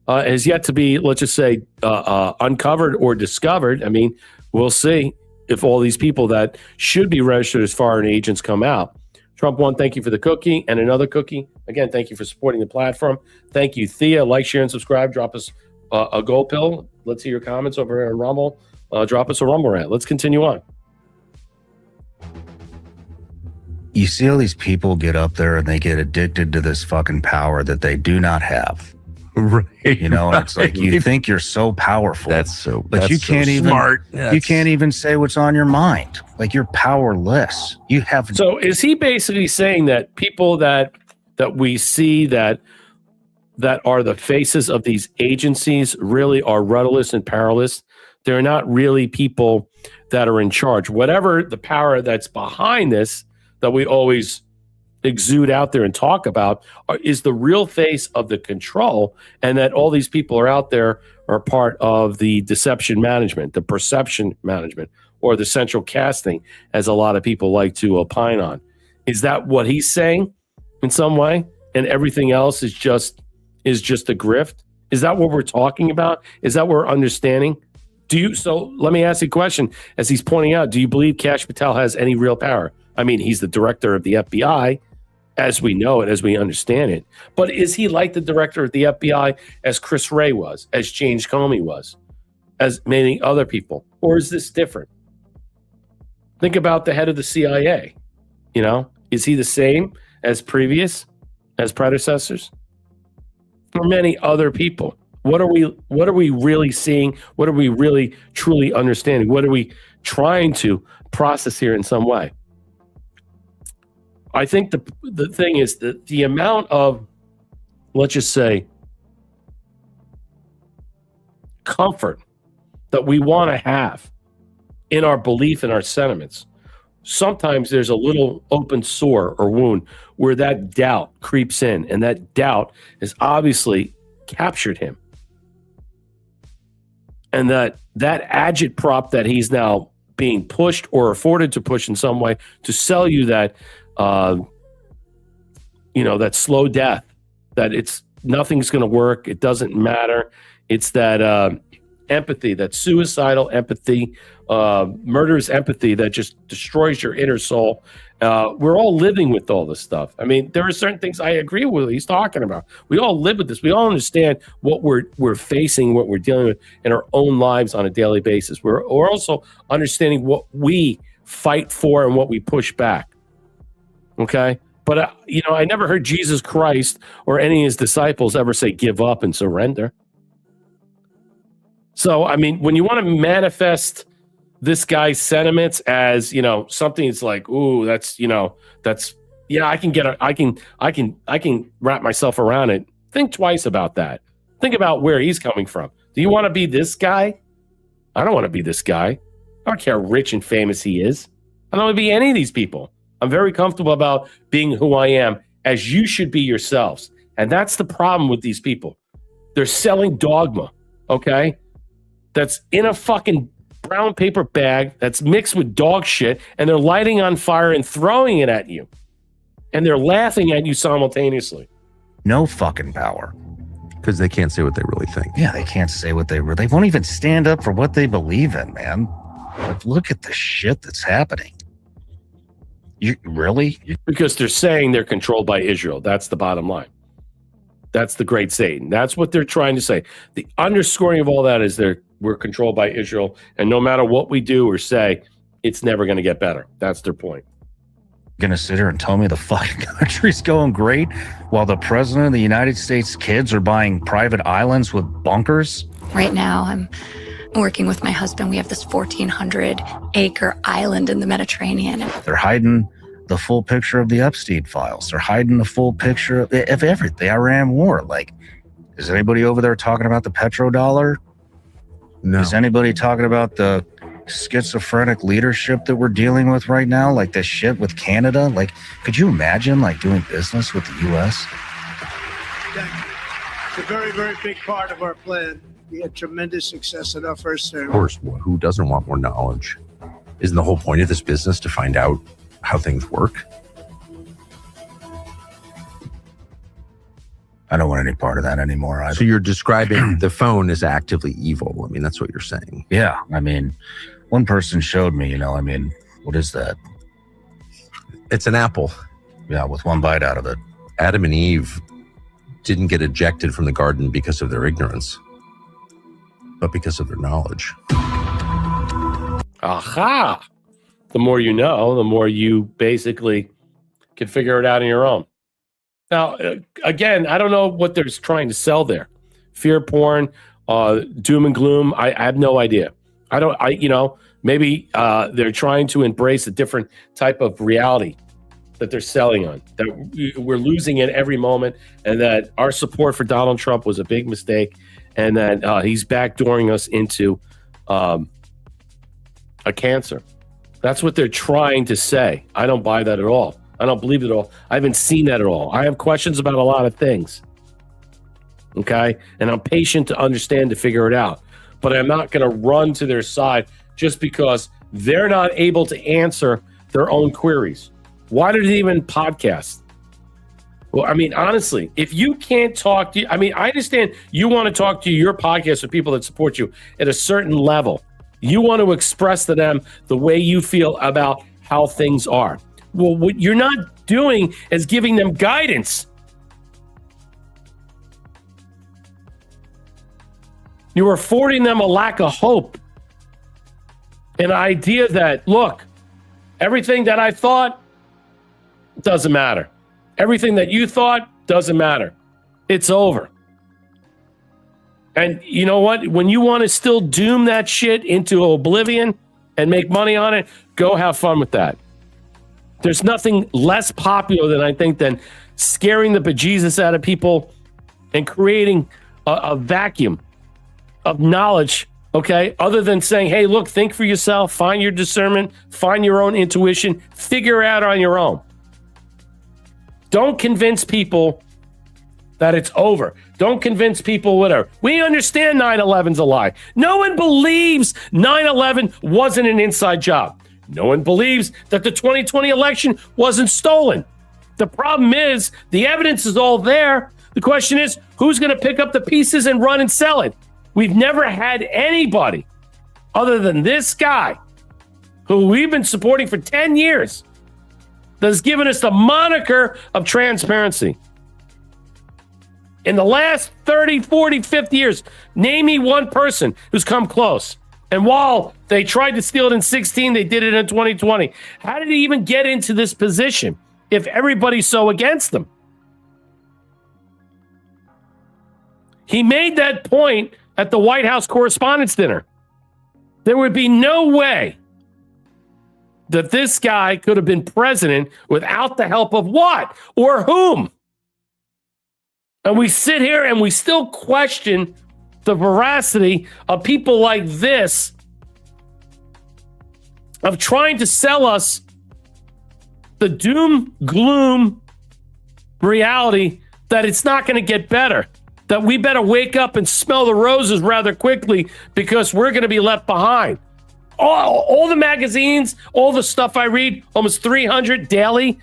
is yet to be, let's just say, uncovered or discovered. I mean, we'll see if all these people that should be registered as foreign agents come out. Trump 1, thank you for the cookie and another cookie. Again, thank you for supporting the platform. Thank you, Thea. Like, share, and subscribe. Drop us a gold pill. Let's see your comments over here on Rumble. Drop us a Rumble rant. Let's continue on. You see all these people get up there and they get addicted to this fucking power that they do not have. Right. And it's like you think you're so powerful. But you can't even smart. You can't even say what's on your mind. Like, you're powerless. You have. So is he basically saying that people that we see that are the faces of these agencies really are rudderless and powerless? They're not really people that are in charge. Whatever the power that's behind this that we always exude out there and talk about is the real face of the control, and that all these people are out there are part of the deception management, the perception management, or the central casting, as a lot of people like to opine on. Is that what he's saying in some way? And everything else is just a grift? Is that what we're talking about? Is that what we're understanding? So let me ask you a question. As he's pointing out, do you believe Kash Patel has any real power? I mean, he's the director of the FBI, as we know it, as we understand it. But is he like the director of the FBI as Chris Wray was, as James Comey was, as many other people? Or is this different? Think about the head of the CIA. Is he the same as predecessors? For many other people. What are we really seeing? What are we really truly understanding? What are we trying to process here in some way? I think the thing is that the amount of, let's just say, comfort that we want to have in our belief in our sentiments. Sometimes there's a little open sore or wound where that doubt creeps in, and that doubt has obviously captured him. And that agitprop that he's now being pushed or afforded to push in some way to sell you that, that slow death, that it's nothing's going to work, it doesn't matter. It's that empathy, that suicidal empathy, murderous empathy that just destroys your inner soul. We're all living with all this stuff. I mean, there are certain things I agree with what he's talking about. We all live with this. We all understand what we're facing, what we're dealing with in our own lives on a daily basis. We're also understanding what we fight for and what we push back. Okay? But, I never heard Jesus Christ or any of his disciples ever say, give up and surrender. So, I mean, when you want to manifest this guy's sentiments as, something that's like, ooh, I can wrap myself around it. Think twice about that. Think about where he's coming from. Do you want to be this guy? I don't want to be this guy. I don't care how rich and famous he is. I don't want to be any of these people. I'm very comfortable about being who I am, as you should be yourselves. And that's the problem with these people. They're selling dogma, okay? That's in a fucking brown paper bag that's mixed with dog shit, and they're lighting on fire and throwing it at you. And they're laughing at you simultaneously. No fucking power. Because they can't say what they really think. Yeah, they can't say what they won't even stand up for what they believe in, man. Like, look at the shit that's happening. You really? Because they're saying they're controlled by Israel. That's the bottom line. That's the great Satan. That's what they're trying to say. The underscoring of all that is we're controlled by Israel, and no matter what we do or say, it's never going to get better. That's their point. Gonna sit here and tell me the fucking country's going great while the president of the United States kids are buying private islands with bunkers? Right now, I'm working with my husband. We have this 1,400-acre island in the Mediterranean. They're hiding the full picture of the Epstein files. They're hiding the full picture of everything. The Iran war. Like, is anybody over there talking about the petrodollar? No. Is anybody talking about the schizophrenic leadership that we're dealing with right now? Like this shit with Canada? Like, could you imagine doing business with the U.S.? It's a very, very big part of our plan. We had tremendous success in our first term. Of course, who doesn't want more knowledge? Isn't the whole point of this business to find out how things work? I don't want any part of that anymore either. So you're describing the phone as actively evil. I mean, that's what you're saying. Yeah. I mean, one person showed me, what is that? It's an apple. Yeah, with one bite out of it. Adam and Eve didn't get ejected from the garden because of their ignorance, but because of their knowledge. Aha! The more you know, the more you basically can figure it out on your own. Now, again, I don't know what they're trying to sell there. Fear porn, doom and gloom. I have no idea. Maybe they're trying to embrace a different type of reality that they're selling on, that we're losing it every moment, and that our support for Donald Trump was a big mistake, and that he's backdooring us into a cancer. That's what they're trying to say. I don't buy that at all. I don't believe it at all. I haven't seen that at all. I have questions about a lot of things. Okay? And I'm patient to understand, to figure it out. But I'm not going to run to their side just because they're not able to answer their own queries. Why did they even podcast? Well, I mean, honestly, if you can't talk to, I understand you want to talk to your podcast with people that support you at a certain level. You want to express to them the way you feel about how things are. Well, what you're not doing is giving them guidance. You're affording them a lack of hope. An idea that, look, everything that I thought doesn't matter. Everything that you thought doesn't matter. It's over. And you know what? When you want to still doom that shit into oblivion and make money on it, go have fun with that. There's nothing less popular than scaring the bejesus out of people and creating a vacuum of knowledge Okay, other than saying, hey, look, think for yourself, find your discernment, find your own intuition, figure it out on your own. Don't convince people that it's over. Don't convince people whatever. We understand 9/11's a lie. No one believes 9/11 wasn't an inside job. No one believes that the 2020 election wasn't stolen. The problem is the evidence is all there. The question is, who's going to pick up the pieces and run and sell it? We've never had anybody other than this guy who we've been supporting for 10 years that has given us the moniker of transparency. In the last 30, 40, 50 years, name me one person who's come close. And while they tried to steal it in 16, they did it in 2020. How did he even get into this position if everybody's so against them? He made that point at the White House Correspondents' Dinner. There would be no way that this guy could have been president without the help of what or whom. And we sit here and we still question the veracity of people like this, of trying to sell us the doom, gloom reality that it's not going to get better, that we better wake up and smell the roses rather quickly because we're going to be left behind. All the magazines, all the stuff I read, almost 300 daily,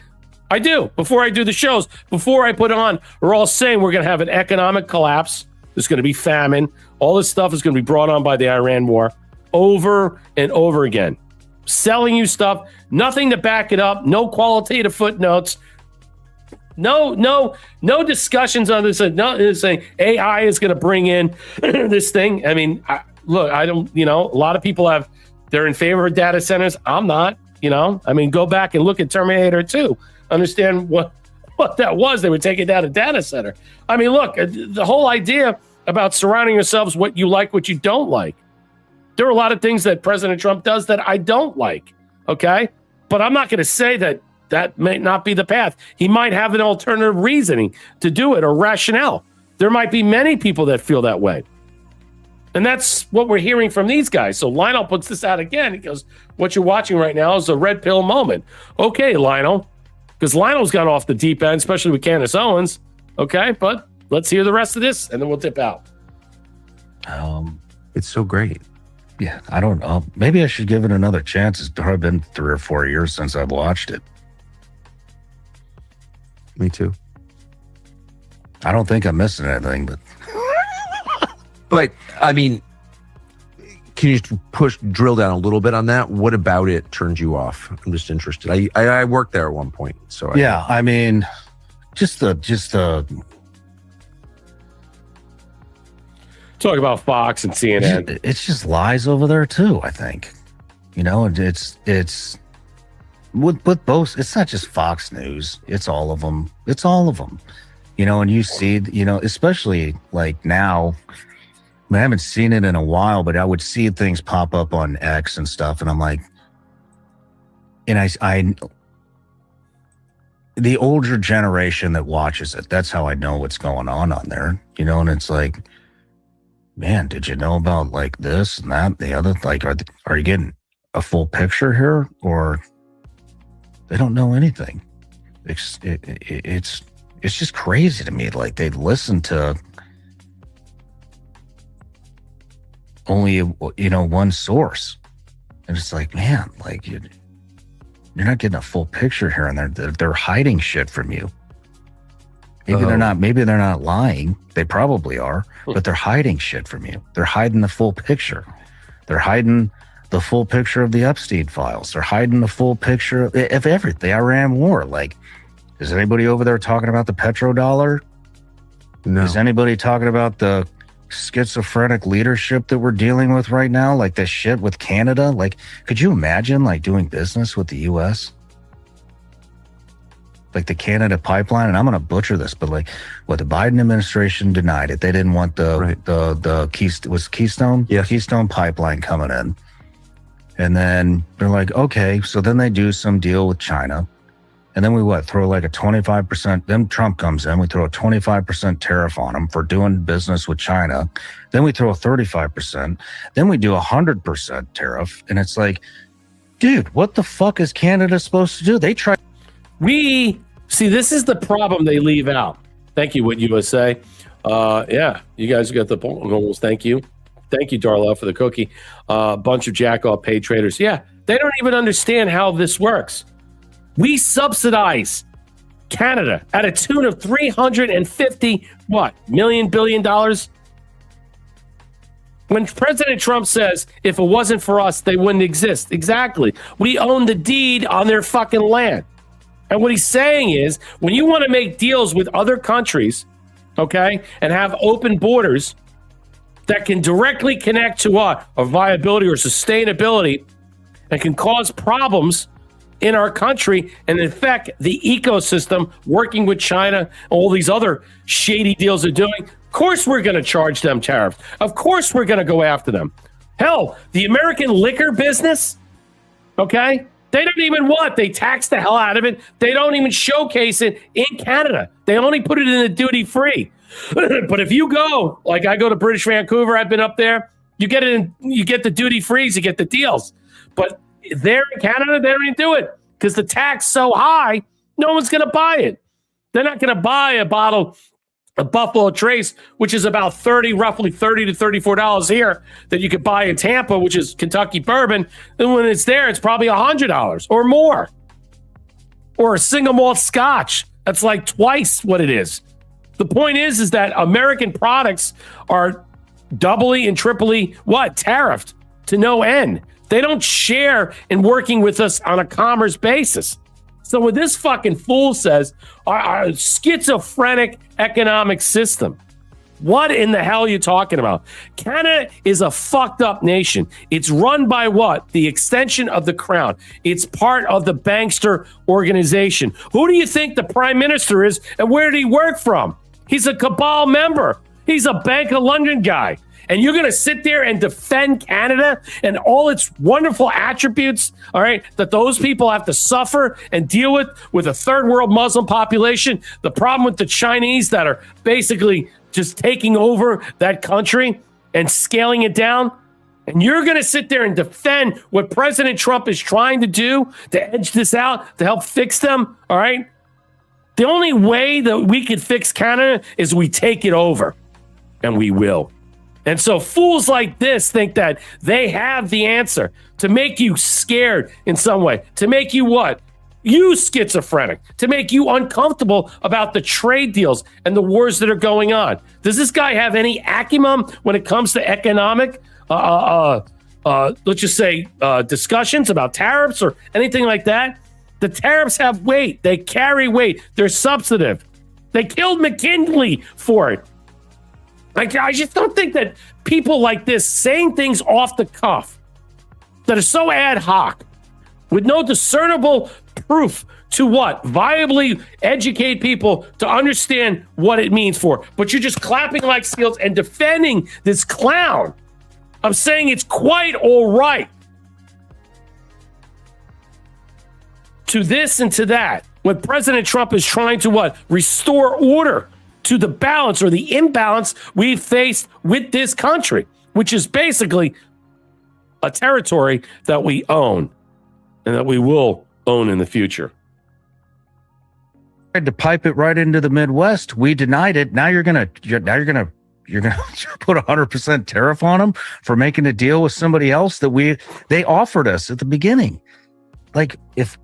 I do, before I do the shows, before I put on, we're all saying we're going to have an economic collapse. There's going to be famine. All this stuff is going to be brought on by the Iran war over and over again. Selling you stuff, nothing to back it up, no qualitative footnotes, no discussions on this. No, saying AI is going to bring in this thing. I mean, look, I don't, a lot of people they're in favor of data centers. I'm not, I mean, go back and look at Terminator 2. Understand what that was. They were taking down a data center. I mean, look, the whole idea about surrounding yourselves what you like, what you don't like. There are a lot of things that President Trump does that I don't like, okay? But I'm not going to say that may not be the path. He might have an alternative reasoning to do it or rationale. There might be many people that feel that way. And that's what we're hearing from these guys. So Lionel puts this out again. He goes, what you're watching right now is a red pill moment. Okay, Lionel. Because Lionel's gone off the deep end, especially with Candace Owens. Okay, but let's hear the rest of this, and then we'll dip out. It's so great. Yeah, I don't know. Maybe I should give it another chance. It's probably been 3 or 4 years since I've watched it. Me too. I don't think I'm missing anything, but... But, I mean, can you drill down a little bit on that? What about it turned you off? I'm just interested. I worked there at one point, so I mean, just the talk about Fox and CNN. It's just lies over there too. I think, it's with both. It's not just Fox News. It's all of them. It's all of them. And you see, especially like now. I haven't seen it in a while, but I would see things pop up on X and stuff, and I'm like, and I the older generation that watches it, that's how I know what's going on there, and it's like, man, did you know about like this and that, the other, like, are you getting a full picture here, or they don't know anything? It's just crazy to me. Like, they listen to only one source, and it's like, man, like you're not getting a full picture here, and they're hiding shit from you. Maybe they're not lying. They probably are, but they're hiding shit from you. They're hiding the full picture. They're hiding the full picture of the Epstein files. They're hiding the full picture of everything. The Iran war. Like, is anybody over there talking about the petrodollar? No. Is anybody talking about the schizophrenic leadership that we're dealing with right now? Like this shit with Canada? Like, could you imagine like doing business with the U.S.? Like the Canada pipeline, and I'm going to butcher this, but like what the Biden administration denied it. They didn't want the Keystone? Yeah. Keystone pipeline coming in. And then they're like, okay, so then they do some deal with China. And then we throw like a 25%. Then Trump comes in, we throw a 25% tariff on them for doing business with China. Then we throw a 35%. Then we do 100% tariff. And it's like, dude, what the fuck is Canada supposed to do? They try. We see, this is the problem they leave out. Thank you, What USA. Yeah, you guys got the goals. Thank you. Thank you, Darla, for the cookie. Bunch of jack-off paid traders. Yeah, they don't even understand how this works. We subsidize Canada at a tune of $350 billion. When President Trump says, if it wasn't for us, they wouldn't exist. Exactly. We own the deed on their fucking land. And what he's saying is, when you want to make deals with other countries, okay, and have open borders that can directly connect to a viability or sustainability and can cause problems in our country and affect the ecosystem, working with China, all these other shady deals they're doing, of course we're going to charge them tariffs. Of course we're going to go after them. Hell, the American liquor business, okay, they don't even they tax the hell out of it. They don't even showcase it in Canada. They only put it in the duty free. But if you go, like I go to British Vancouver, I've been up there, you get it in, you get the duty frees, you get the deals. But there in Canada, they don't even do it because the tax so high, no one's going to buy it. They're not going to buy a bottle of Buffalo Trace, which is about roughly $30 to $34 here, that you could buy in Tampa, which is Kentucky bourbon. And when it's there, it's probably $100 or more. Or a single malt scotch, that's like twice what it is. The point is that American products are doubly and triply tariffed to no end. They don't share in working with us on a commerce basis. So when this fucking fool says our schizophrenic economic system, what in the hell are you talking about? Canada is a fucked up nation. It's run by the extension of the crown. It's part of the bankster organization. Who do you think the prime minister is, and where did he work from? He's a cabal member. He's a Bank of London guy. And you're going to sit there and defend Canada and all its wonderful attributes, all right, that those people have to suffer and deal with a third world Muslim population, the problem with the Chinese that are basically just taking over that country and scaling it down. And you're going to sit there and defend what President Trump is trying to do to edge this out, to help fix them, all right? The only way that we could fix Canada is we take it over, and we will. And so fools like this think that they have the answer to make you scared in some way, to make you You schizophrenic, to make you uncomfortable about the trade deals and the wars that are going on. Does this guy have any acumen when it comes to economic, let's just say, discussions about tariffs or anything like that? The tariffs have weight. They carry weight. They're substantive. They killed McKinley for it. I just don't think that people like this saying things off the cuff that are so ad hoc with no discernible proof to viably educate people to understand what it means for. But you're just clapping like seals and defending this clown. I'm saying it's quite all right to this and to that when President Trump is trying to restore order to the balance or the imbalance we've faced with this country, which is basically a territory that we own and that we will own in the future. Tried to pipe it right into the Midwest. We denied it. Now you're gonna put 100% tariff on them for making a deal with somebody else that they offered us at the beginning. Like if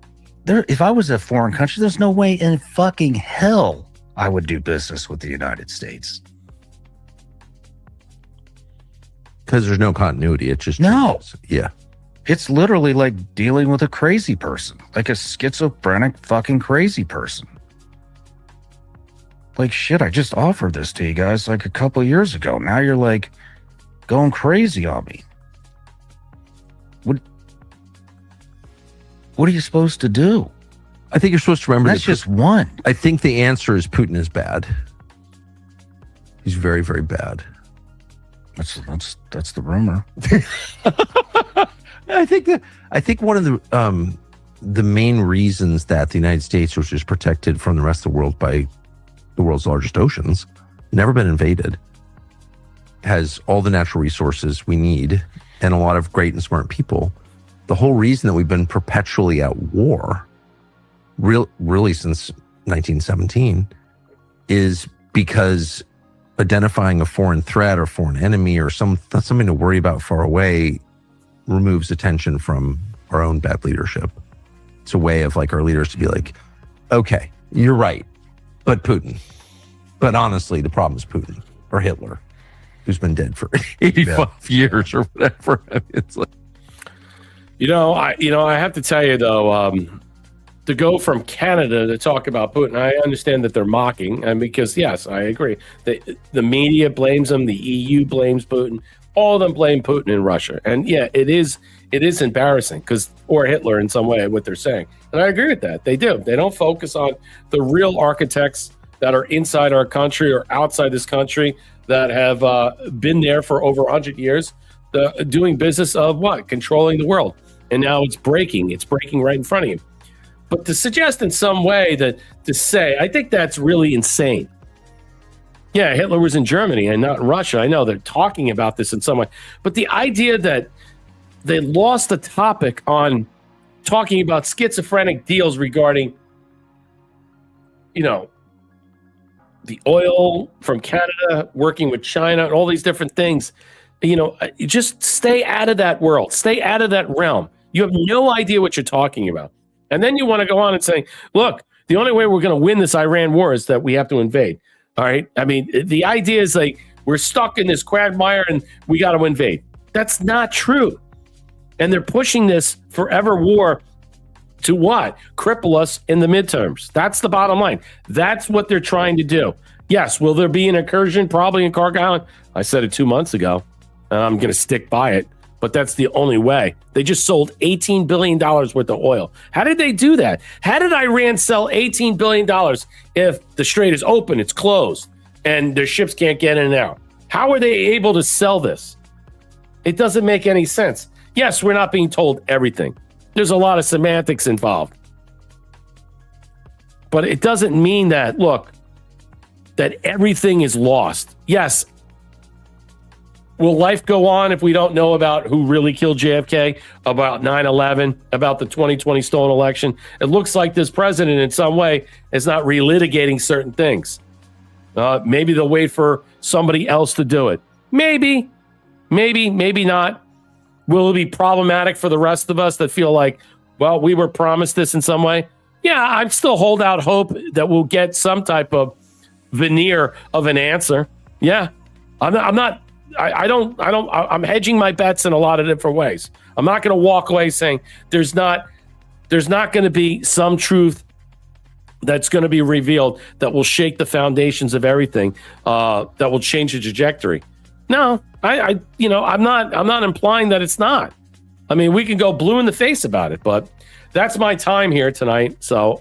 I was a foreign country, there's no way in fucking hell I would do business with the United States. Because there's no continuity. It's just yeah. It's literally like dealing with a crazy person, like a schizophrenic fucking crazy person. Like, shit, I just offered this to you guys like a couple of years ago. Now you're like going crazy on me. What are you supposed to do? I think you're supposed to remember that's just one. I think the answer is Putin is bad. He's very, very bad. That's the rumor. I think one of the the main reasons that the United States, which is protected from the rest of the world by the world's largest oceans, never been invaded, has all the natural resources we need and a lot of great and smart people. The whole reason that we've been perpetually at war, really since 1917, is because identifying a foreign threat or foreign enemy or something to worry about far away removes attention from our own bad leadership. It's a way of like our leaders to be like, okay, you're right, but Putin. But honestly, the problem is Putin or Hitler, who's been dead for 85 years or whatever. I mean, it's like, I have to tell you though, to go from Canada to talk about Putin, I understand that they're mocking, and because yes, I agree. The media blames him, the EU blames Putin, all of them blame Putin and Russia, and yeah, it is embarrassing or Hitler in some way what they're saying, and I agree with that. They do. They don't focus on the real architects that are inside our country or outside this country that have been there for over 100 years, doing business of what? Controlling the world. And now it's breaking. It's breaking right in front of you. But to suggest in some way to say, I think that's really insane. Yeah, Hitler was in Germany and not in Russia. I know they're talking about this in some way. But the idea that they lost the topic on talking about schizophrenic deals regarding, the oil from Canada, working with China, and all these different things, just stay out of that world. Stay out of that realm. You have no idea what you're talking about. And then you want to go on and say, look, the only way we're going to win this Iran war is that we have to invade. All right. I mean, the idea is like we're stuck in this quagmire and we got to invade. That's not true. And they're pushing this forever war to what? Cripple us in the midterms. That's the bottom line. That's what they're trying to do. Yes, will there be an incursion? Probably in Carg Island. I said it 2 months ago. And I'm going to stick by it. But that's the only way. They just sold $18 billion worth of oil. How did they do that? How did Iran sell $18 billion if the strait is open, it's closed, and their ships can't get in and out? How are they able to sell this? It doesn't make any sense. Yes, we're not being told everything. There's a lot of semantics involved. But it doesn't mean that, look, that everything is lost. Yes. Will life go on if we don't know about who really killed JFK, about 9/11, about the 2020 stolen election? It looks like this president in some way is not relitigating certain things. Maybe they'll wait for somebody else to do it. Maybe not. Will it be problematic for the rest of us that feel like, well, we were promised this in some way? Yeah, I still hold out hope that we'll get some type of veneer of an answer. Yeah, I'm hedging my bets in a lot of different ways. I'm not going to walk away saying there's not going to be some truth that's going to be revealed that will shake the foundations of everything, that will change the trajectory. No, I'm not implying that it's not. I mean, we can go blue in the face about it, but that's my time here tonight. So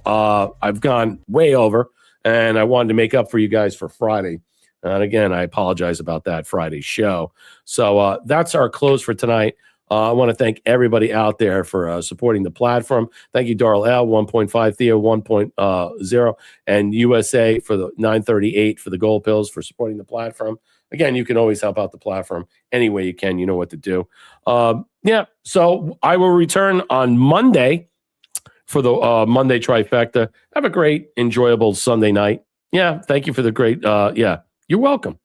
I've gone way over, and I wanted to make up for you guys for Friday. And again, I apologize about that Friday show. So that's our close for tonight. I want to thank everybody out there for supporting the platform. Thank you, Darrell L, 1.5, Theo, 1.0, and USA for the 938 for the gold pills for supporting the platform. Again, you can always help out the platform any way you can. You know what to do. So I will return on Monday for the Monday trifecta. Have a great, enjoyable Sunday night. Yeah, thank you for the great, you're welcome.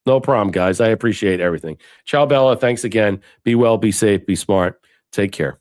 No problem, guys. I appreciate everything. Ciao, Bella. Thanks again. Be well, be safe, be smart. Take care.